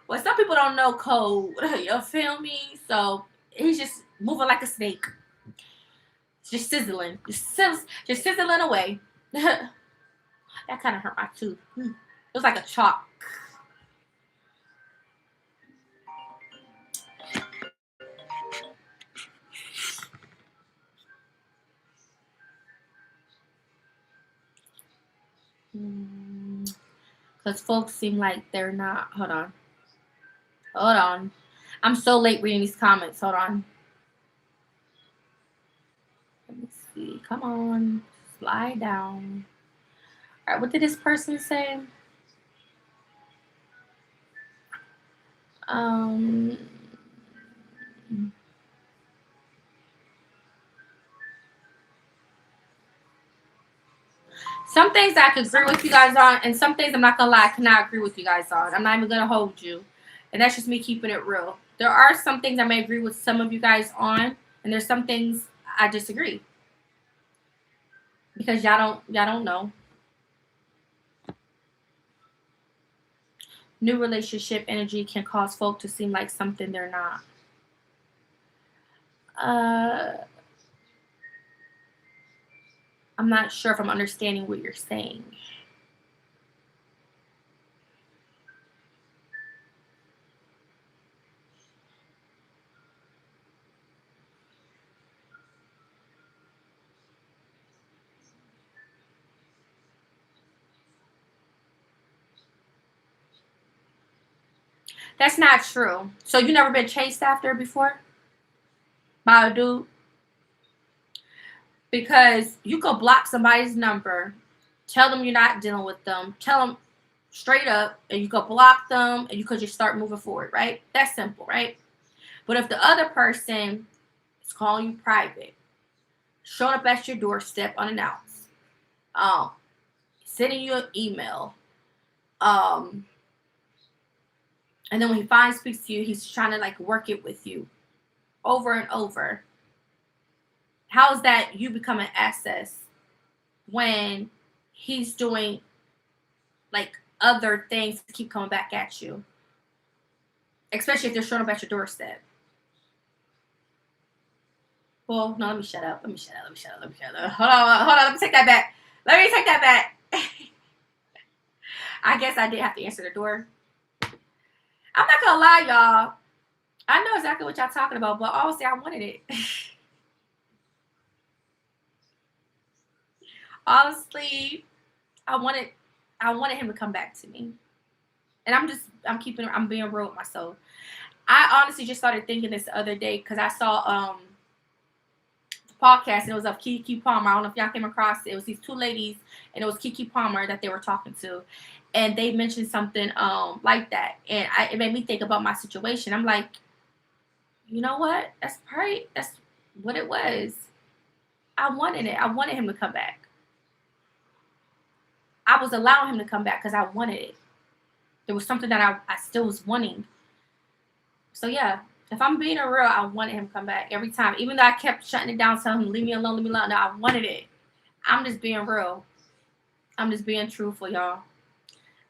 Well, some people don't know code. You feel me? So he's just moving like a snake. Just sizzling. Just sizzling away. That kind of hurt my tooth. It was like a chalk. Because folks seem like they're not. Hold on. I'm so late reading these comments. Hold on. Let me see. Come on. Slide down. All right. What did this person say? Some things I could agree with you guys on, and some things I'm not gonna lie, I cannot agree with you guys on. I'm not even gonna hold you, and that's just me keeping it real. There are some things I may agree with some of you guys on, and there's some things I disagree because y'all don't know. New relationship energy can cause folk to seem like something they're not. I'm not sure if I'm understanding what you're saying. That's not true. So you never been chased after before by a dude? Because you could block somebody's number, tell them you're not dealing with them, tell them straight up, and you could block them, and you could just start moving forward, right? That's simple, right? But if the other person is calling you private, showing up at your doorstep unannounced, sending you an email, and then when he finally speaks to you, he's trying to like work it with you over and over. How is that you become an access when he's doing like other things to keep coming back at you? Especially if they're showing up at your doorstep. Well, no, let me shut up. Hold on, let me take that back. I guess I did have to answer the door. I'm not gonna lie, y'all. I know exactly what y'all talking about, but honestly, I wanted it. Honestly, I wanted him to come back to me. And I'm being real with myself. I honestly just started thinking this the other day because I saw the podcast and it was of Kiki Palmer. I don't know if y'all came across it. It was these two ladies and it was Kiki Palmer that they were talking to. And they mentioned something like that. And it made me think about my situation. I'm like, you know what? That's what it was. I wanted it. I wanted him to come back. I was allowing him to come back because I wanted it. There was something that I still was wanting. So yeah, if I'm being real, I wanted him to come back every time. Even though I kept shutting it down, telling him, leave me alone. No, I wanted it. I'm just being real. I'm just being truthful, y'all.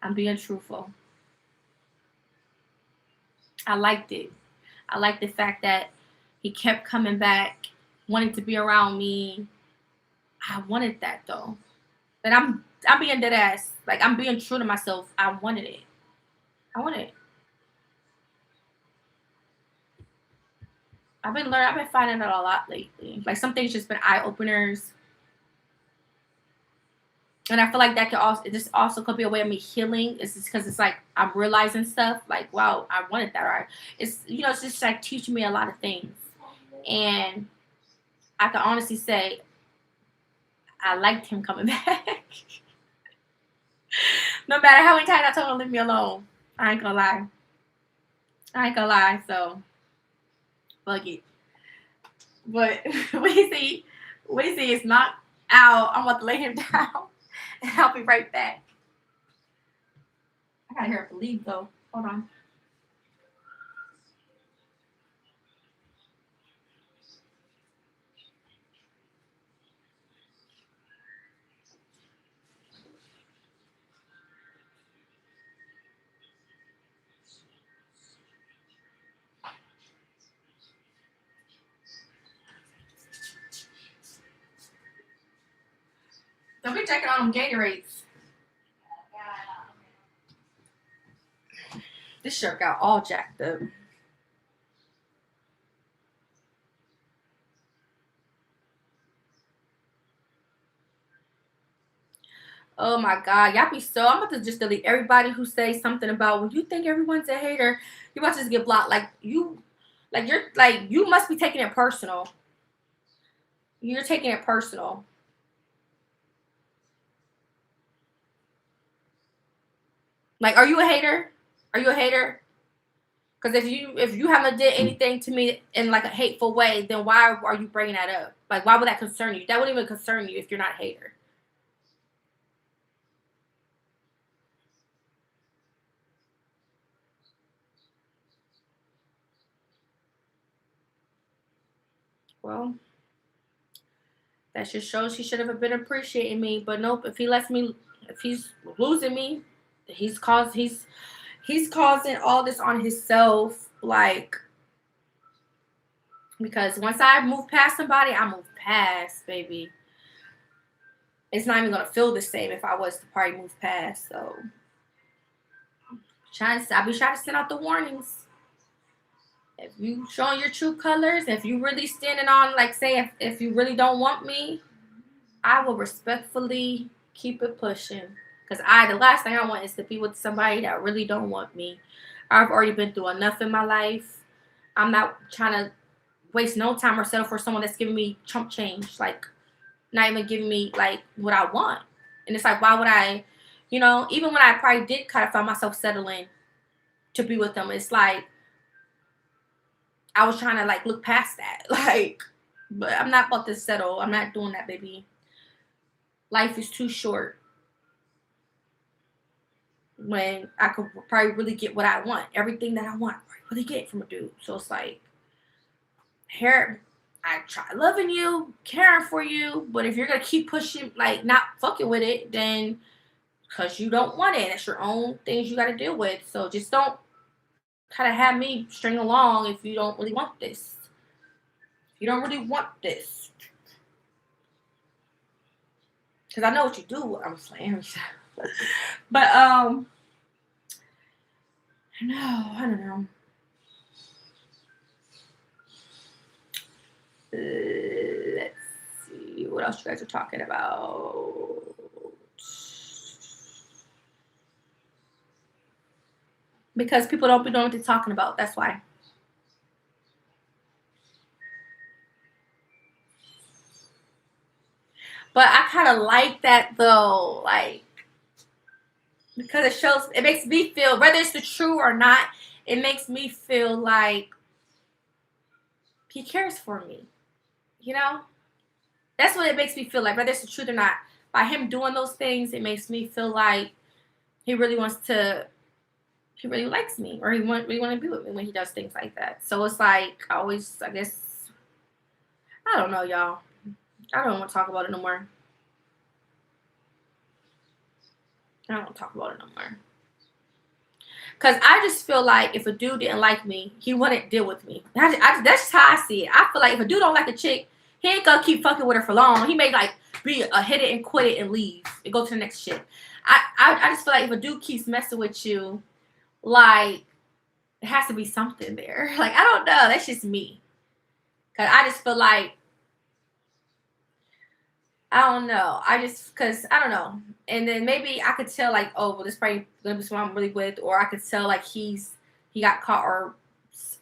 I'm being truthful. I liked it. I liked the fact that he kept coming back, wanting to be around me. I wanted that though. But I'm being dead ass. Like I'm being true to myself. I wanted it. I've been finding out a lot lately. Like some things just been eye openers. And I feel like that this also could be a way of me healing. It's just because it's like I'm realizing stuff. Like, wow, I wanted that. Right? It's it's just like teaching me a lot of things. And I can honestly say I liked him coming back. No matter how many times I told him to leave me alone. I ain't gonna lie. So fuck it. But Weezy is not out. I'm about to lay him down. And I'll be right back. I gotta hear it leave though. Hold on. Don't be checking on them Gatorades. This shirt got all jacked up. Oh my God, y'all be so. I'm about to just delete everybody who says something about when you think everyone's a hater, you about to just get blocked. You must be taking it personal. You're taking it personal. Like, are you a hater? Are you a hater? Because if you haven't did anything to me in like a hateful way, then why are you bringing that up? Like, why would that concern you? That wouldn't even concern you if you're not a hater. Well, that just shows he should have been appreciating me. But nope, if he's losing me, he's causing all this on himself. Like, because once I move past somebody, I move past, baby. It's not even gonna feel the same if I was to probably move past. So, I'll be trying to send out the warnings. If you showing your true colors, if you really standing on, like, say, if you really don't want me, I will respectfully keep it pushing. Because the last thing I want is to be with somebody that really don't want me. I've already been through enough in my life. I'm not trying to waste no time or settle for someone that's giving me chump change. Like, not even giving me, like, what I want. And it's like, why would I You know, even when I probably did kind of find myself settling to be with them, it's like I was trying to like look past that. Like, but I'm not about to settle. I'm not doing that, baby. Life is too short when I could probably really get what I want. Everything that I want, I really get from a dude. So it's like, here, I try loving you, caring for you, but if you're gonna keep pushing, like not fucking with it, then because you don't want it, it's your own things you got to deal with. So just don't kind of have me string along if you don't really want this. You don't really want this. Because I know what you do. I'm slaying. But, no, I don't know. Let's see. What else you guys are talking about? Because people don't be knowing what they're talking about. That's why. But I kind of like that, though. Like, because it shows, it makes me feel, whether it's the true or not, it makes me feel like he cares for me. You know? That's what it makes me feel like, whether it's the truth or not. By him doing those things, it makes me feel like he really wants to, he really likes me, or he really want to be with me when he does things like that. So it's like, I always, I guess, I don't know, y'all. I don't want to talk about it no more. I don't want to talk about it no more. Because I just feel like if a dude didn't like me, he wouldn't deal with me. That's just how I see it. I feel like if a dude don't like a chick, he ain't gonna keep fucking with her for long. He may like be a hit it and quit it and leave and go to the next shit. I just feel like if a dude keeps messing with you, like it has to be something there. Like I don't know. That's just me. Cause I just feel like I don't know. Cause I don't know. And then maybe I could tell like, oh, well, this probably gonna be someone I'm really with, or I could tell like he got caught or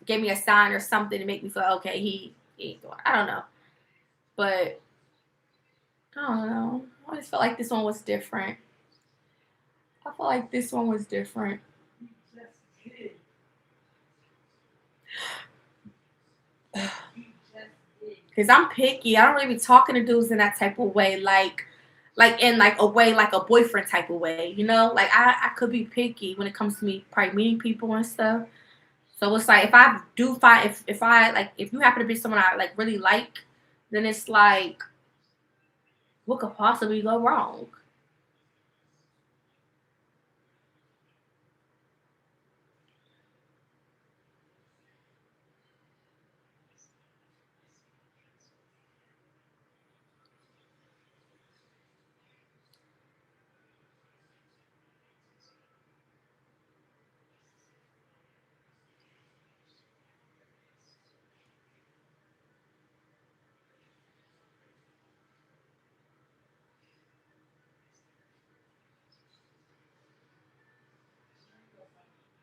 gave me a sign or something to make me feel okay. He ain't doing. I don't know, but I don't know. I just felt like this one was different. I felt like this one was different. Cause I'm picky. I don't really be talking to dudes in that type of way, like in like a way, like a boyfriend type of way, you know. Like I could be picky when it comes to me probably meeting people and stuff. So it's like if I do find if I like if you happen to be someone I like really like, then it's like what could possibly go wrong?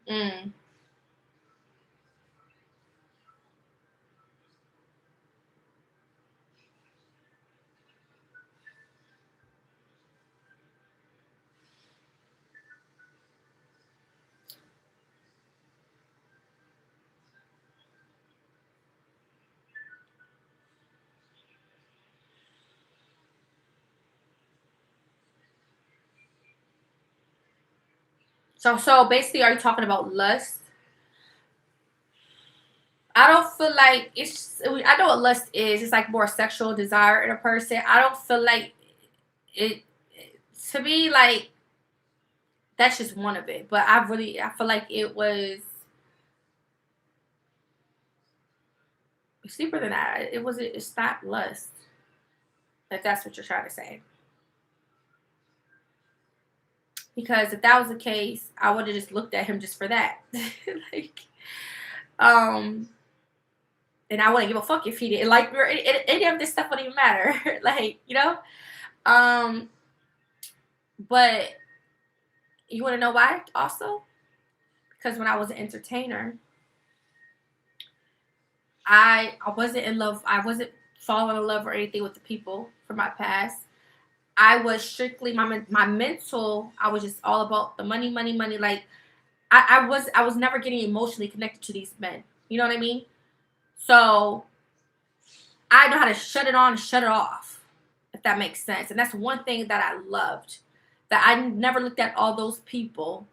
Mm. So basically, are you talking about lust? I don't feel like it's. I know what lust is. It's like more sexual desire in a person. I don't feel like it. To me, like that's just one of it. But I feel like it was it's deeper than that. It was. It's not lust. If that's what you're trying to say. Because if that was the case, I would have just looked at him just for that. like, um, and I wouldn't give a fuck if he didn't like me or any of this stuff wouldn't even matter. like, you know. Um, but you want to know why? Also, because when I was an entertainer, I wasn't in love. I wasn't falling in love or anything with the people from my past. I was strictly my mental. I was just all about the money, money, money. Like I was never getting emotionally connected to these men. You know what I mean? So I know how to shut it on and shut it off, if that makes sense. And that's one thing that I loved. That I never looked at all those people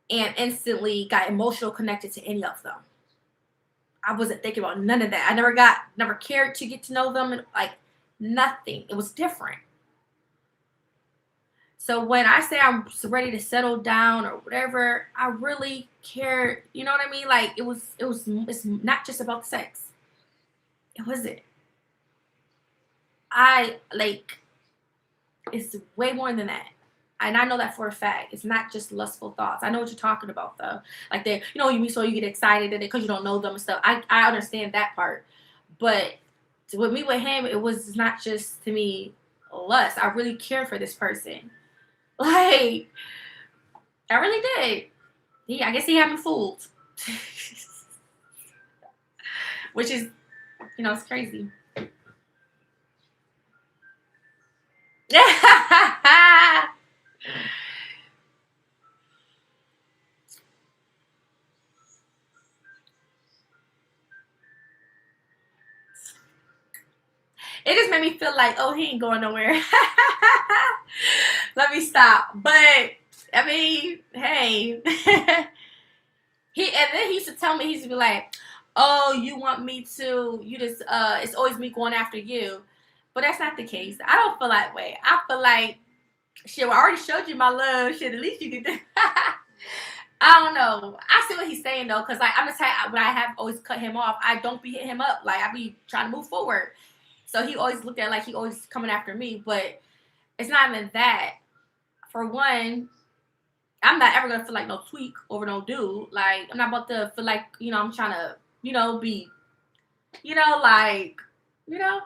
and instantly got emotional connected to any of them. I wasn't thinking about none of that. I never cared to get to know them, and like nothing. It was different. So when I say I'm ready to settle down or whatever, I really care. You know what I mean? Like it's not just about sex. It wasn't. I like it's way more than that. And I know that for a fact. It's not just lustful thoughts. I know what you're talking about though. Like they, you meet so you get excited and because you don't know them and stuff. I understand that part. But with me with him, it was not just to me lust. I really cared for this person. Like I really did. I guess he had me fooled. Which is, it's crazy. It just made me feel like, oh, he ain't going nowhere. Let me stop. But I mean, hey. And then he used to tell me, he used to be like, oh, you want me to, you just it's always me going after you. But that's not the case. I don't feel that way. I feel like shit, well, I already showed you my love. Shit, at least you can do. I don't know. I see what he's saying though, because like I'm gonna tell you, when I have always cut him off, I don't be hitting him up. Like I be trying to move forward. So he always looked at it like he always coming after me, but it's not even that. For one, I'm not ever gonna feel like no tweak over no dude. Like I'm not about to feel like I'm trying to be like you know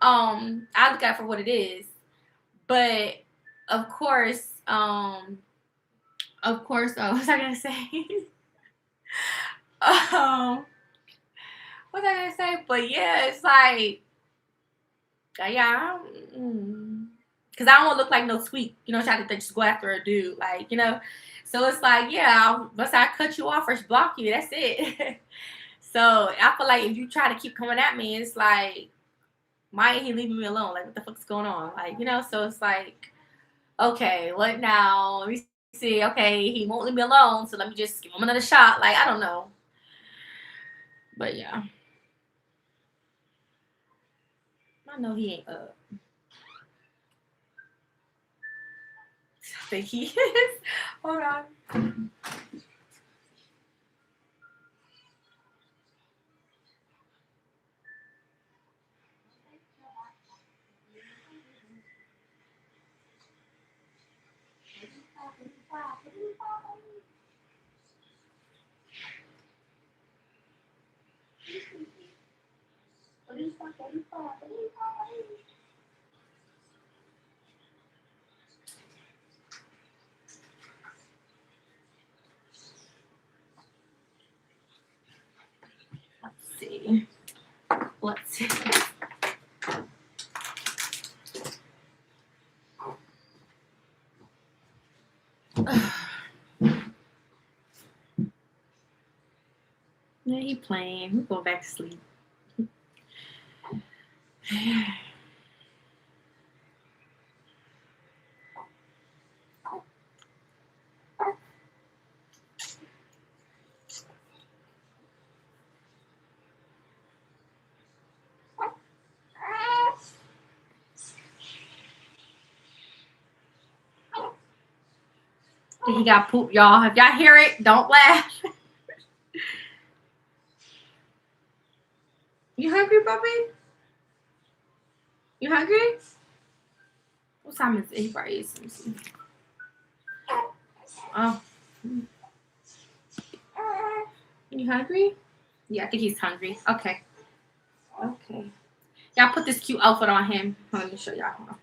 I look at it for what it is. But of course, what was I gonna say? What was I gonna say? But yeah, it's like, yeah, because I don't want to look like no sweet, trying to just go after a dude, like. So it's like, yeah, once I cut you off or block you, that's it. So I feel like if you try to keep coming at me, it's like, why ain't he leaving me alone? Like, what the fuck's going on? Like, so it's like, okay, what now? Let me see. Okay, he won't leave me alone, so let me just give him another shot. Like, I don't know. But yeah. I know he ain't up. I think he is. Hold on. Let's see. Yeah, he playing. He go back to sleep. He got poop, y'all. If y'all hear it, don't laugh. You hungry, puppy? You hungry? What time is it? He probably is. Let me see. Oh. You hungry? Yeah, I think he's hungry. Okay. Okay. Y'all put this cute outfit on him. Let me show y'all. Hold on.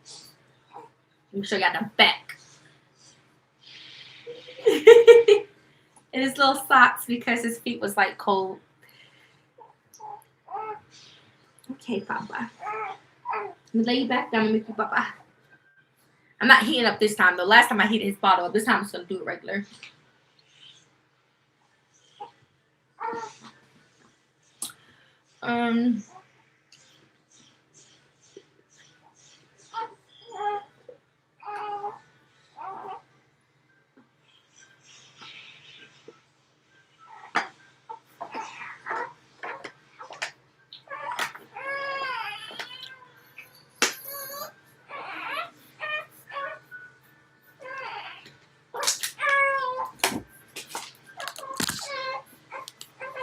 Let me show y'all the back. And his little socks because his feet was like cold. Okay, Papa. Let me lay you back down and make you Papa. I'm not heating up this time though. Last time I heated his bottle up. This time I'm just gonna do it regular.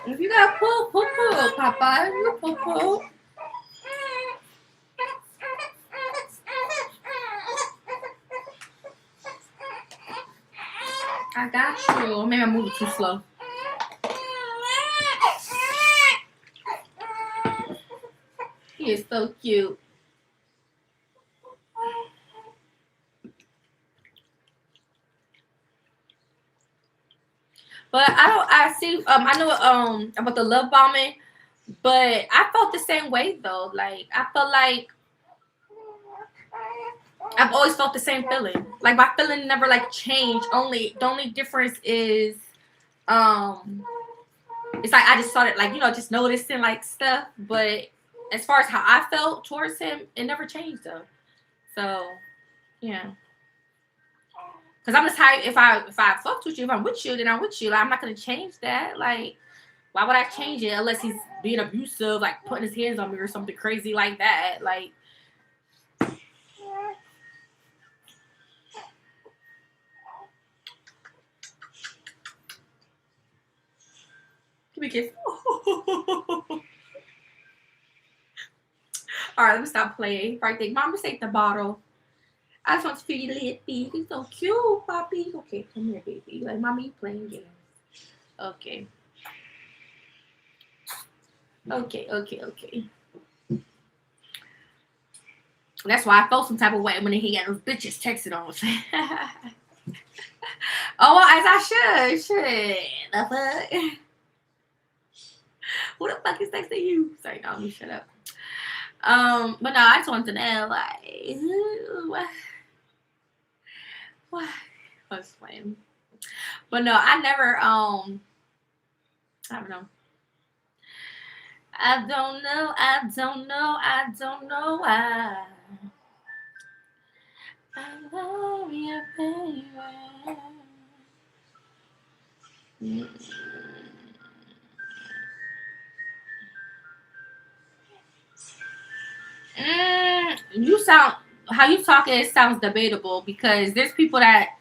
If you got poo, Papa. You poo. I got you. Maybe I'm moving too slow. He is so cute. But I see I know about the love bombing, but I felt the same way though. Like I felt like I've always felt the same feeling. Like my feeling never like changed. The only difference is it's like I just started like, just noticing like stuff, but as far as how I felt towards him, it never changed though. So yeah. Because I'm the type, if I fucked with you, if I'm with you, then I'm with you. Like, I'm not gonna change that. Like, why would I change it unless he's being abusive, like putting his hands on me or something crazy like that? Like, give me a kiss. All right, let me stop playing. Right there, Mama, take the bottle. I just want to feel your lippy. He's so cute, Poppy. Okay, come here, baby. Like, Mommy, you playing games. Okay. Okay. That's why I felt some type of way when he had those bitches texting on. Oh, well, as I should. The fuck? Who the fuck is texting you? Sorry, no, let me shut up. But no, I just want to know, like, what? I was playing. But no, I never, I don't know. I don't know why. I love you, baby. You sound, how you talking, it sounds debatable because there's people that,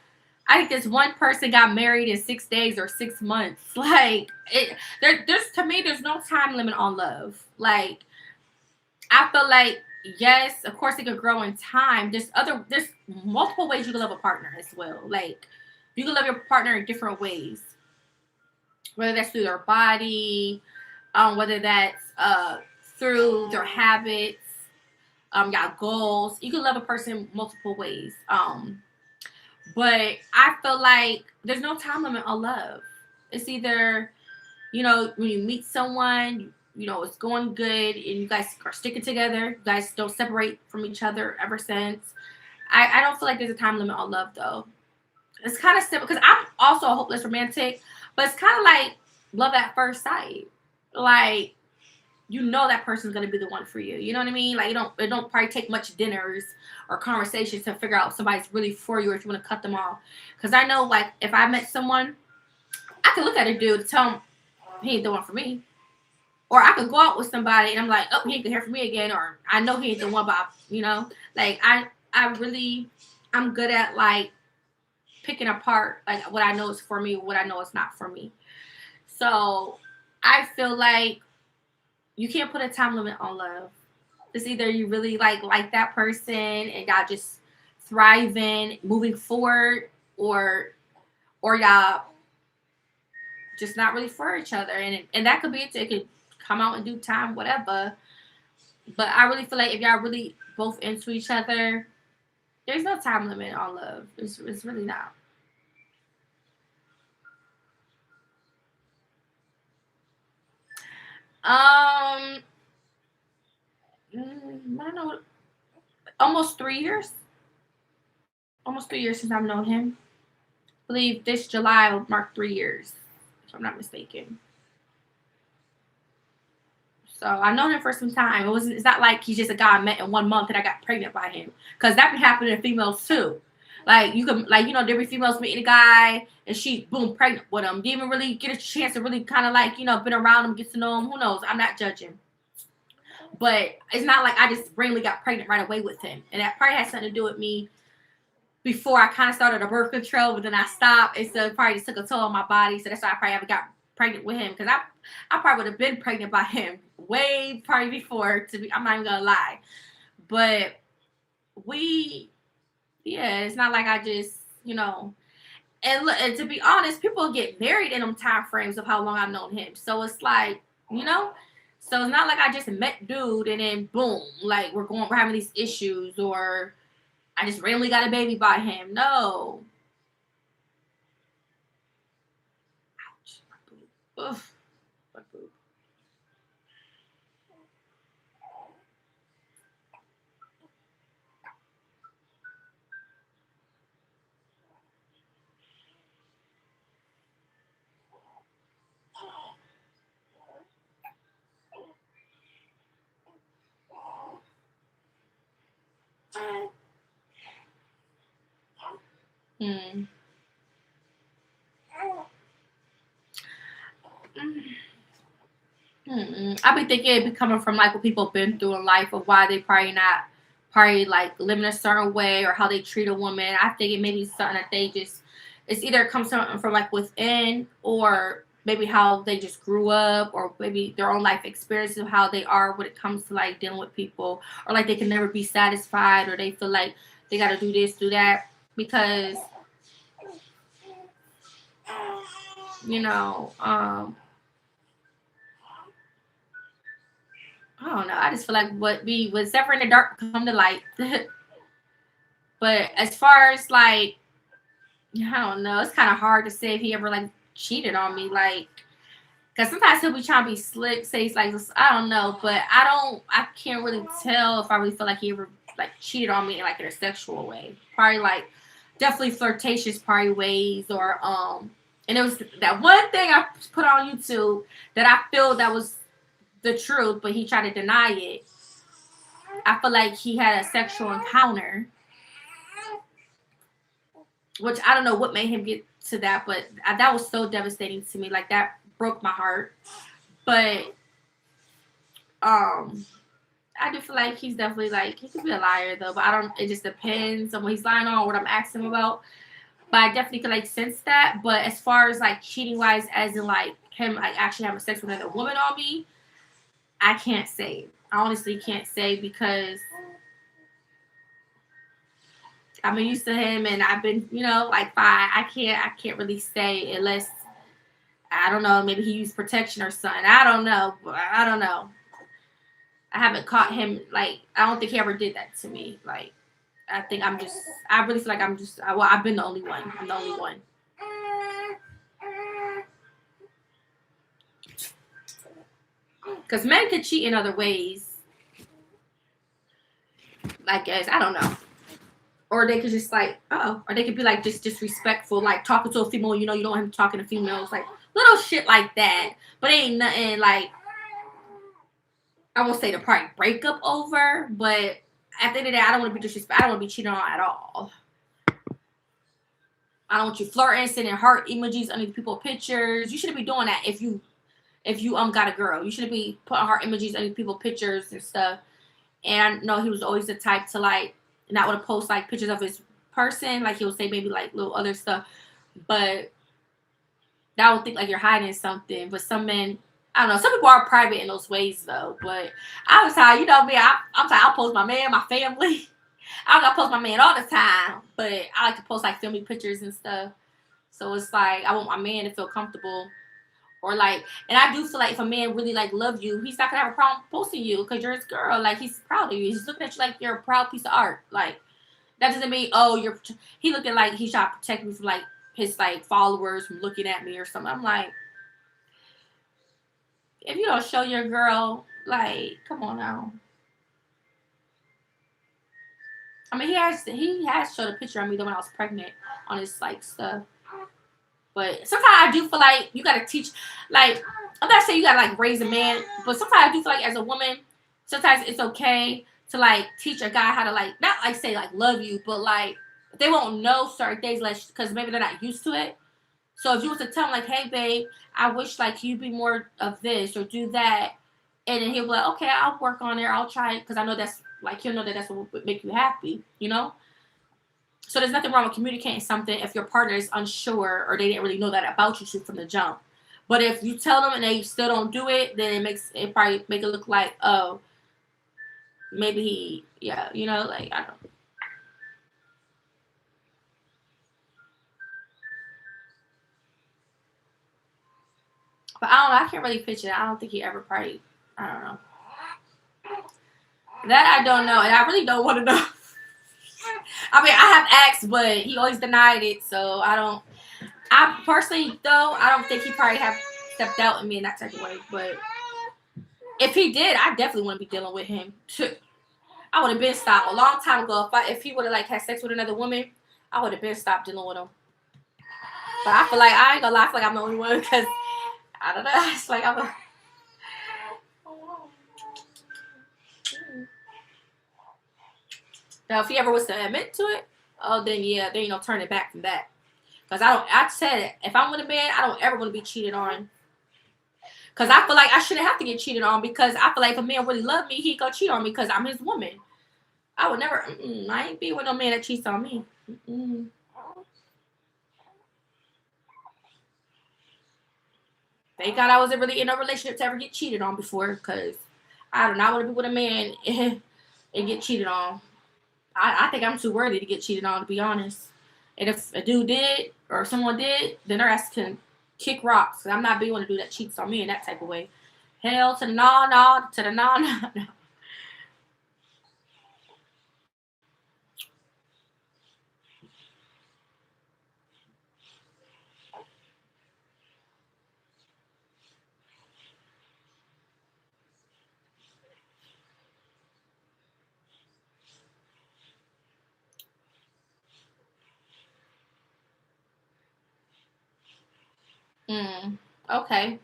I think this one person got married in 6 days or 6 months. Like there's to me, there's no time limit on love. Like I feel like yes, of course it could grow in time. There's multiple ways you can love a partner as well. Like you can love your partner in different ways, whether that's through their body, whether that's through their habits, got goals. You can love a person multiple ways. But I feel like there's no time limit on love. It's either, when you meet someone, it's going good and you guys are sticking together. You guys don't separate from each other ever since. I don't feel like there's a time limit on love though. It's kind of simple because I'm also a hopeless romantic, but it's kind of like love at first sight. Like that person's gonna be the one for you. You know what I mean? Like it don't probably take much dinners or conversations to figure out if somebody's really for you or if you want to cut them off. Because I know, like, if I met someone, I could look at a dude and tell him he ain't the one for me. Or I could go out with somebody and I'm like, oh, he ain't gonna hear from me again, or I know he ain't the one, but like I'm good at like picking apart like what I know is for me, what I know is not for me. So I feel like you can't put a time limit on love. It's either you really like that person and y'all just thriving, moving forward, or y'all just not really for each other, and that could be it. It could come out in due time, whatever. But I really feel like if y'all really both into each other, there's no time limit on love. It's really not. I don't know, almost 3 years. almost 3 years since I've known him. I believe this July will mark 3 years, if I'm not mistaken. So I've known him for some time. It's not like he's just a guy I met in 1 month and I got pregnant by him. Because that can happen to females too. Like you can, like, there be females meeting a guy and she boom pregnant with him. Didn't even really get a chance to really kind of like been around him, get to know him. Who knows? I'm not judging. But it's not like I just randomly got pregnant right away with him. And that probably has something to do with me before I kind of started a birth control, but then I stopped. And so it probably just took a toll on my body. So that's why I probably haven't got pregnant with him. Because I probably would have been pregnant by him way probably before. I'm not even going to lie. But it's not like I just, and to be honest, people get married in them time frames of how long I've known him. So it's like, so it's not like I just met dude and then boom, like we're having these issues, or I just randomly got a baby by him. No. Ouch, my boob. Ugh, my boob. Hmm. I be thinking it be coming from like what people been through in life, of why they probably like living a certain way, or how they treat a woman. I think it may be something that they just, it's either comes from like within, or maybe how they just grew up, or maybe their own life experiences of how they are when it comes to like dealing with people, or like they can never be satisfied, or they feel like they got to do this, do that, because I don't know. I just feel like what's ever in the dark come to light. But as far as like, I don't know, it's kind of hard to say if he ever like cheated on me, like, because sometimes he'll be trying to be slick, say it's like, I don't know, but I can't really tell if I really feel like he ever like cheated on me like in a sexual way. Probably like definitely flirtatious probably ways, or and it was that one thing I put on YouTube that I feel that was the truth, but he tried to deny it. I feel like he had a sexual encounter, which I don't know what made him get to that, but that was so devastating to me. Like that broke my heart. But I do feel like he's definitely like, he could be a liar though, but I don't. It just depends on what he's lying on, what I'm asking him about. But I definitely could like sense that. But as far as like cheating wise, as in like him like actually having sex with another woman on me, I can't say. I honestly can't say, because I've been used to him and I've been, like fine. I can't really say unless, I don't know, maybe he used protection or something. I don't know. I don't know. I haven't caught him, like, I don't think he ever did that to me. Like, I really feel like I've been the only one. I'm the only one. Because men could cheat in other ways. I guess. I don't know. Or they could just like, or they could be like just disrespectful, like talking to a female, you don't want him talking to females, like little shit like that. But it ain't nothing like, I won't say to probably break up over, but at the end of the day, I don't want to be disrespectful. I don't want to be cheated on at all. I don't want you flirting, sending heart emojis under people pictures. You shouldn't be doing that if you got a girl. You shouldn't be putting heart emojis under people pictures and stuff. And I know he was always the type to like not want to post like pictures of his person. Like he would say maybe like little other stuff, but that would think like you're hiding something. But some men, I don't know. Some people are private in those ways though. But I was tired, me. I'm tired. I'll post my man, my family. I don't gotta post my man all the time, but I like to post like family pictures and stuff. So it's like I want my man to feel comfortable, or like, and I do feel like if a man really like love you, he's not gonna have a problem posting you because you're his girl. Like he's proud of you. He's looking at you like you're a proud piece of art. Like that doesn't mean he looking like he's trying to protect me from like his like followers from looking at me or something. I'm like, if you don't show your girl, like, come on now. I mean, he has showed a picture of me when I was pregnant on his like stuff. But sometimes I do feel like you gotta teach. Like, I'm not saying you gotta like raise a man, but sometimes I do feel like as a woman, sometimes it's okay to like teach a guy how to like not like say like love you, but like they won't know certain things like because maybe they're not used to it. So if you was to tell him like, hey babe, I wish like you'd be more of this or do that, and then he'll be like, okay, I'll work on it, I'll try it because I know that's like he'll know that that's what would make you happy, you know. So there's nothing wrong with communicating something if your partner is unsure or they didn't really know that about you from the jump. But if you tell them and they still don't do it, then it probably make it look like, oh, maybe he, yeah, you know, like I don't. But I don't know. I can't really picture it. I don't think he ever probably. I don't know. That I don't know, and I really don't want to know. I mean, I have asked, but he always denied it, so I don't. I personally, though, I don't think he probably have stepped out in me in that type of way. But if he did, I definitely wouldn't be dealing with him. I would have been stopped a long time ago. If he would have like had sex with another woman, I would have been stopped dealing with him. But I feel like I ain't gonna lie, I feel like I'm the only one because I don't know. It's like I'm a. Now, if he ever was to admit to it, oh, then yeah, then turn it back from that. Because I said it. If I'm with a man, I don't ever want to be cheated on. Because I feel like I shouldn't have to get cheated on because I feel like if a man really loved me, he'd go cheat on me because I'm his woman. I would never, I ain't be with no man that cheats on me. Thank God I wasn't really in a relationship to ever get cheated on before because I do not want to be with a man and get cheated on. I think I'm too worthy to get cheated on, to be honest. And if a dude did or someone did, then their ass can kick rocks. Cause I'm not being one to do that cheats on me in that type of way. Hell to the no, to the no. Okay.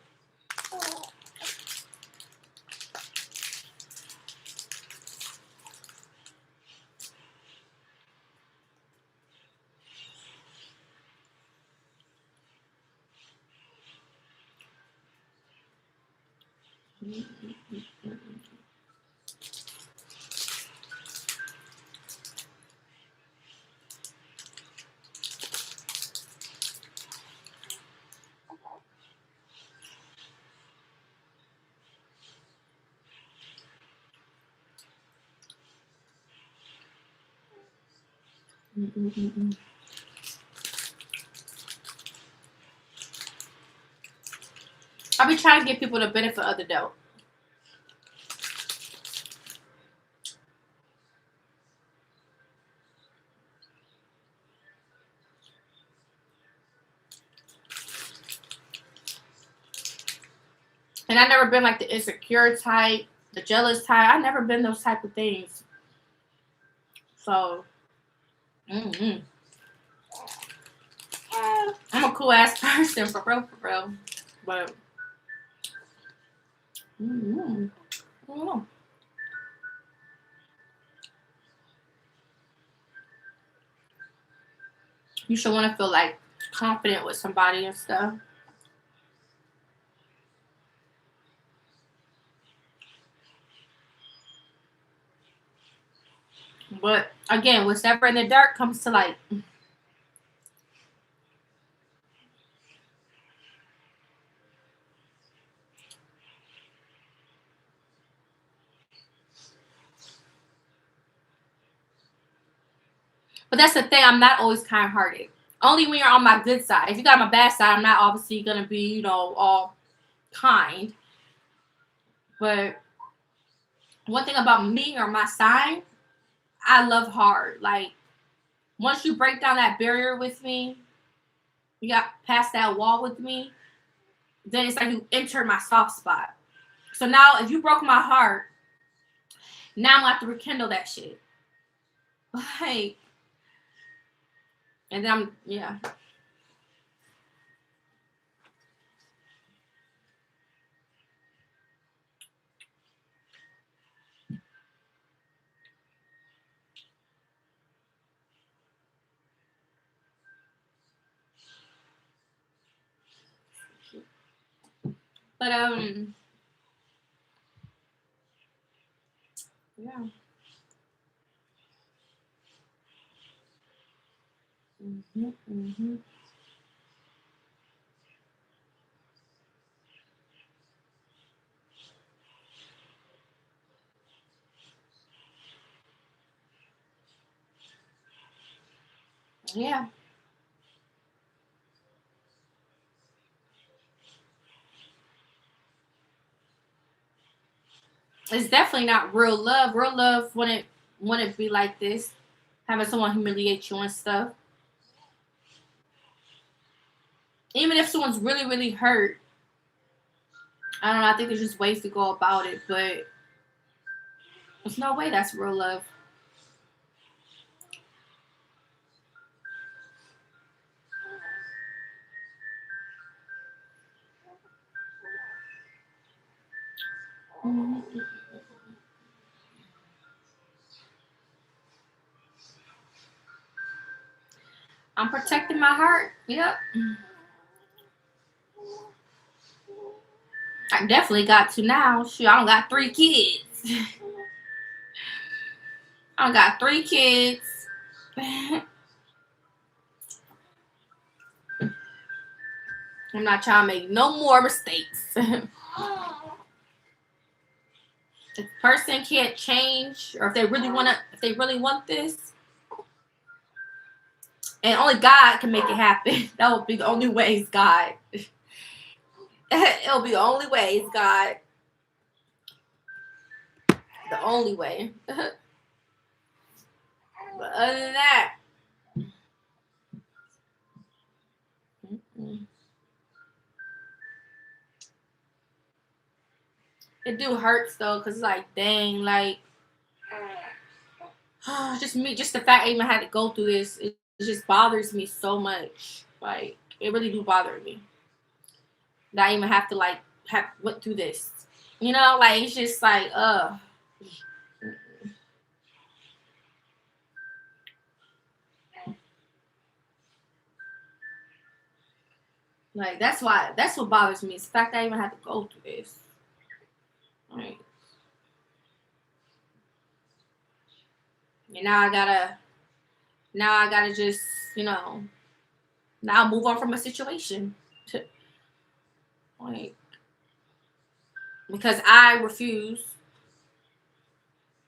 I be trying to give people the benefit of the doubt. And I never been like the insecure type, the jealous type. I never been those type of things. So, I'm a cool ass person for real. But, I don't know. You should want to feel like confident with somebody and stuff. But again, what's ever in the dark comes to light. But that's the thing, I'm not always kind hearted. Only when you're on my good side. If you got my bad side, I'm not obviously gonna be, all kind. But one thing about me or my side, I love hard. Like once you break down that barrier with me, you got past that wall with me, then it's like you enter my soft spot. So now if you broke my heart, now I'm gonna have to rekindle that shit. Like, and then I'm, yeah. But, yeah. Mm-hmm. Yeah. It's definitely not real love. Real love wouldn't be like this. Having someone humiliate you and stuff. Even if someone's really, really hurt, I don't know. I think there's just ways to go about it, but there's no way that's real love. Mm-hmm. I'm protecting my heart. Yep. I definitely got to now. Shoot, I don't got 3 kids. I don't got 3 kids. I'm not trying to make no more mistakes. If the person can't change, or if they really want this, and only God can make it happen. That will be the only way is God. It'll be the only way is God. The only way. But other than that, it do hurts though, cause it's like, dang, like just me, just the fact I even had to go through this, it just bothers me so much. Like it really do bother me that I even have to like have went through this. You know, like it's just like like that's what bothers me is the fact that I even had to go through this. Like, and now I gotta just, you know, now move on from a situation. Like because I refuse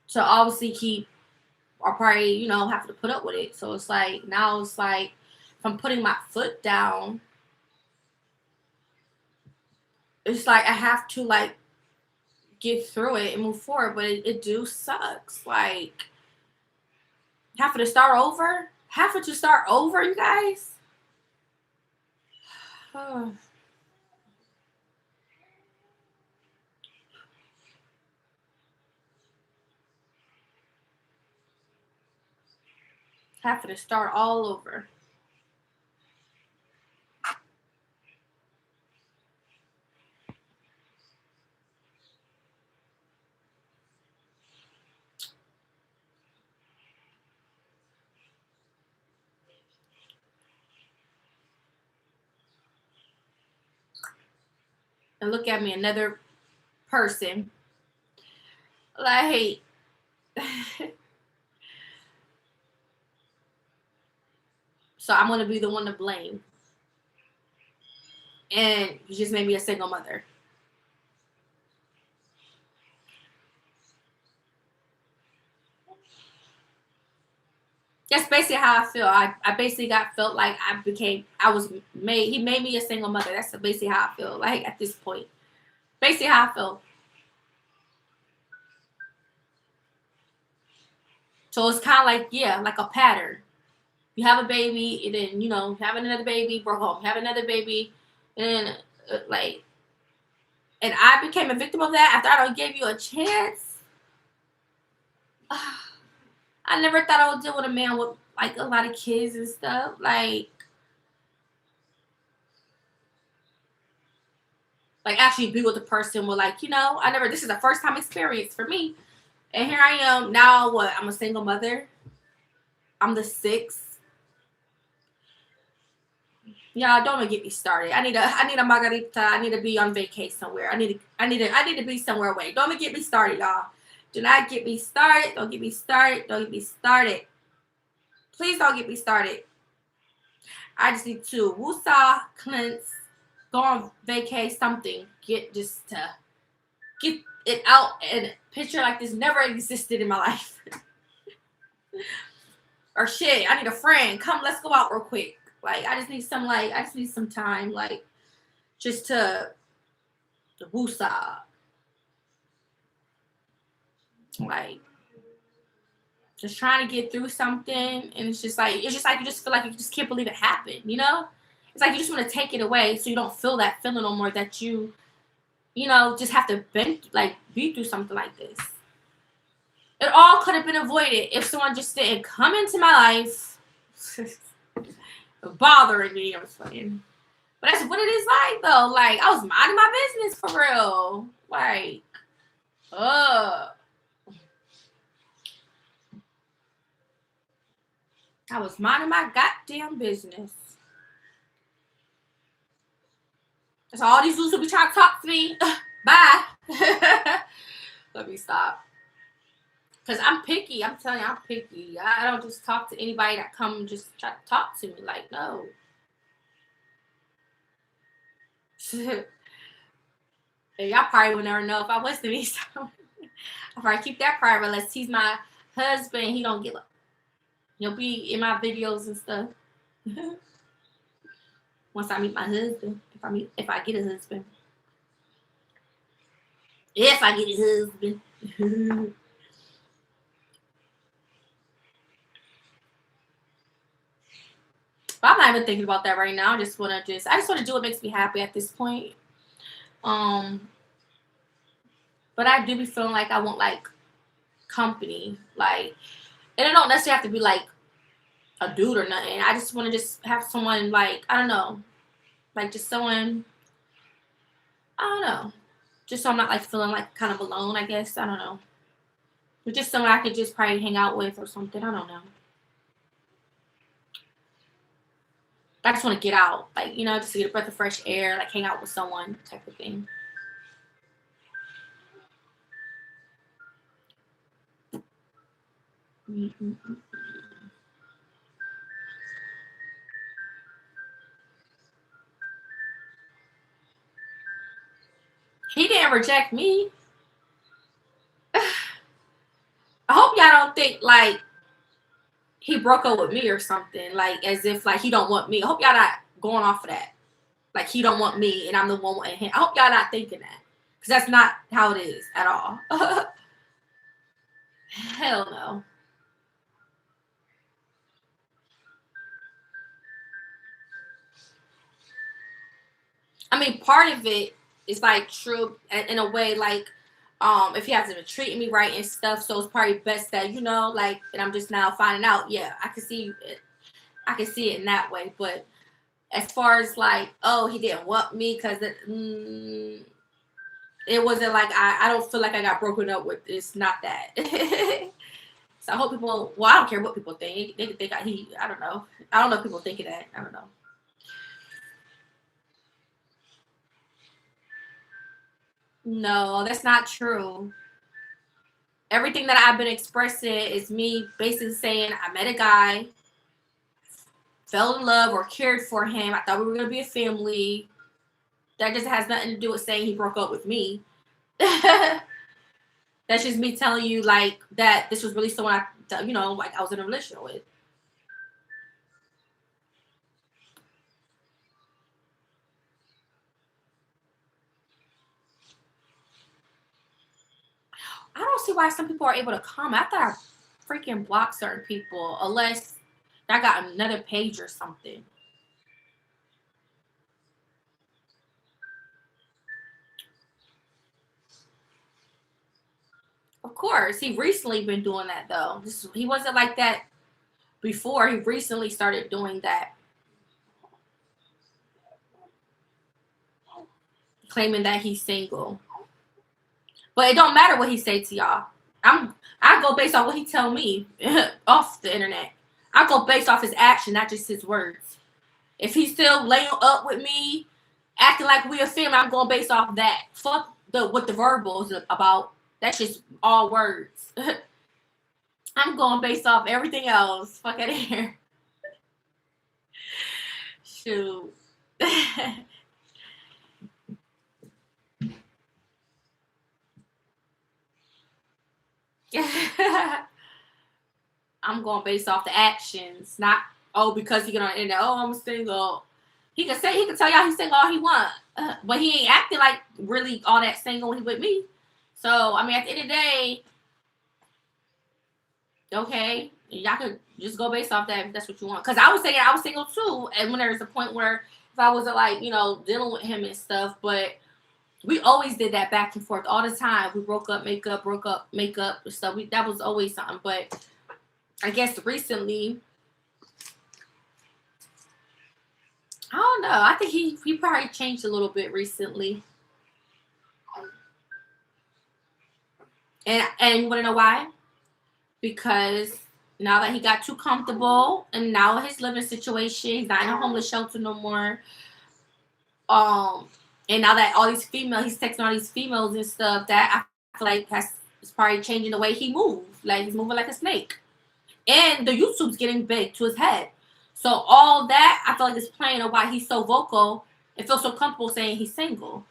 to obviously keep or probably, you know, have to put up with it. So it's like now it's like if I'm putting my foot down, it's like I have to like get through it and move forward, but it do sucks. Like having to start over, having to start over, you guys. Having to start all over. And look at me, another person. Like so I'm gonna be the one to blame. And you just made me a single mother. That's basically how I feel. I basically felt like he made me a single mother. That's basically how I feel like at this point. Basically how I feel. So it's kind of like, yeah, like a pattern. You have a baby, and then, you know, have another baby, broke home, have another baby, and then, like, and I became a victim of that after I don't give you a chance. I never thought I would deal with a man with like a lot of kids and stuff. Like actually be with a person with like, I never, this is a first time experience for me. And here I am now, I'm a single mother. I'm the sixth. Yeah, don't get me started. I need a margarita. I need to be on vacation somewhere. I need to be somewhere away. Don't get me started, y'all. Do not get me started. Don't get me started. Don't get me started. Please don't get me started. I just need to woosah, cleanse, go on vacay, something. Get it out and picture like this never existed in my life. Or shit, I need a friend. Come, let's go out real quick. Like, I just need some time, like, just to woosah. Like, just trying to get through something, and it's just like you just feel like you just can't believe it happened, It's like you just want to take it away so you don't feel that feeling no more that you just have to be through something like this. It all could have been avoided if someone just didn't come into my life bothering me. I'm just playing. But that's what it is like, though. Like, I was minding my business for real. Like, I was minding my goddamn business. That's all these dudes will be trying to talk to me. Bye. Let me stop. Because I'm picky. I'm telling you, I'm picky. I don't just talk to anybody that come and just try to talk to me. Like, no. And y'all probably would never know if I was to me. So I'll probably keep that private unless he's my husband. He don't get he'll be in my videos and stuff. Once I meet my husband. If I get a husband. If I get a husband. But I'm not even thinking about that right now. I just want to do what makes me happy at this point. But I do be feeling like I want like company, like, and it don't necessarily have to be like a dude or nothing. I just want to just have someone like, I don't know, like just someone, I don't know, just so I'm not like feeling like kind of alone, I guess. I don't know. But just someone I could just probably hang out with or something. I don't know. I just want to get out, like, just to get a breath of fresh air, like hang out with someone type of thing. Mm-hmm. He didn't reject me. I hope y'all don't think like he broke up with me or something, like as if like he don't want me. I hope y'all not going off of that. Like he don't want me and I'm the one wanting him. I hope y'all not thinking that. Because that's not how it is at all. Hell no. I mean, part of it is like true in a way, like if he hasn't been treating me right and stuff, so it's probably best that like, and I'm just now finding out. Yeah, I can see it. I can see it in that way. But as far as like, oh, he didn't want me because it wasn't like I don't feel like I got broken up with. It's not that. So I hope people. Well, I don't care what people think. They think I don't know. I don't know if people think of that. I don't know. No, that's not true. Everything that I've been expressing is me basically saying I met a guy, fell in love or cared for him. I thought we were gonna be a family. That just has nothing to do with saying he broke up with me. That's just me telling you like that this was really someone like I was in a relationship with. I don't see why some people are able to comment. I thought I freaking blocked certain people unless I got another page or something. Of course. He recently been doing that though. He wasn't like that before. He recently started doing that. Claiming that he's single. But it don't matter what he say to y'all. I go based off what he tell me off the internet. I go based off his action, not just his words. If he's still laying up with me, acting like we a family, I'm going based off that. Fuck what the verbal is about. That's just all words. I'm going based off everything else. Fuck out of here. Shoot. I'm going based off the actions, not because he get on the internet. Oh, I'm single. He can tell y'all he's single all he want, but he ain't acting like really all that single when he with me. So I mean, at the end of the day, okay, y'all could just go based off that if that's what you want. Because I was saying I was single too, and when there was a point where if I wasn't like dealing with him and stuff, but we always did that back and forth all the time. We broke up, make up, and stuff. That was always something. But I guess recently, I don't know. I think he probably changed a little bit recently. And you want to know why? Because now that he got too comfortable, and now his living situation, he's not in a homeless shelter no more. And now that all these females, he's texting all these females and stuff, that I feel like is probably changing the way he moves. Like he's moving like a snake. And the YouTube's getting big to his head. So all that, I feel like is playing on why he's so vocal and feels so comfortable saying he's single.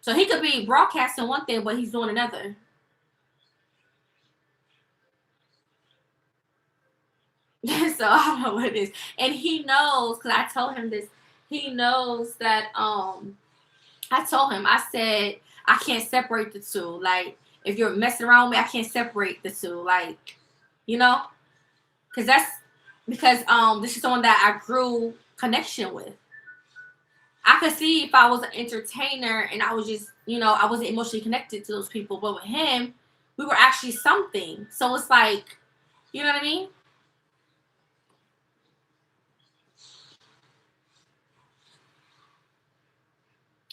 So he could be broadcasting one thing, but he's doing another. So I don't know what it is. And he knows, because I told him this, he knows that I told him, I said, I can't separate the two. Like, if you're messing around with me, I can't separate the two. Like, because this is someone that I grew connection with. I could see if I was an entertainer and I was just, I wasn't emotionally connected to those people. But with him, we were actually something. So it's like, you know what I mean?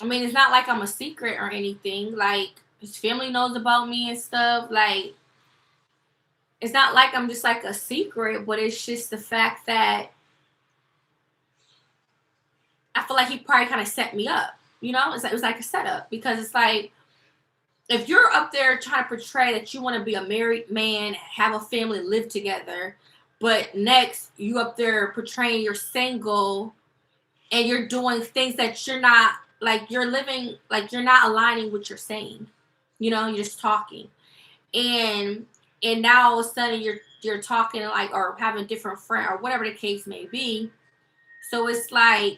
I mean, it's not like I'm a secret or anything. Like, his family knows about me and stuff. Like, it's not like I'm just like a secret, but it's just the fact that I feel like he probably kind of set me up. It was like a setup, because it's like, if you're up there trying to portray that you want to be a married man, have a family, live together, but next you up there portraying you're single and you're doing things that you're not, like you're living, like you're not aligning with what you're saying. You're just talking. And now all of a sudden you're talking like, or having a different friend or whatever the case may be. So it's like,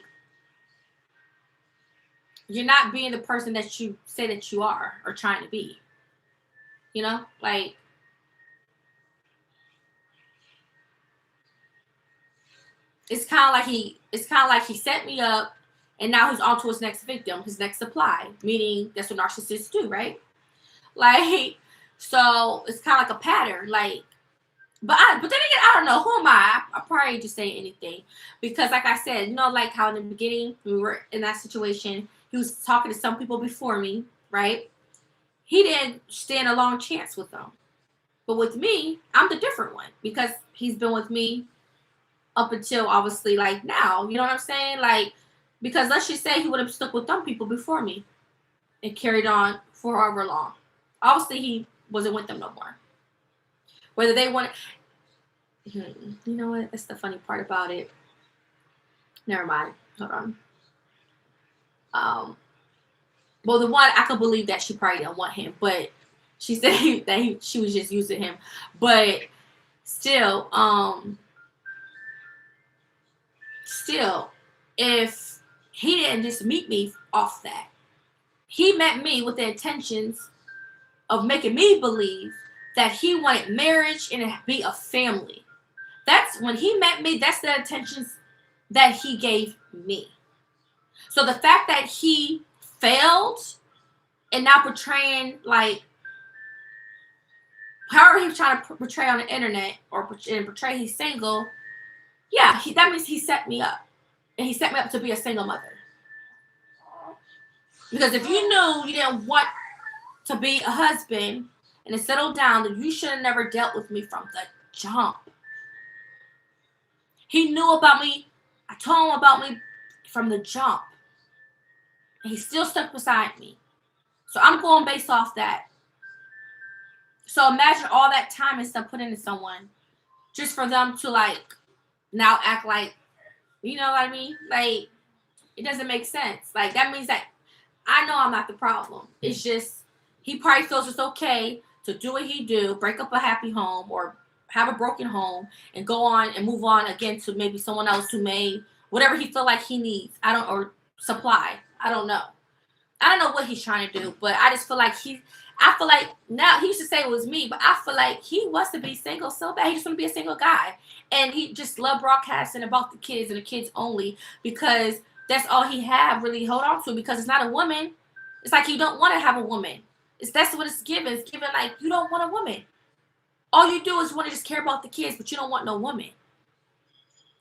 you're not being the person that you say that you are or trying to be. Like, it's kind of like he set me up, and now he's on to his next victim, his next supply. Meaning that's what narcissists do, right? Like, so it's kind of like a pattern. Like, but then again, I don't know. Who am I? I probably just say anything, because like I said, like how in the beginning we were in that situation, he was talking to some people before me, right? He didn't stand a long chance with them. But with me, I'm the different one, because he's been with me up until obviously like now. You know what I'm saying? Like, because let's just say he would have stuck with some people before me and carried on for however long. Obviously, he wasn't with them no more. Whether they want, you know what? That's the funny part about it. Never mind. Hold on. Well, the one I could believe that she probably didn't want him, but she said that she was just using him. But still, if he didn't just meet me off that, he met me with the intentions of making me believe that he wanted marriage and to be a family. That's when he met me. That's the intentions that he gave me. So the fact that he failed and now portraying like however he's trying to portray on the internet or portray he's single. Yeah, that means he set me up, and he set me up to be a single mother. Because if you knew you didn't want to be a husband and to settle down, then you should have never dealt with me from the jump. He knew about me. I told him about me from the jump. And he still stuck beside me. So I'm going based off that. So imagine all that time and stuff put into someone just for them to like now act like, you know what I mean? Like, it doesn't make sense. Like, that means that I know I'm not the problem. It's just he probably feels it's okay to do what he do, break up a happy home or have a broken home and go on and move on again to maybe someone else who may whatever he feel like he needs. Or supply. I don't know. I don't know what he's trying to do, but I just feel like I feel like now he used to say it was me, but I feel like he wants to be single so bad. He just want to be a single guy, and he just love broadcasting about the kids and the kids only because that's all he have really hold on to because it's not a woman. It's like you don't want to have a woman. That's what it's given. It's given like you don't want a woman. All you do is want to just care about the kids, but you don't want no woman.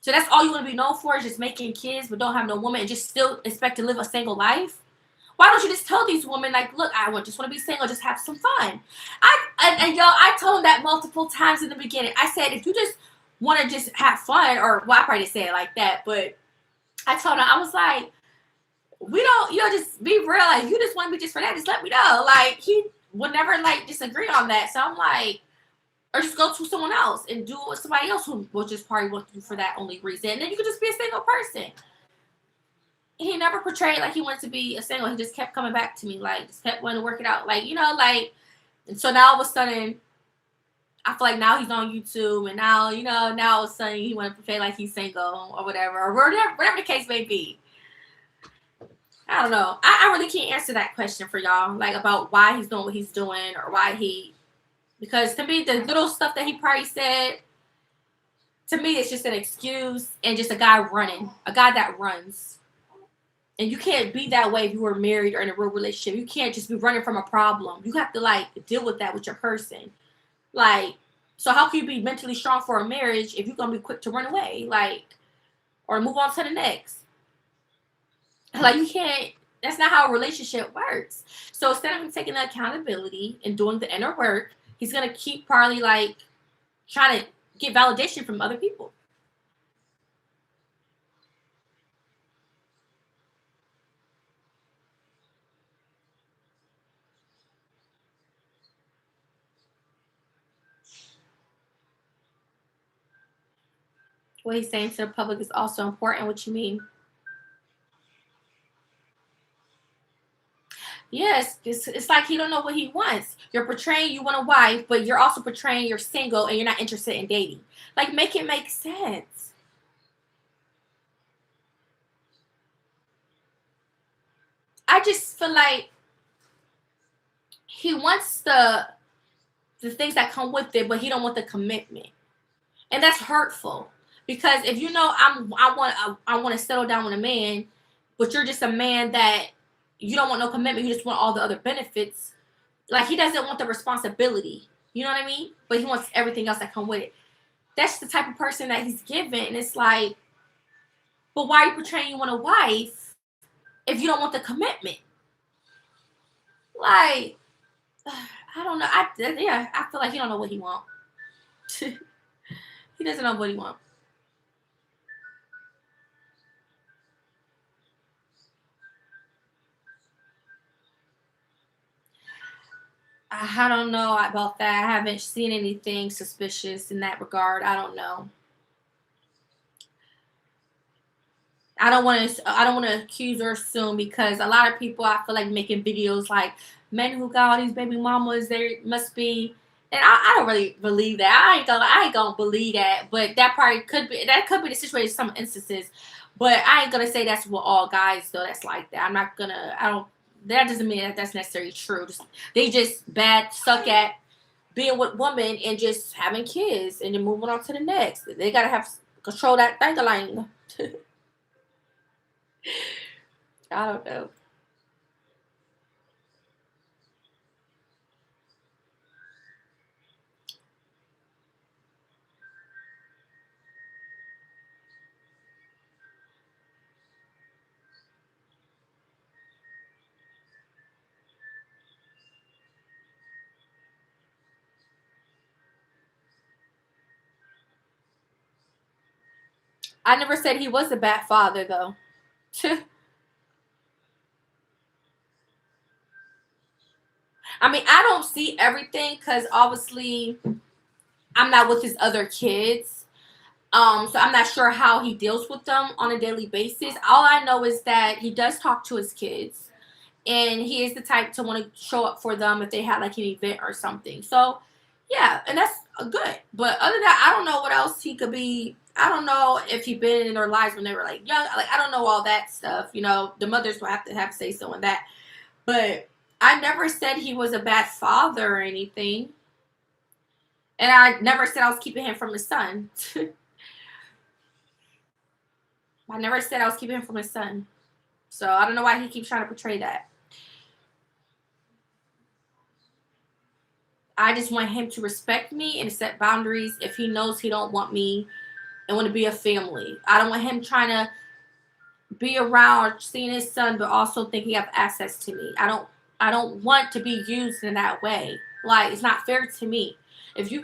So that's all you want to be known for is just making kids, but don't have no woman and just still expect to live a single life. Why don't you just tell these women, like, look, just want to be single, just have some fun. I told them that multiple times in the beginning. I said, if you just want to just have fun, or, well, I probably didn't say it like that, but I told her, I was like, we don't, just be real. Like, you just want to be just for that, just let me know. Like, he would never, like, disagree on that. So I'm like, or just go to someone else and do it with somebody else who will just probably want you for that only reason. And then you could just be a single person. He never portrayed like he wanted to be a single. He just kept coming back to me, like, just kept wanting to work it out. Like, and so now all of a sudden, I feel like now he's on YouTube, and now, now all of a sudden he want to portray like he's single or whatever, or whatever the case may be. I don't know. I really can't answer that question for y'all, like, about why he's doing what he's doing or because to me, the little stuff that he probably said, to me, it's just an excuse and just a guy that runs. And you can't be that way if you were married or in a real relationship. You can't just be running from a problem. You have to, like, deal with that with your person. Like, so how can you be mentally strong for a marriage if you're going to be quick to run away? Like, or move on to the next. Like, you can't, that's not how a relationship works. So instead of him taking the accountability and doing the inner work, he's going to keep probably, like, trying to get validation from other people. What he's saying to the public is also important. What you mean? Yes, it's like he don't know what he wants. You're portraying you want a wife, but you're also portraying you're single and you're not interested in dating. Like, make it make sense. I just feel like he wants the things that come with it, but he don't want the commitment, and that's hurtful. Because if I want to settle down with a man, but you're just a man that you don't want no commitment, you just want all the other benefits. Like, he doesn't want the responsibility. You know what I mean? But he wants everything else that come with it. That's the type of person that he's given. And it's like, but why are you portraying you want a wife if you don't want the commitment? Like, I don't know. I feel like he don't know what he wants. He doesn't know what he wants. I don't know about that. I haven't seen anything suspicious in that regard. I don't know. I don't want to accuse or assume, because a lot of people, I feel like, making videos like men who got all these baby mamas, they must be, and I don't really believe that. I ain't gonna believe that, but that probably could be the situation in some instances. But I ain't gonna say that's what all guys though. That's like that. I don't. That doesn't mean that that's necessarily true. They just suck at being with women and just having kids and then moving on to the next. They gotta have control that thing line. I don't know. I never said he was a bad father, though. I mean, I don't see everything because obviously I'm not with his other kids. So I'm not sure how he deals with them on a daily basis. All I know is that he does talk to his kids, and he is the type to want to show up for them if they had like an event or something. So yeah, and that's good. But other than that, I don't know what else he could be. I don't know if he been in their lives when they were like young. Like I don't know all that stuff. You know, the mothers will have to say so in that. But I never said he was a bad father or anything. And I never said I was keeping him from his son. I never said I was keeping him from his son. So I don't know why he keeps trying to portray that. I just want him to respect me and set boundaries if he knows he don't want me and want to be a family. I don't want him trying to be around seeing his son but also think he have access to me. I don't want to be used in that way. Like it's not fair to me. If you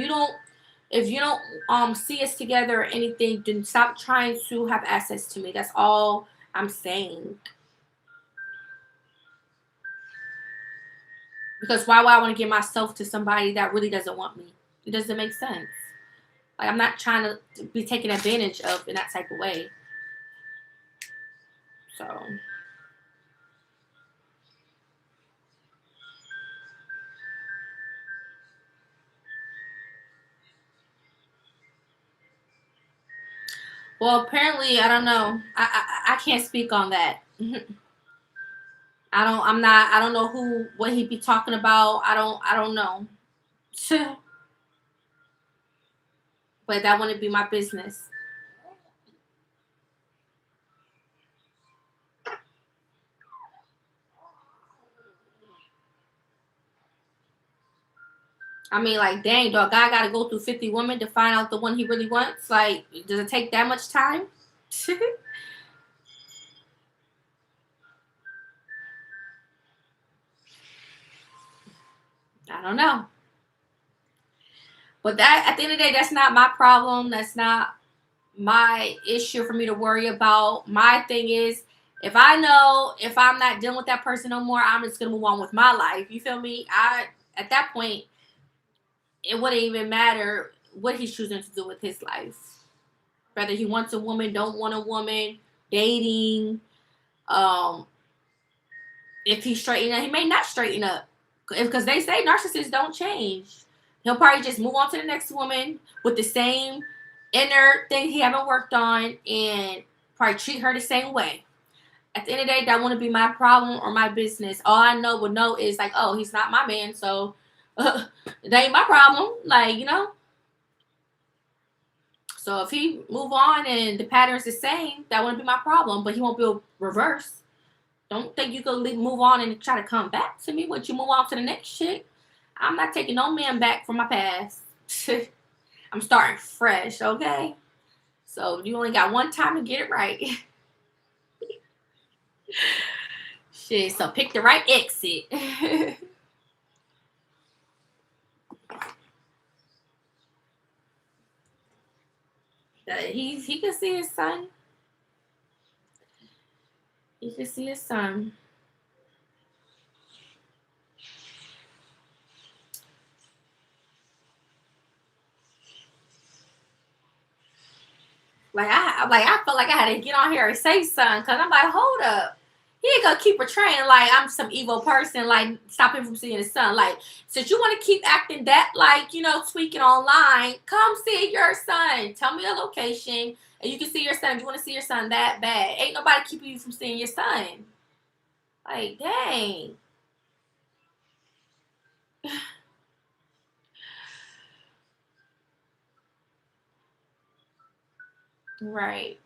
don't see us together or anything, then stop trying to have access to me. That's all I'm saying. Because why would I want to give myself to somebody that really doesn't want me? It doesn't make sense. Like I'm not trying to be taken advantage of in that type of way. So well apparently I don't know. I can't speak on that. I don't know what he'd be talking about. I don't know. But that wouldn't be my business. I mean, like, dang, dog, guy got to go through 50 women to find out the one he really wants. Like, does it take that much time? I don't know. But that, at the end of the day, that's not my problem. That's not my issue for me to worry about. My thing is, if I know if I'm not dealing with that person no more, I'm just gonna move on with my life. You feel me? At that point, it wouldn't even matter what he's choosing to do with his life. Whether he wants a woman, don't want a woman, dating, um, if he's straighten up, he may not straighten up. Because they say narcissists don't change. He'll probably just move on to the next woman with the same inner thing he haven't worked on and probably treat her the same way. At the end of the day, that wouldn't be my problem or my business. All I would know is like, oh, he's not my man, so that ain't my problem. Like, you know. So if he move on and the pattern's the same, that wouldn't be my problem. But he won't be reverse. Don't think you can move on and try to come back to me once you move on to the next shit. I'm not taking no man back from my past. I'm starting fresh, okay? So you only got one time to get it right. Shit, so pick the right exit. He can see his son. He can see his son. I felt like I had to get on here and say something because I'm like, hold up. He ain't gonna keep portraying like I'm some evil person, like stop him from seeing his son. Like, since you want to keep acting that like, tweaking online, come see your son. Tell me a location and you can see your son if you want to see your son that bad. Ain't nobody keeping you from seeing your son. Like, dang. Right.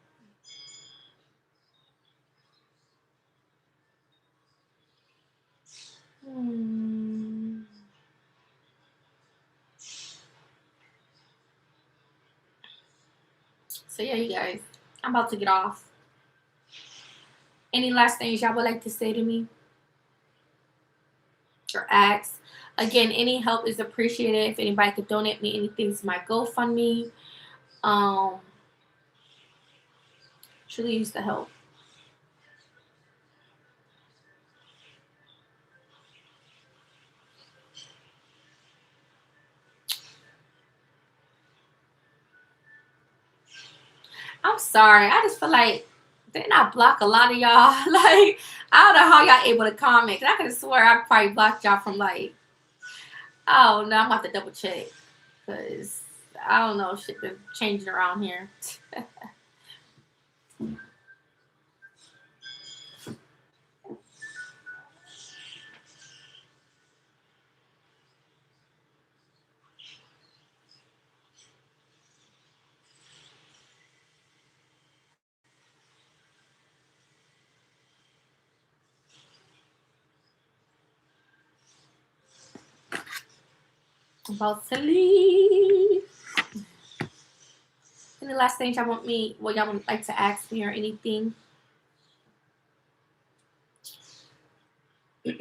Hmm. So yeah, you guys, I'm about to get off. Any last things y'all would like to say to me or ask? Again, any help is appreciated. If anybody could donate me anything to my GoFundMe, um, truly needs the help. I'm sorry. I just feel like didn't I block a lot of y'all? Like, I don't know how y'all able to comment. I could swear I probably blocked y'all from like, oh no, I'm about to double check. Because I don't know, shit been changing around here. I'm about to leave. Any last things y'all want me, well, y'all would like to ask me or anything? Let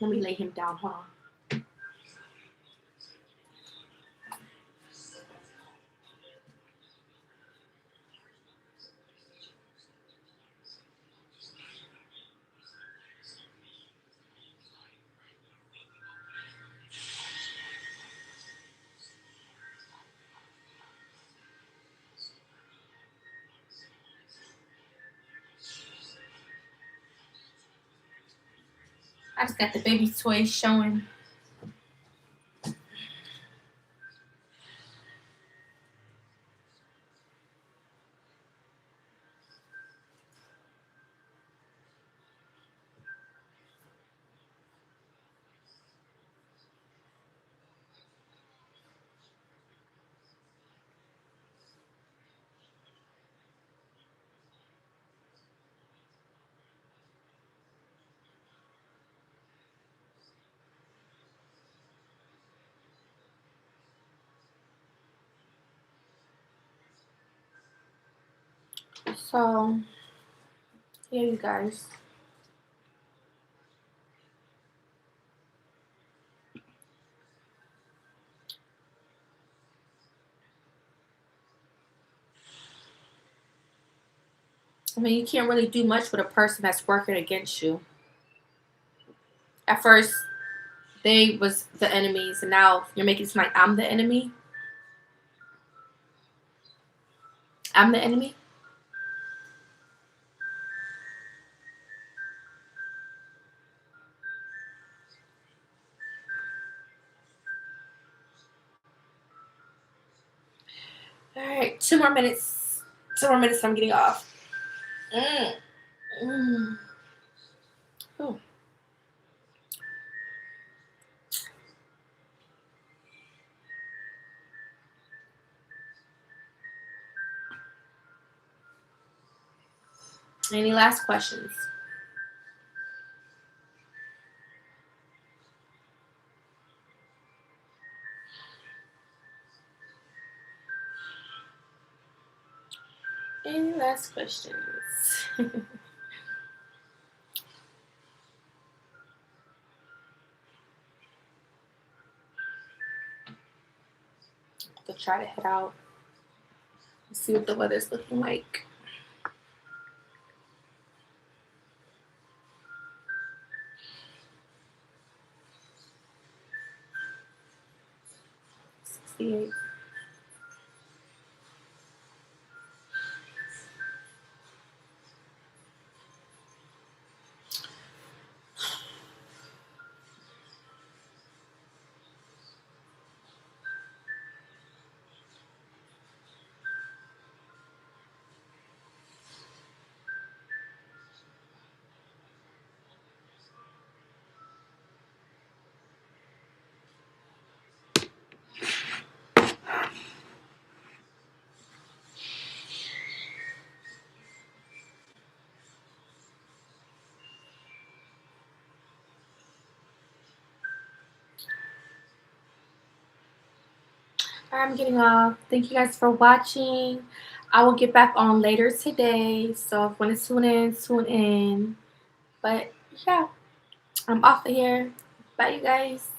me lay him down. Hold on. I just got the baby toys showing. So, yeah, you guys. I mean, you can't really do much with a person that's working against you. At first, they was the enemies, and now you're making it seem like I'm the enemy. I'm the enemy. All right, 2 more minutes. 2 more minutes. I'm getting off. Oh. Any last questions? Any last questions? To try to head out. Let's see what the weather's looking like. '68. I'm getting off. Thank you guys for watching. I will get back on later today. So if you want to tune in, tune in. But yeah, I'm off of here. Bye, you guys.